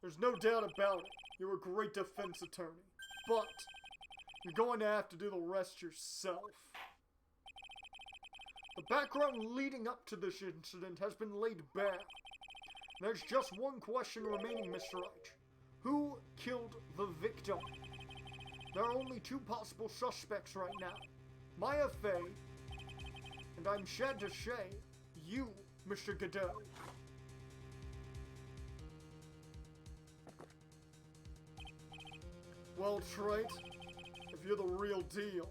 There's no doubt about it. You're a great defense attorney. But you're going to have to do the rest yourself. The background leading up to this incident has been laid bare. There's just one question remaining, Mr. Wright. Who killed the victim? There are only two possible suspects right now. Maya Faye, and I'm sad to say, you, Mr. Godot. Well, Trite, if you're the real deal,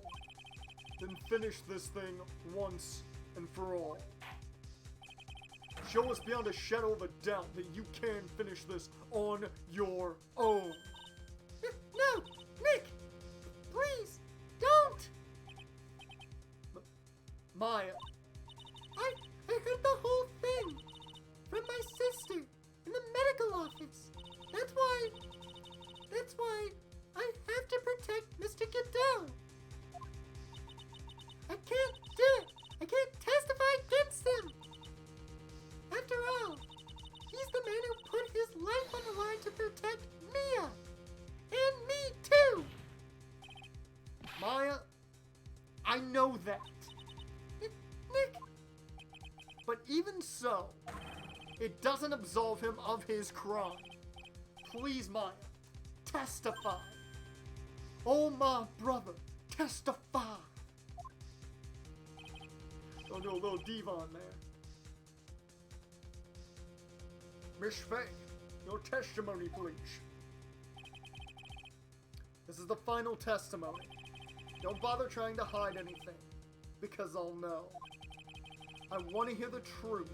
then finish this thing once and for all. Show us beyond a shadow of a doubt that you can finish this on your own. No! Nick! Please! Don't! Maya. I heard the whole thing from my sister in the medical office. That's why I have to protect Mr. Godot. I can't do it. I can't testify against him. After all, he's the man who put his life on the line to protect Mia. And me too. Maya, I know that. Nick. But even so, it doesn't absolve him of his crime. Please, Maya, testify. Oh, my brother, testify. Don't do a little Devon there. Miss Faye, your testimony, please. This is the final testimony. Don't bother trying to hide anything, because I'll know. I want to hear the truth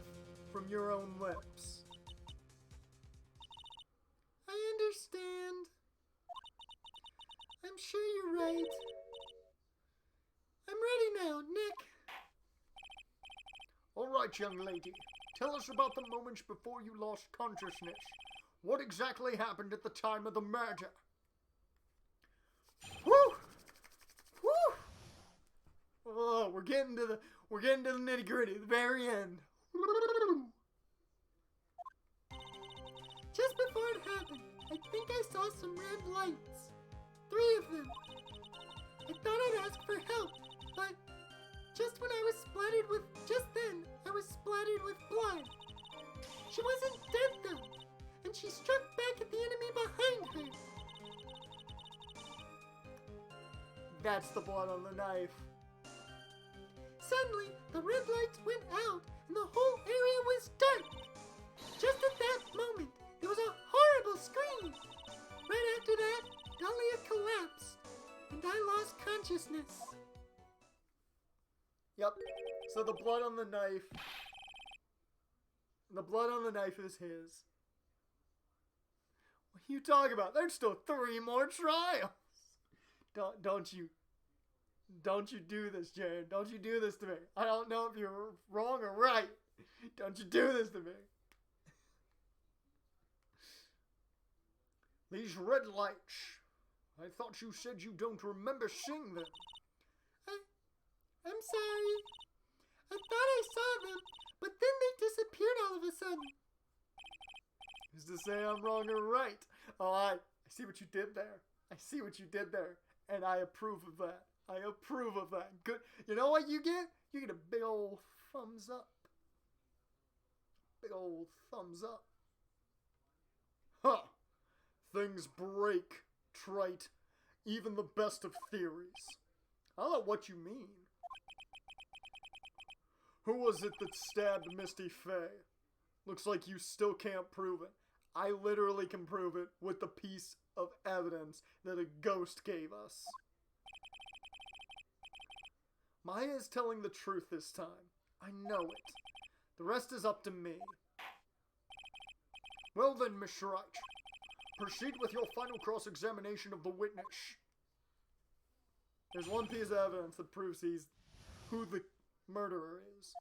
from your own lips. I understand. I'm sure you're right. I'm ready now, Nick. All right, young lady. Tell us about the moments before you lost consciousness. What exactly happened at the time of the murder? Woo! Woo! Oh, we're getting to the nitty-gritty, the very end. Just before it happened, I think I saw some red lights. 3 of them. I thought I'd ask for help, but just then I was splattered with blood. She wasn't dead though, and she struck back at the enemy behind her. That's the blood on the knife. Suddenly, the red lights went out, and the whole area consciousness. Yep. So the blood on the knife. The blood on the knife is his. What are you talking about? There's still 3 more trials. Don't you do this, Jared. Don't you do this to me. I don't know if you're wrong or right. Don't you do this to me. These red lights. I thought you said you don't remember seeing them. I'm sorry. I thought I saw them, but then they disappeared all of a sudden. Who's to say I'm wrong or right? Oh, I see what you did there. I see what you did there. And I approve of that. I approve of that. Good. You know what you get? You get a big old thumbs up. Big old thumbs up. Huh. Things break, trite. Even the best of theories. I don't know what you mean. Who was it that stabbed Misty Faye? Looks like you still can't prove it. I literally can prove it with the piece of evidence that a ghost gave us. Maya is telling the truth this time. I know it. The rest is up to me. Well then, Miss Wright. Proceed with your final cross-examination of the witness. There's one piece of evidence that proves he's who the murderer is.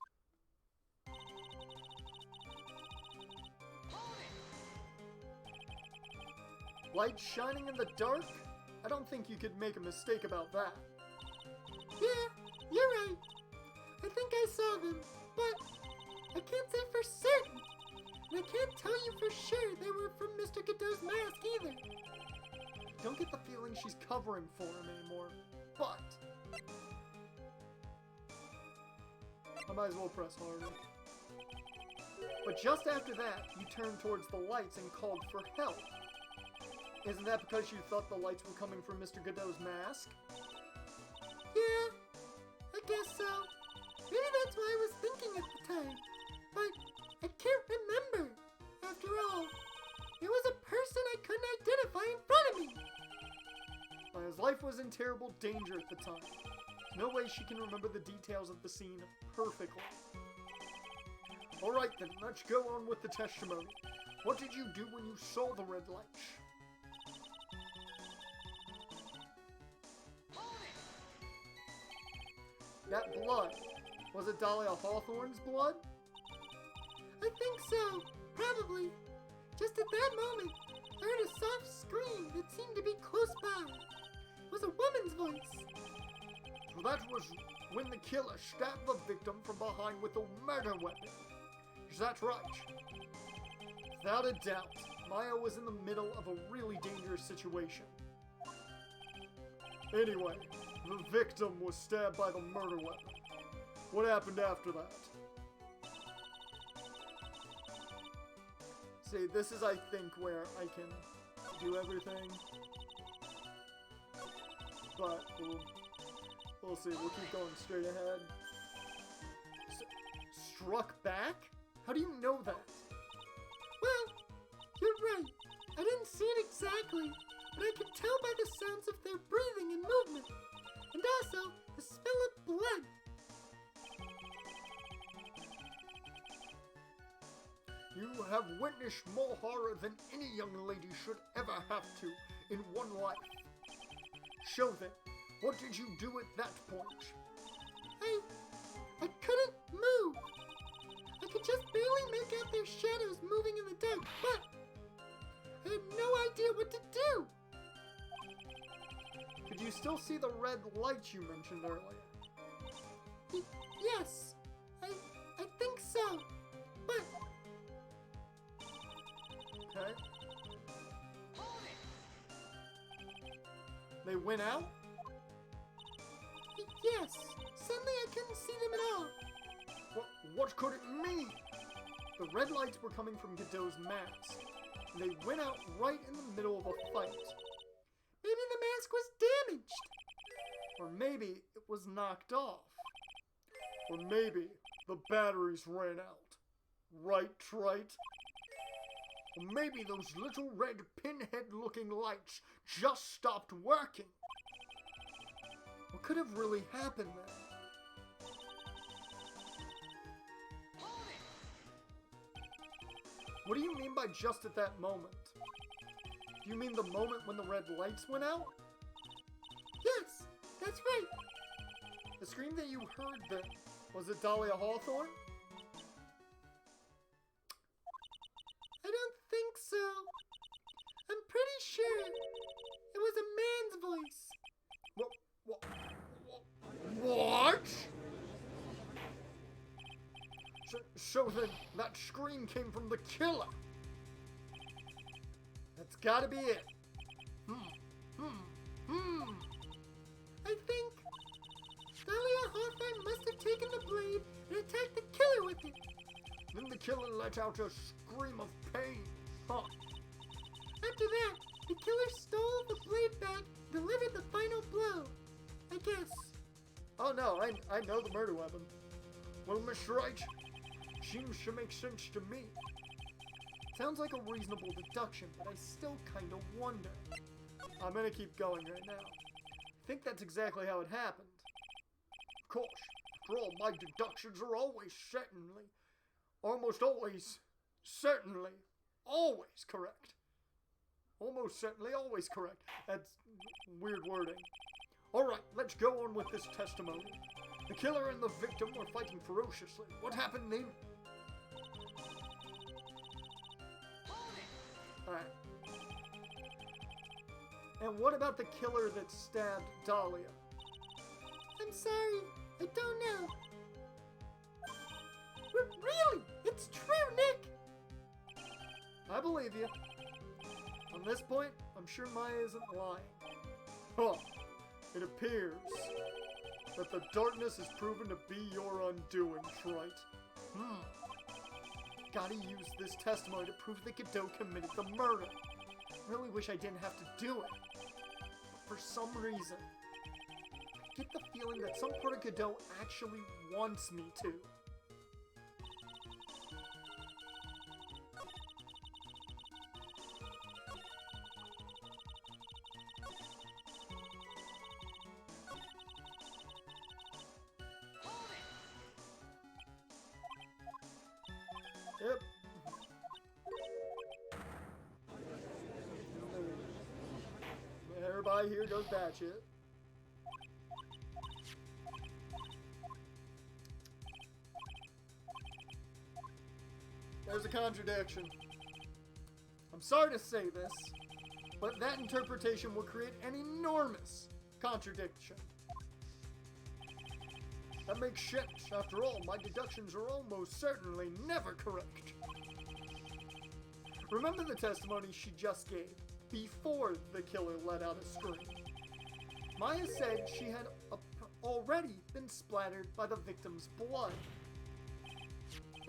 Light shining in the dark? I don't think you could make a mistake about that. Yeah, you're right. I think I saw them, but I can't say for certain. And I can't tell you for sure they were from Mr. Godot's mask either. Don't get the feeling she's covering for him anymore, but I might as well press harder. But just after that, you turned towards the lights and called for help. Isn't that because you thought the lights were coming from Mr. Godot's mask? Yeah, I guess so. Maybe that's what I was thinking at the time. But I can't remember. After all, it was a person I couldn't identify in front of me. Well, his life was in terrible danger at the time. No way she can remember the details of the scene perfectly. Alright then, let's go on with the testimony. What did you do when you saw the red light? That blood, was it Dahlia Hawthorne's blood? I think so, probably. Just at that moment, I heard a soft scream that seemed to be close by. It was a woman's voice. So that was when the killer stabbed the victim from behind with a murder weapon. Is that right? Without a doubt, Maya was in the middle of a really dangerous situation. Anyway, the victim was stabbed by the murder weapon. What happened after that? See, this is, I think, where I can do everything. But we'll see. We'll keep going straight ahead. Struck back? How do you know that? Well, you're right. I didn't see it exactly, but I could tell by the sounds of their breathing and movement. And also, the smell of blood. You have witnessed more horror than any young lady should ever have to in one life. Show them. What did you do at that point? I couldn't move. I could just barely make out their shadows moving in the dark, but I had no idea what to do. Could you still see the red lights you mentioned earlier? Yes, I think so, but... Okay. They went out? Yes, suddenly I couldn't see them at all. What could it mean? The red lights were coming from Godot's mask. And they went out right in the middle of a fight. Maybe the mask was damaged. Or maybe it was knocked off. Or maybe the batteries ran out. Right, Trite? Or maybe those little red pinhead-looking lights just stopped working. What could have really happened then? What do you mean by just at that moment? Do you mean the moment when the red lights went out? Yes, that's right. The scream that you heard then, was it Dahlia Hawthorne? I don't think so. I'm pretty sure it was a man's voice. What? So then that scream came from the killer. That's gotta be it. I think Dahlia Hawthorne must have taken the blade and attacked the killer with it. Then the killer let out a scream of pain. Huh. After that, the killer stole the blade back and delivered the final blow. I guess. Oh no, I know the murder weapon. Well, Miss Wright, seems to make sense to me. Sounds like a reasonable deduction, but I still kind of wonder. I'm gonna keep going right now. I think that's exactly how it happened. Of course, after all, my deductions are always almost always, certainly, always correct. Almost certainly always correct. That's weird wording. Alright, let's go on with this testimony. The killer and the victim were fighting ferociously. What happened then? Alright. And what about the killer that stabbed Dahlia? I'm sorry, I don't know. Really? It's true, Nick! I believe you. On this point, I'm sure Maya isn't lying. Huh. It appears that the darkness has proven to be your undoing, Wright. Gotta use this testimony to prove that Godot committed the murder. Really wish I didn't have to do it. But for some reason, I get the feeling that some part of Godot actually wants me to. Yep. Everybody here goes batshit. There's a contradiction. I'm sorry to say this, but that interpretation will create an enormous contradiction. That makes sense. After all, my deductions are almost certainly never correct. Remember the testimony she just gave, before the killer let out a scream. Maya said she had already been splattered by the victim's blood.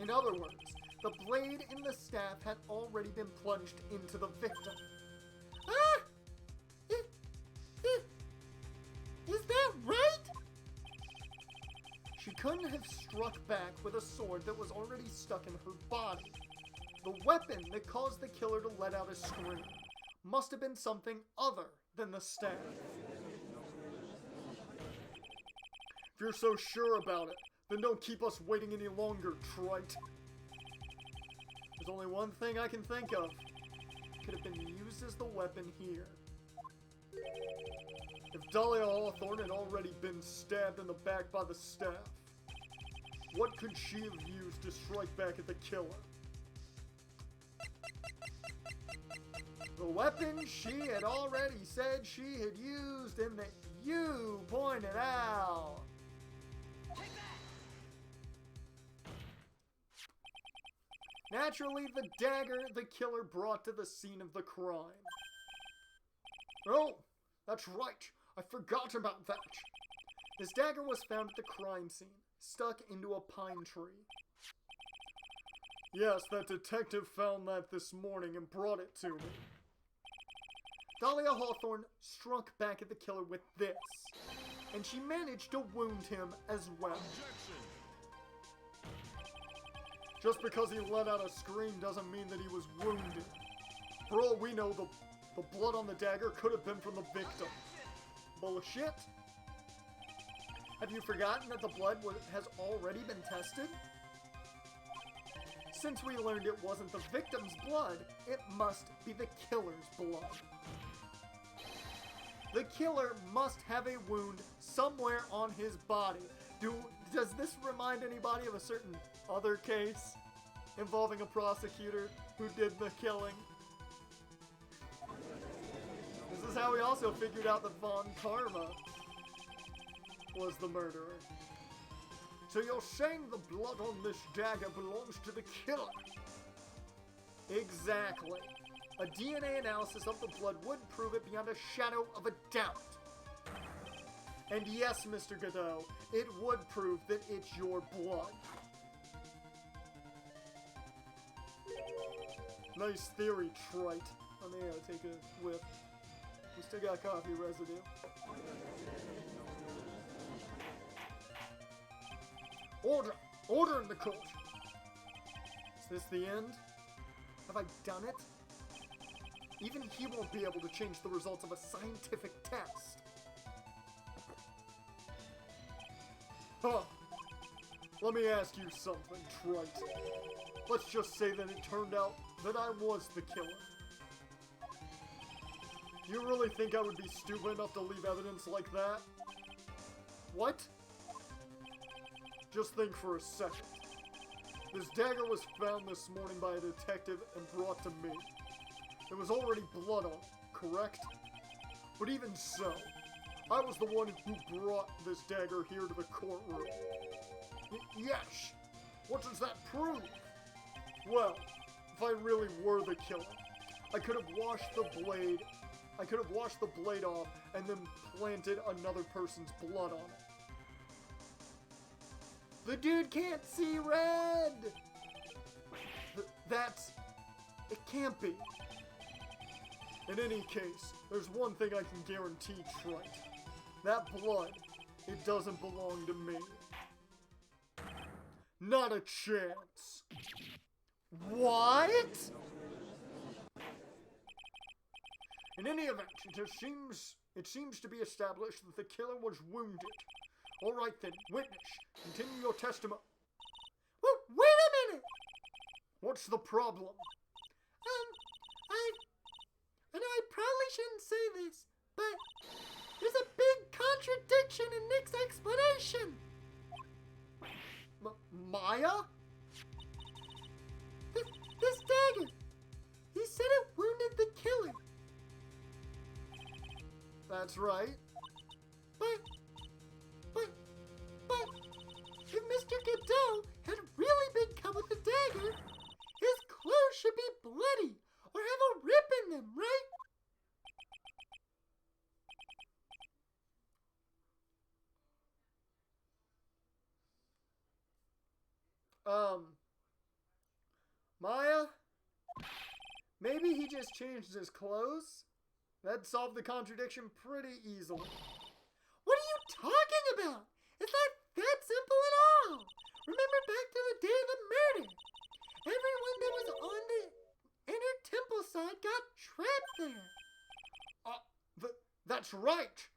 In other words, the blade in the staff had already been plunged into the victim. Ah! Is that right? She couldn't have struck back with a sword that was already stuck in her body. The weapon that caused the killer to let out a scream must have been something other than the staff. If you're so sure about it, then don't keep us waiting any longer, Trite. There's only one thing I can think of. Could have been used as the weapon here. If Dahlia Hawthorne had already been stabbed in the back by the staff, what could she have used to strike back at the killer? The weapon she had already said she had used and that you pointed out. Naturally, the dagger the killer brought to the scene of the crime. Oh, that's right. I forgot about that. This dagger was found at the crime scene, stuck into a pine tree. Yes, that detective found that this morning and brought it to me. Dahlia Hawthorne struck back at the killer with this, and she managed to wound him as well. Just because he let out a scream doesn't mean that he was wounded. For all we know, the blood on the dagger could have been from the victim. Bullshit. Have you forgotten that the blood has already been tested? Since we learned it wasn't the victim's blood, it must be the killer's blood. The killer must have a wound somewhere on his body. Does this remind anybody of a certain other case involving a prosecutor who did the killing? This is how we also figured out that Von Karma was the murderer. So you're saying the blood on this dagger belongs to the killer? Exactly. A DNA analysis of the blood would prove it beyond a shadow of a doubt. And yes, Mr. Godot, it would prove that it's your blood. Nice theory, Trite. Let me take a whiff. We still got coffee residue. Order! Order in the court! Is this the end? Have I done it? Even he won't be able to change the results of a scientific test. Huh. Let me ask you something, Trite. Let's just say that it turned out that I was the killer. You really think I would be stupid enough to leave evidence like that? What? Just think for a second. This dagger was found this morning by a detective and brought to me. There was already blood on it, correct? But even so, I was the one who brought this dagger here to the courtroom. Yes! What does that prove? Well, if I really were the killer, I could have washed the blade off and then planted another person's blood on it. The dude can't see red! It can't be. In any case, there's one thing I can guarantee, Trite. That blood, it doesn't belong to me. Not a chance. What? In any event, it seems to be established that the killer was wounded. All right then, witness, continue your testimony. Well, wait a minute! What's the problem? I probably shouldn't say this, but there's a big contradiction in Nick's explanation. Maya? This dagger, he said it wounded the killer. That's right. But, if Mr. Godot had really been cut with the dagger, his clothes should be bloody or have a rip in them, right? Maya? Maybe he just changed his clothes? That'd solve the contradiction pretty easily. What are you talking about? It's not that simple at all. Remember back to the day of the murder. Everyone that was on the inner temple side got trapped there. That's right.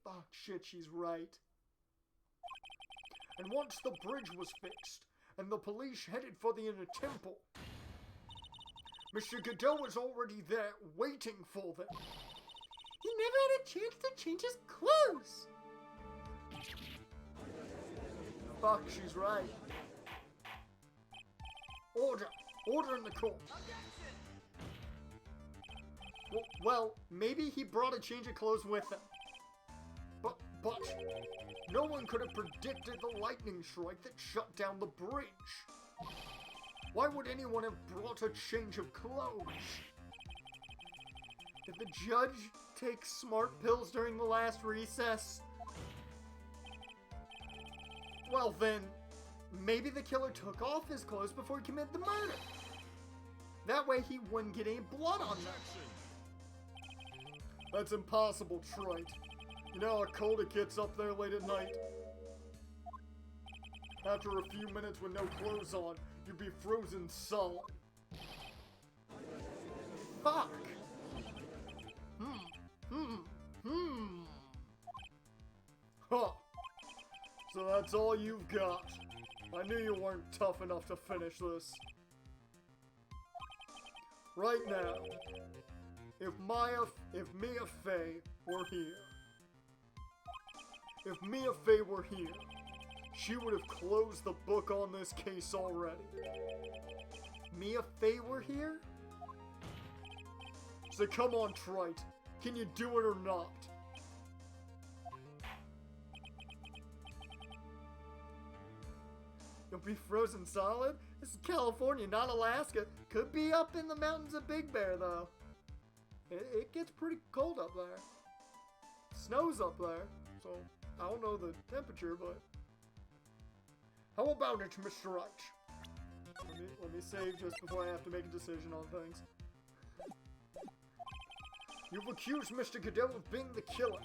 Oh, shit, she's right. And once the bridge was fixed, and the police headed for the inner temple, Mr. Godot was already there, waiting for them. He never had a chance to change his clothes. Fuck, she's right. Order! Order in the court! Well, maybe he brought a change of clothes with him. But no one could have predicted the lightning strike that shut down the bridge. Why would anyone have brought a change of clothes? Did the judge take smart pills during the last recess? Well then, maybe the killer took off his clothes before he committed the murder. That way he wouldn't get any blood on them. That's impossible, Trite. You know how cold it gets up there late at night? After a few minutes with no clothes on, you'd be frozen solid. Fuck! Huh. So that's all you've got. I knew you weren't tough enough to finish this. Right now, if Mia Fey were here, she would have closed the book on this case already. Mia Fey were here? So come on, Trite. Can you do it or not? You'll be frozen solid? This is California, not Alaska. Could be up in the mountains of Big Bear, though. It gets pretty cold up there. Snows up there, so I don't know the temperature, but... How about it, Mr. Wright? Let me save just before I have to make a decision on things. You've accused Mr. Goodell of being the killer.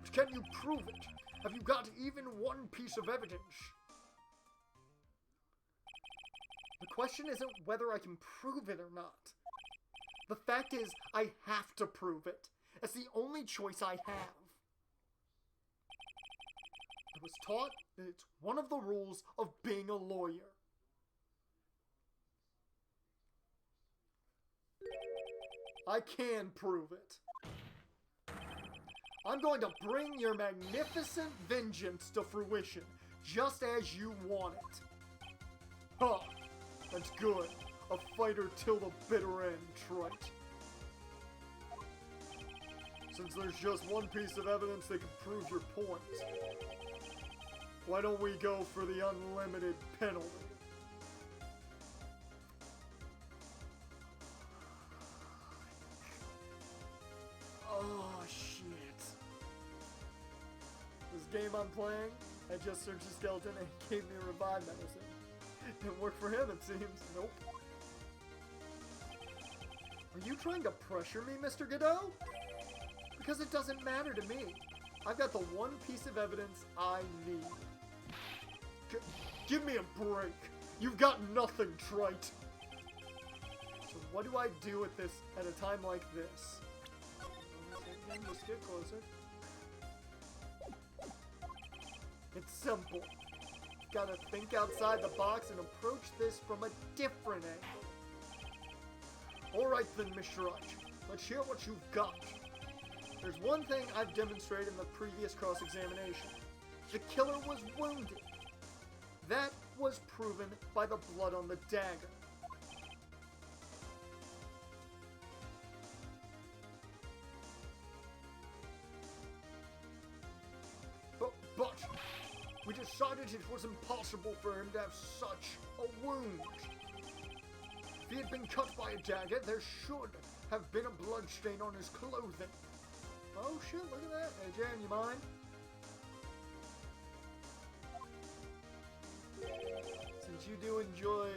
But can you prove it? Have you got even one piece of evidence? The question isn't whether I can prove it or not. The fact is, I have to prove it. It's the only choice I have. I was taught that it's one of the rules of being a lawyer. I can prove it. I'm going to bring your magnificent vengeance to fruition, just as you want it. Huh. That's good. A fighter till the bitter end, Trite. Since there's just one piece of evidence that can prove your point, why don't we go for the unlimited penalty? Oh, shit. This game I'm playing, I just searched a skeleton and it gave me a revive medicine. Didn't work for him, it seems. Nope. Are you trying to pressure me, Mr. Godot? Because it doesn't matter to me. I've got the one piece of evidence I need. Give me a break. You've got nothing, Trite. So what do I do with this at a time like this? Just get closer. It's simple. Gotta think outside the box and approach this from a different angle. Alright then, Mr. Wright. Let's hear what you've got. There's one thing I've demonstrated in the previous cross-examination. The killer was wounded. That was proven by the blood on the dagger. But we decided it was impossible for him to have such a wound. If he had been cut by a dagger, there should have been a blood stain on his clothing. Oh shit, look at that. Hey Jan, you mind? Since you do enjoy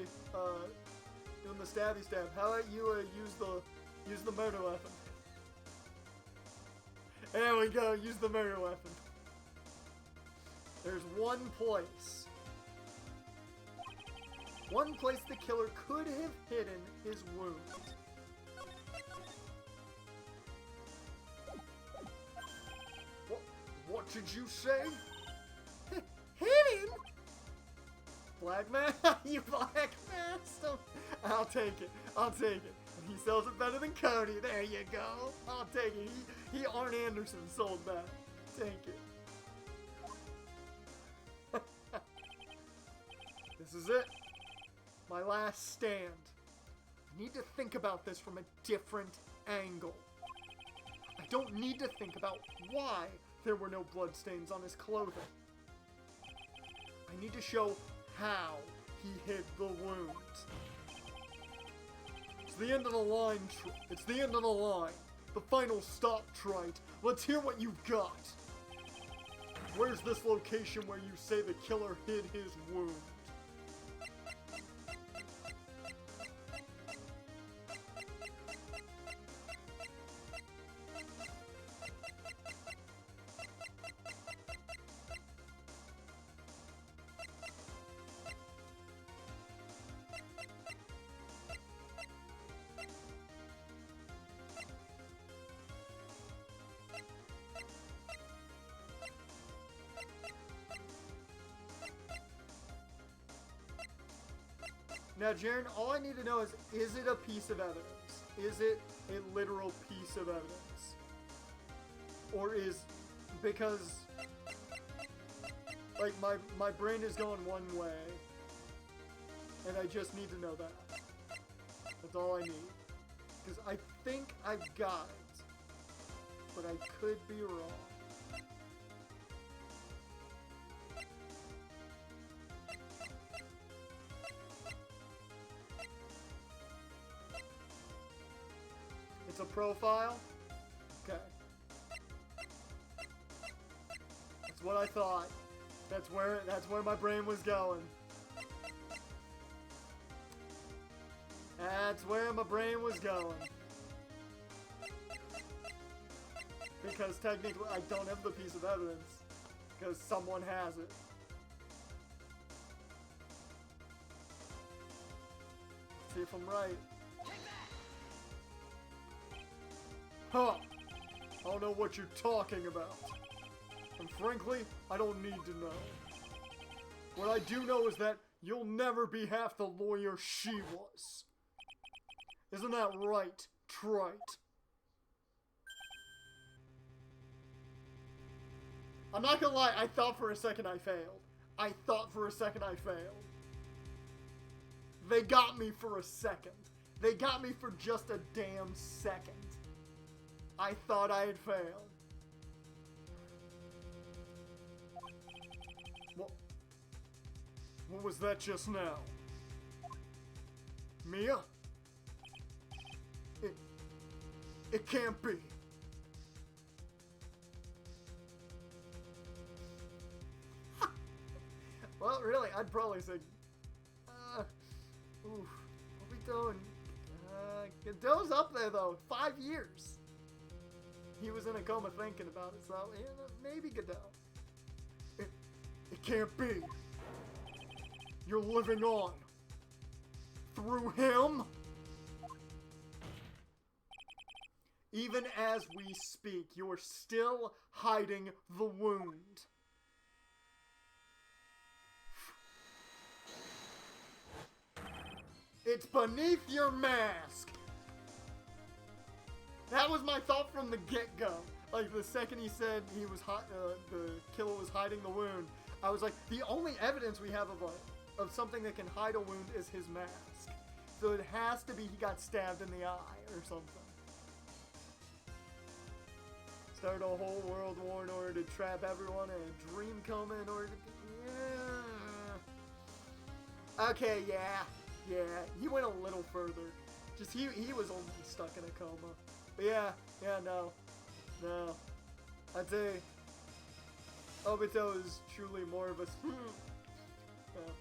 doing the stabby stab, how about you use the murder weapon? There we go, use the murder weapon. There's one place the killer could have hidden his wound. What did you say? Hidden? Black man? You black man? I'll take it. He sells it better than Cody. There you go. I'll take it. He Arn Anderson sold that. Take it. This is it. My last stand. I need to think about this from a different angle. I don't need to think about why there were no bloodstains on his clothing. I need to show how he hid the wound. It's the end of the line, it's the end of the line. The final stop, Trite. Let's hear what you've got. Where's this location where you say the killer hid his wound? Now, Jaren, all I need to know is it a piece of evidence? Is it a literal piece of evidence? Or because, like, my brain is going one way, and I just need to know that. That's all I need. Because I think I've got it, but I could be wrong. It's a profile? Okay. That's what I thought. That's where my brain was going. That's where my brain was going. Because technically I don't have the piece of evidence. Because someone has it. Let's see if I'm right. Huh! I don't know what you're talking about. And frankly, I don't need to know. What I do know is that you'll never be half the lawyer she was. Isn't that right, Trite? I'm not gonna lie, I thought for a second I failed. I thought for a second I failed. They got me for a second. They got me for just a damn second. I thought I had failed. What was that just now? Mia? It can't be. Well, really, I'd probably say, oof, what we doing? Godot's up there though, 5 years. He was in a coma thinking about it, so yeah, maybe Godot. It can't be. You're living on. Through him? Even as we speak, you're still hiding the wound. It's beneath your mask. That was my thought from the get-go. Like, the second he said he was the killer was hiding the wound, I was like, the only evidence we have of something that can hide a wound is his mask. So it has to be he got stabbed in the eye or something. Start a whole world war in order to trap everyone in a dream coma in order to... Yeah. Okay, yeah. He went a little further. Just, he was only stuck in a coma. But yeah, no. I'd say Obito is truly more of a... yeah.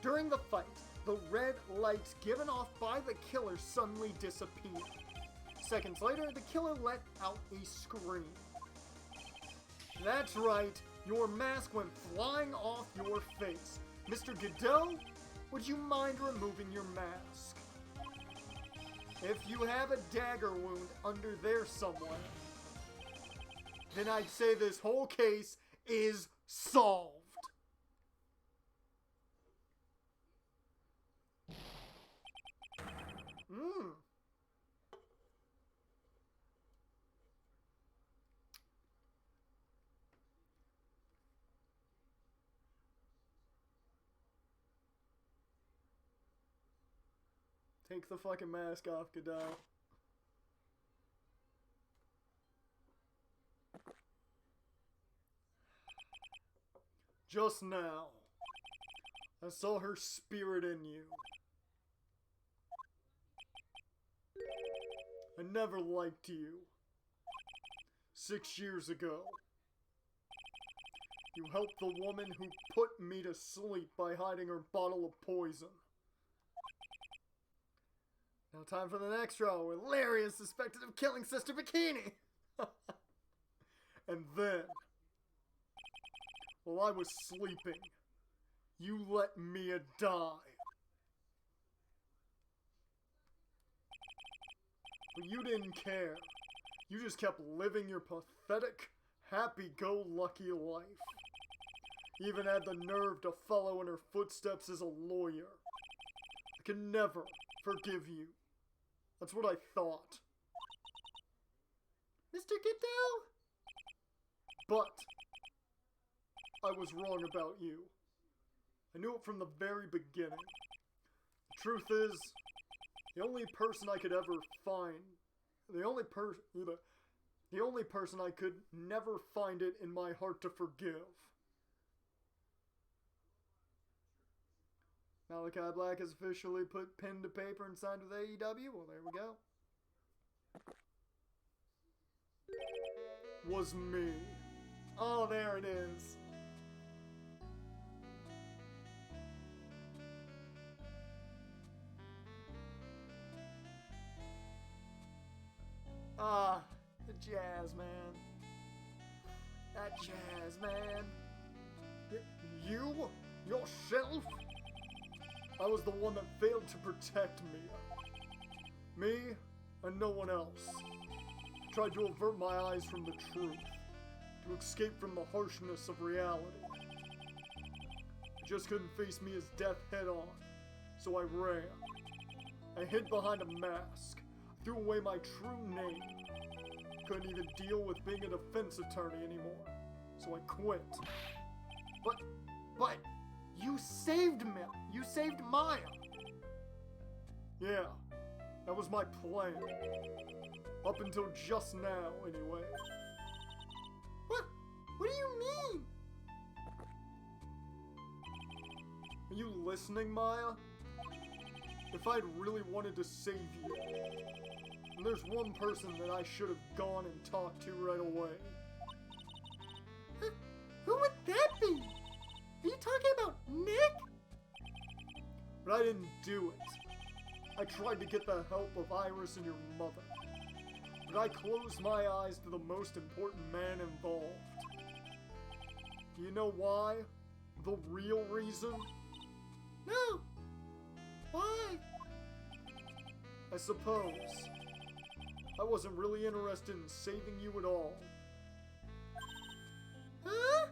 During the fight, the red lights given off by the killer suddenly disappeared. Seconds later, the killer let out a scream. That's right, your mask went flying off your face. Mr. Godot, would you mind removing your mask? If you have a dagger wound under there somewhere, then I'd say this whole case is solved. Take the fucking mask off, Godot. Just now, I saw her spirit in you. I never liked you. 6 years ago, you helped the woman who put me to sleep by hiding her bottle of poison. Now time for the next trial, where Larry is suspected of killing Sister Bikini. And then, while I was sleeping, you let Mia die. But you didn't care. You just kept living your pathetic, happy-go-lucky life. He even had the nerve to follow in her footsteps as a lawyer. I can never forgive you. That's what I thought. Mr. Goodell? But I was wrong about you. I knew it from the very beginning. The truth is, the only person I could ever find, the only person I could never find it in my heart to forgive. Malachi Black has officially put pen to paper and signed with AEW. Well, there we go. Was me. Oh, there it is. Ah, the jazz, man. That jazz, man. You? Yourself? I was the one that failed to protect me. Me and no one else. Tried to avert my eyes from the truth. To escape from the harshness of reality. I just couldn't face me as death head on. So I ran. I hid behind a mask. Threw away my true name. Couldn't even deal with being a defense attorney anymore. So I quit. But, you saved me. You saved Maya. Yeah, that was my plan. Up until just now, anyway. What do you mean? Are you listening, Maya? If I'd really wanted to save you, and there's one person that I should have gone and talked to right away. Who would that be? Are you talking about Nick? But I didn't do it. I tried to get the help of Iris and your mother. But I closed my eyes to the most important man involved. Do you know why? The real reason? No. Why? I suppose I wasn't really interested in saving you at all. Huh?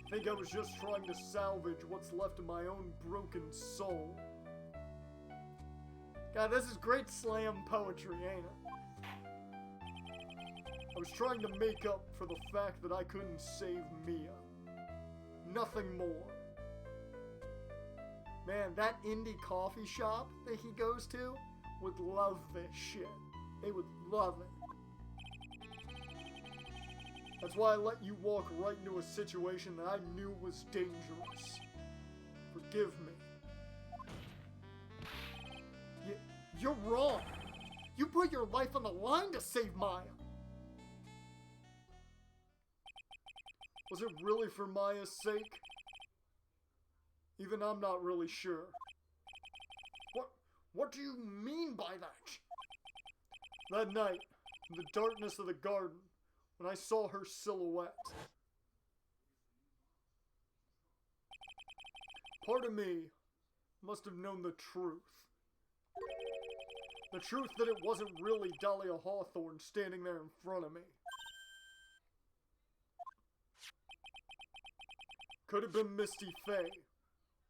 I think I was just trying to salvage what's left of my own broken soul. God, this is great slam poetry, ain't it? I was trying to make up for the fact that I couldn't save Mia. Nothing more. Man, that indie coffee shop that he goes to would love this shit. They would love it. That's why I let you walk right into a situation that I knew was dangerous. Forgive me. You're wrong. You put your life on the line to save Maya. Was it really for Maya's sake? Even I'm not really sure. What do you mean by that? That night, in the darkness of the garden, when I saw her silhouette. Part of me must have known the truth. The truth that it wasn't really Dahlia Hawthorne standing there in front of me. Could have been Misty Faye,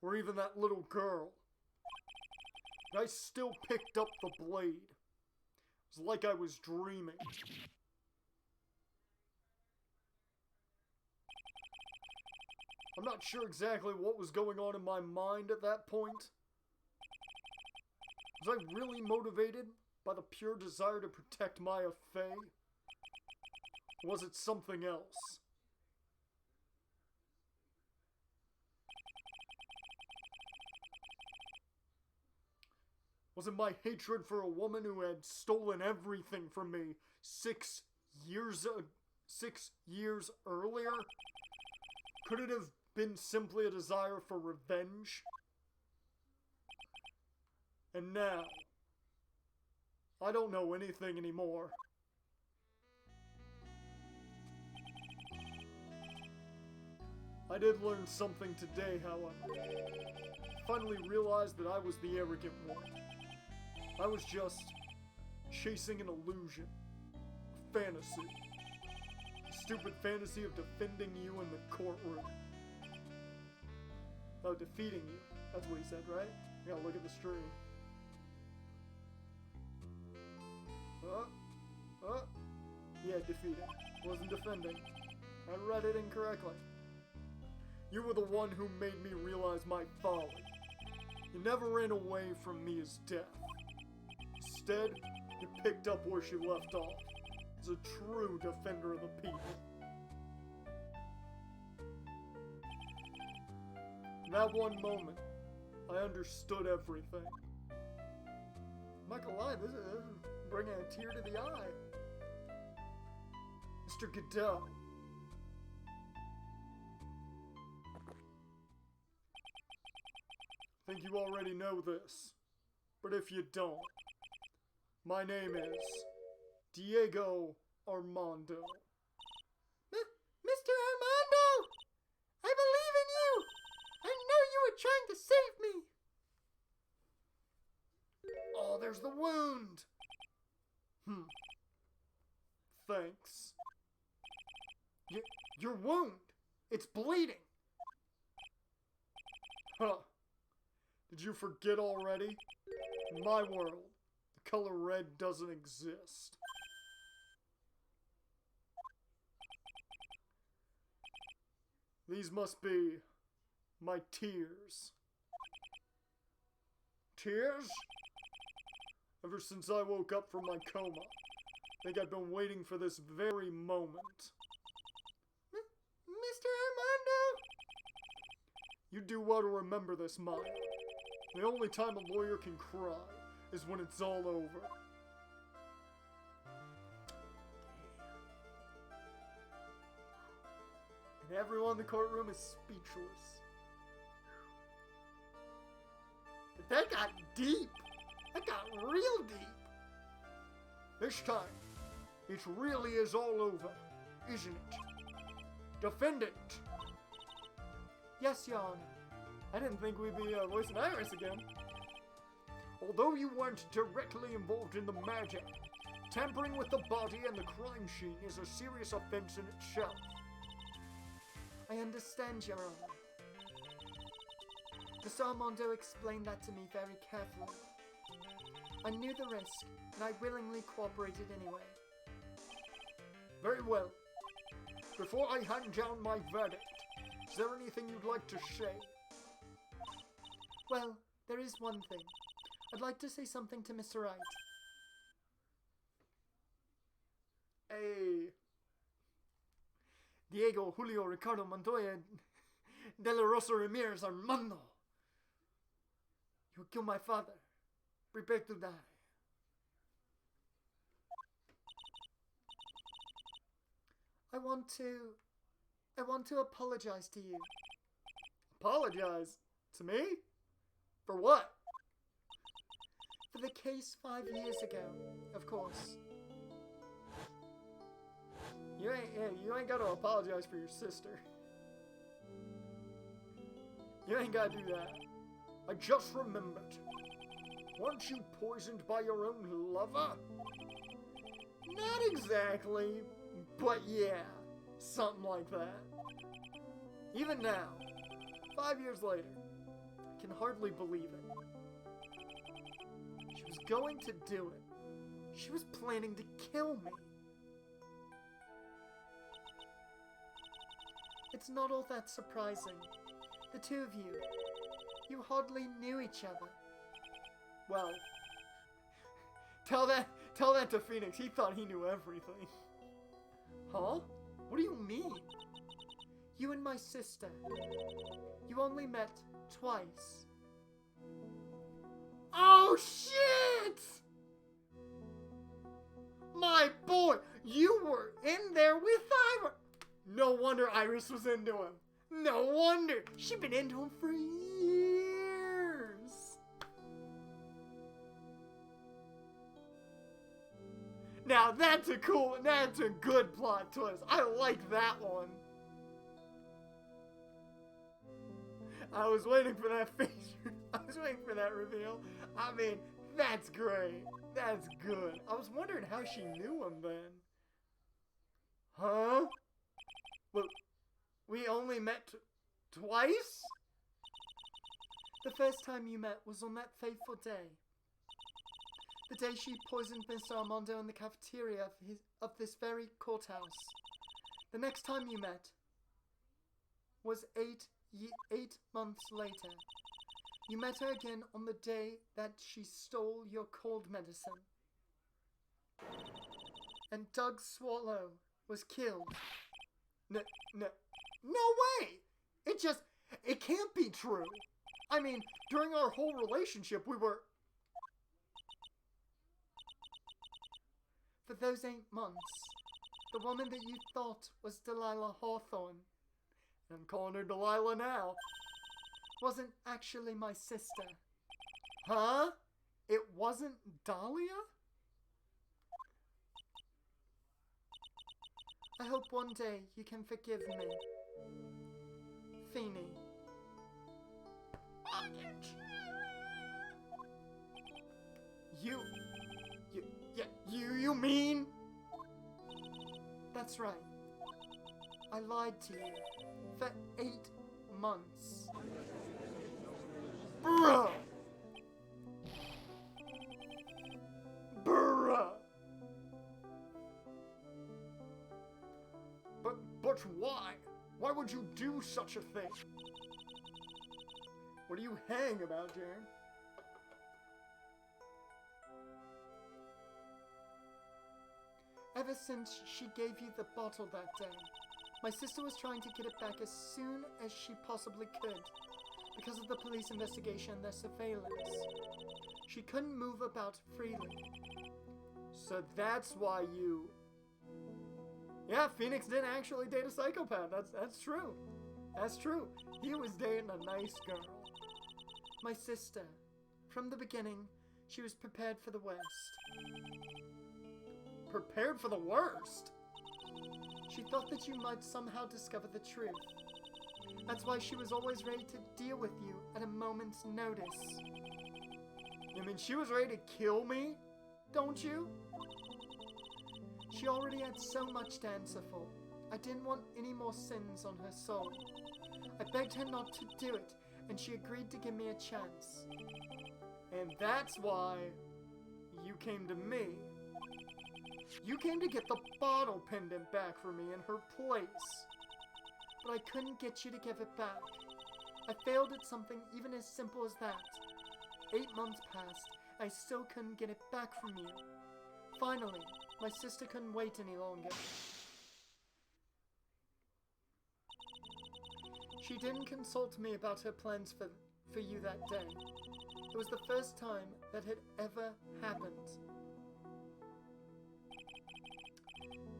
or even that little girl. But I still picked up the blade. It was like I was dreaming. I'm not sure exactly what was going on in my mind at that point. Was I really motivated by the pure desire to protect Maya Faye? Or was it something else? Was it my hatred for a woman who had stolen everything from me 6 years earlier? Could it have been simply a desire for revenge? And now, I don't know anything anymore. I did learn something today, however. I finally realized that I was the arrogant one. I was just chasing an illusion, a fantasy. stupid fantasy of defending you in the courtroom. Oh, defeating you. That's what he said, right? You gotta look at the stream. Yeah, defeating. Wasn't defending. I read it incorrectly. You were the one who made me realize my folly. You never ran away from Mia's death. Instead, you picked up where she left off. As a true defender of the people. In that one moment, I understood everything. I'm not gonna lie, this is bringing a tear to the eye. Mr. Goodell. I think you already know this, but if you don't, my name is Diego Armando. Mr. Armando! I believe in you! I know you were trying to save me! Oh, there's the wound! Thanks. Your wound! It's bleeding! Huh. Did you forget already? In my world, the color red doesn't exist. These must be my tears. Tears? Ever since I woke up from my coma, I think I've been waiting for this very moment. Mr. Armando! You do well to remember this, Maya. The only time a lawyer can cry is when it's all over. And everyone in the courtroom is speechless. But that got deep. That got real deep. This time, it really is all over, isn't it? Defendant. Yes, Your Honor. I didn't think we'd be voicing Iris again. Although you weren't directly involved in the murder, tampering with the body and the crime scene is a serious offense in itself. I understand, Your Honor. Mr. Armando explained that to me very carefully. I knew the risk, and I willingly cooperated anyway. Very well. Before I hand down my verdict, is there anything you'd like to say? Well, there is one thing. I'd like to say something to Mr. Wright. Hey. Diego Julio Ricardo Montoya de la Rosa Ramirez Armando. You killed my father. Prepare to die. I want to apologize to you. Apologize? To me? For what? For the case 5 years ago, of course. You ain't gotta apologize for your sister. You ain't gotta do that. I just remembered. Weren't you poisoned by your own lover? Not exactly, but yeah, something like that. Even now, 5 years later, I can hardly believe it. She was going to do it. She was planning to kill me. It's not all that surprising. The two of you hardly knew each other. Well, tell that to Phoenix. He thought he knew everything. Huh? What do you mean? You and my sister. You only met twice. Oh, shit! My boy, you were in there with Iris. No wonder Iris was into him. No wonder. She'd been into him for years. Now that's a good plot twist. I like that one. I was waiting for that feature. I was waiting for that reveal. I mean, that's great. That's good. I was wondering how she knew him then. Huh? But we only met twice? The first time you met was on that fateful day. The day she poisoned Mr. Armando in the cafeteria of this very courthouse. The next time you met was 8 months later. You met her again on the day that she stole your cold medicine. And Doug Swallow was killed. No way! It can't be true. I mean, during our whole relationship, we were... For those 8 months, the woman that you thought was Delilah Hawthorne, I'm calling her Delilah now, wasn't actually my sister. Huh? It wasn't Dahlia? I hope one day you can forgive me. Feeny. You mean? That's right. I lied to you for 8 months. Bruh! Bruh! But why? Why would you do such a thing? What do you hang about, Jaren? Ever since she gave you the bottle that day, my sister was trying to get it back as soon as she possibly could, because of the police investigation and their surveillance. She couldn't move about freely. So that's why you... Yeah, Phoenix didn't actually date a psychopath. That's true. That's true. He was dating a nice girl. My sister. From the beginning, she was prepared for the worst. Prepared for the worst? She thought that you might somehow discover the truth. That's why she was always ready to deal with you at a moment's notice. You mean she was ready to kill me? Don't you? She already had so much to answer for. I didn't want any more sins on her soul. I begged her not to do it, and she agreed to give me a chance. And that's why you came to me. You came to get the bottle pendant back for me in her place. But I couldn't get you to give it back. I failed at something even as simple as that. 8 months passed, I still couldn't get it back from you. Finally, my sister couldn't wait any longer. She didn't consult me about her plans for you that day. It was the first time that had ever happened.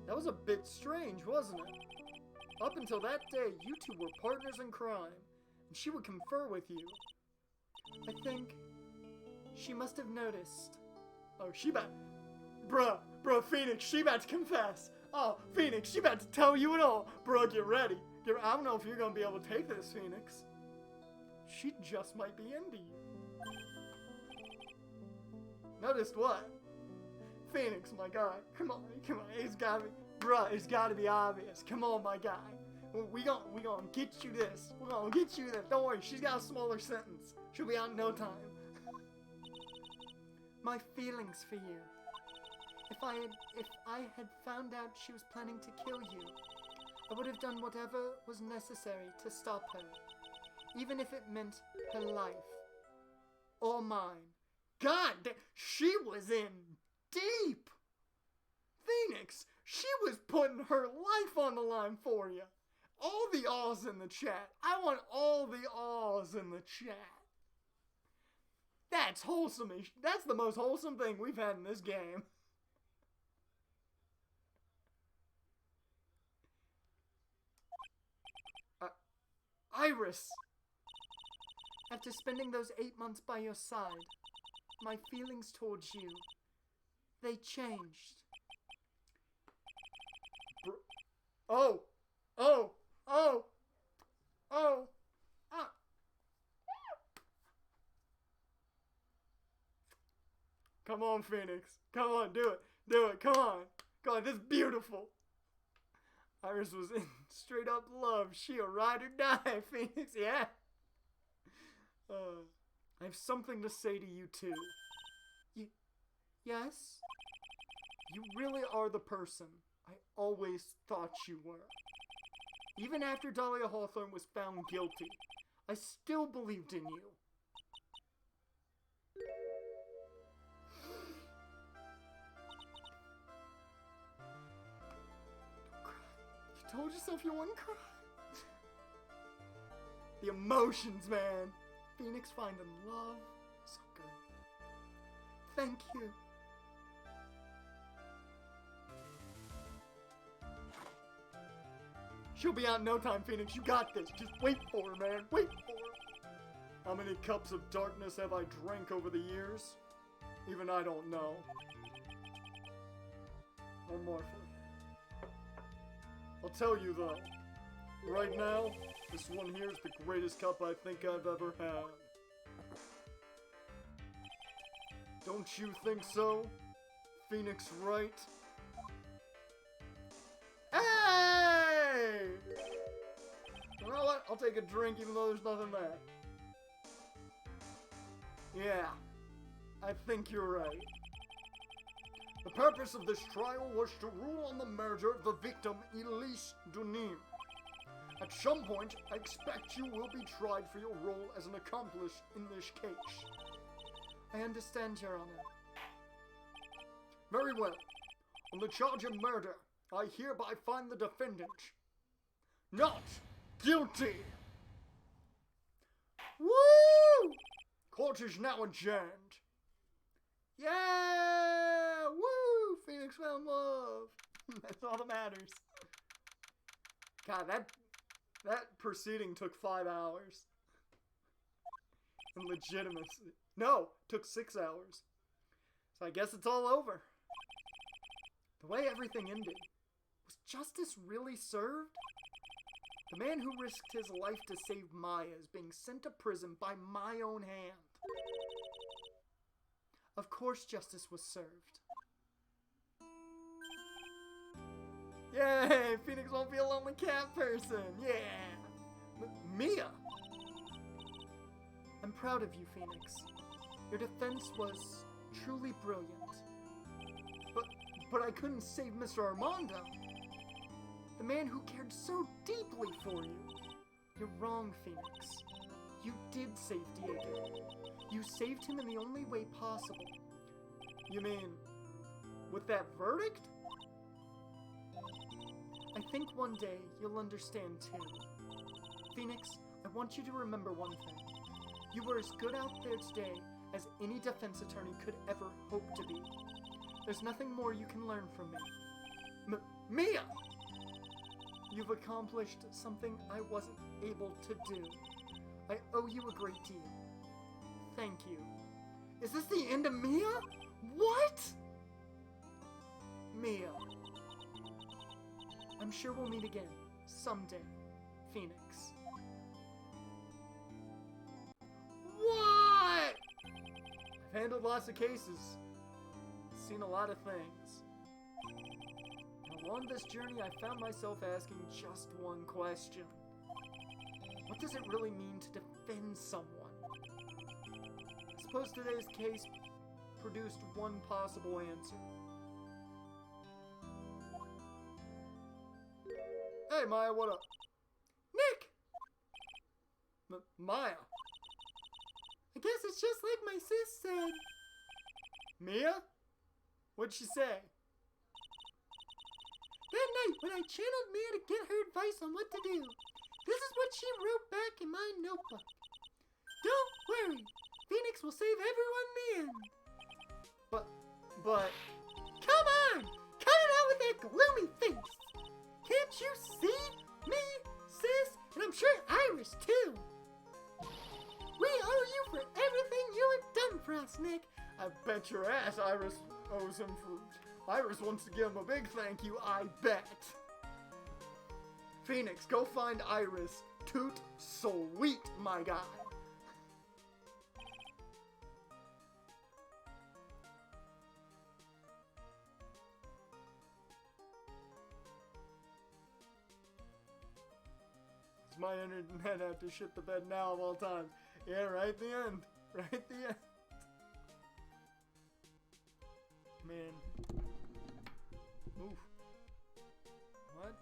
That was a bit strange, wasn't it? Up until that day, you two were partners in crime, and she would confer with you. I think she must have noticed. Oh, she about... Bruh, Phoenix, she about to confess. Oh, Phoenix, she about to tell you it all. Bruh, get ready. I don't know if you're gonna be able to take this, Phoenix. She just might be into you. Noticed what? Phoenix, my guy. Come on. It's gotta be obvious. Come on, my guy. We gonna get you this. We're gonna get you this. Don't worry, she's got a smaller sentence. She'll be out in no time. My feelings for you. If I had found out she was planning to kill you, I would have done whatever was necessary to stop her, even if it meant her life. Or mine. God, she was in deep. Phoenix, she was putting her life on the line for you. All the ahs in the chat. I want all the ahs in the chat. That's wholesome. That's the most wholesome thing we've had in this game. Iris. After spending those 8 months by your side, my feelings towards you, they changed. Oh. Come on, Phoenix. Come on, do it. Come on. This is beautiful. Iris was in straight up love. She a ride or die, Phoenix, yeah. I have something to say to you too. Yes? You really are the person I always thought you were. Even after Dahlia Hawthorne was found guilty, I still believed in you. You told yourself you wouldn't cry. The emotions, man. Phoenix finding love. So good. Thank you. She'll be out in no time, Phoenix. You got this. Just wait for her, man. Wait for her. How many cups of darkness have I drank over the years? Even I don't know. One more for you. I'll tell you though. Right now, this one here is the greatest cup I think I've ever had. Don't you think so, Phoenix Wright? Hey! You know what? I'll take a drink even though there's nothing there. Yeah, I think you're right. The purpose of this trial was to rule on the murder of the victim, Elise Dunim. At some point, I expect you will be tried for your role as an accomplice in this case. I understand, Your Honor. Very well. On the charge of murder, I hereby find the defendant not guilty. Woo! Court is now adjourned. Yeah! Woo! Phoenix found love. That's all that matters. God, that proceeding took 5 hours. And legitimacy. No, took 6 hours. So I guess it's all over. The way everything ended, was justice really served? The man who risked his life to save Maya is being sent to prison by my own hand. Of course justice was served. Yay! Phoenix won't be a lonely cat person! Yeah! Mia! I'm proud of you, Phoenix. Your defense was truly brilliant. But I couldn't save Mr. Armando. The man who cared so deeply for you. You're wrong, Phoenix. You did save Diego. You saved him in the only way possible. You mean, with that verdict? I think one day you'll understand too. Phoenix, I want you to remember one thing. You were as good out there today as any defense attorney could ever hope to be. There's nothing more you can learn from me. Mia! You've accomplished something I wasn't able to do. I owe you a great deal. Thank you. Is this the end of Mia? What? Mia. I'm sure we'll meet again, someday, Phoenix. What? I've handled lots of cases. Seen a lot of things. And along this journey, I found myself asking just one question. What does it really mean to defend someone? I suppose today's case produced one possible answer. Hey, Maya, what up? Nick! Maya? I guess it's just like my sis said. Mia? What'd she say? That night, when I channeled Mia to get her advice on what to do, this is what she wrote back in my notebook. Don't worry, Phoenix will save everyone in the end. But... Come on! Cut it out with that gloomy face! Can't you see? Me, sis, and I'm sure Iris too. We owe you for everything you have done for us, Nick. I bet your ass Iris owes him for... Iris wants to give him a big thank you, I bet. Phoenix, go find Iris. Toot sweet, my guy. Does my internet have to shit the bed now of all times? Yeah, right at the end. Right at the end. Man. Oof. What?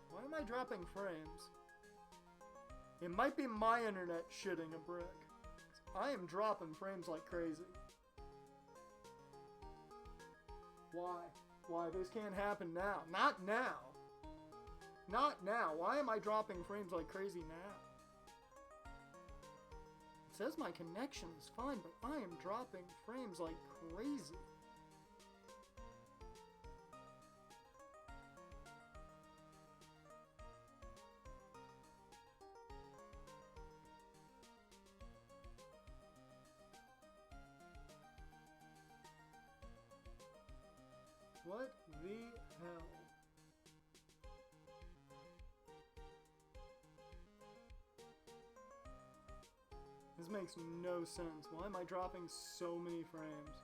Why am I dropping frames? It might be my internet shitting a brick. I am dropping frames like crazy. Why? Why? This can't happen now. Not now. Not now. Why am I dropping frames like crazy now? It says my connection is fine, but I am dropping frames like crazy. What the hell? This makes no sense. Why am I dropping so many frames?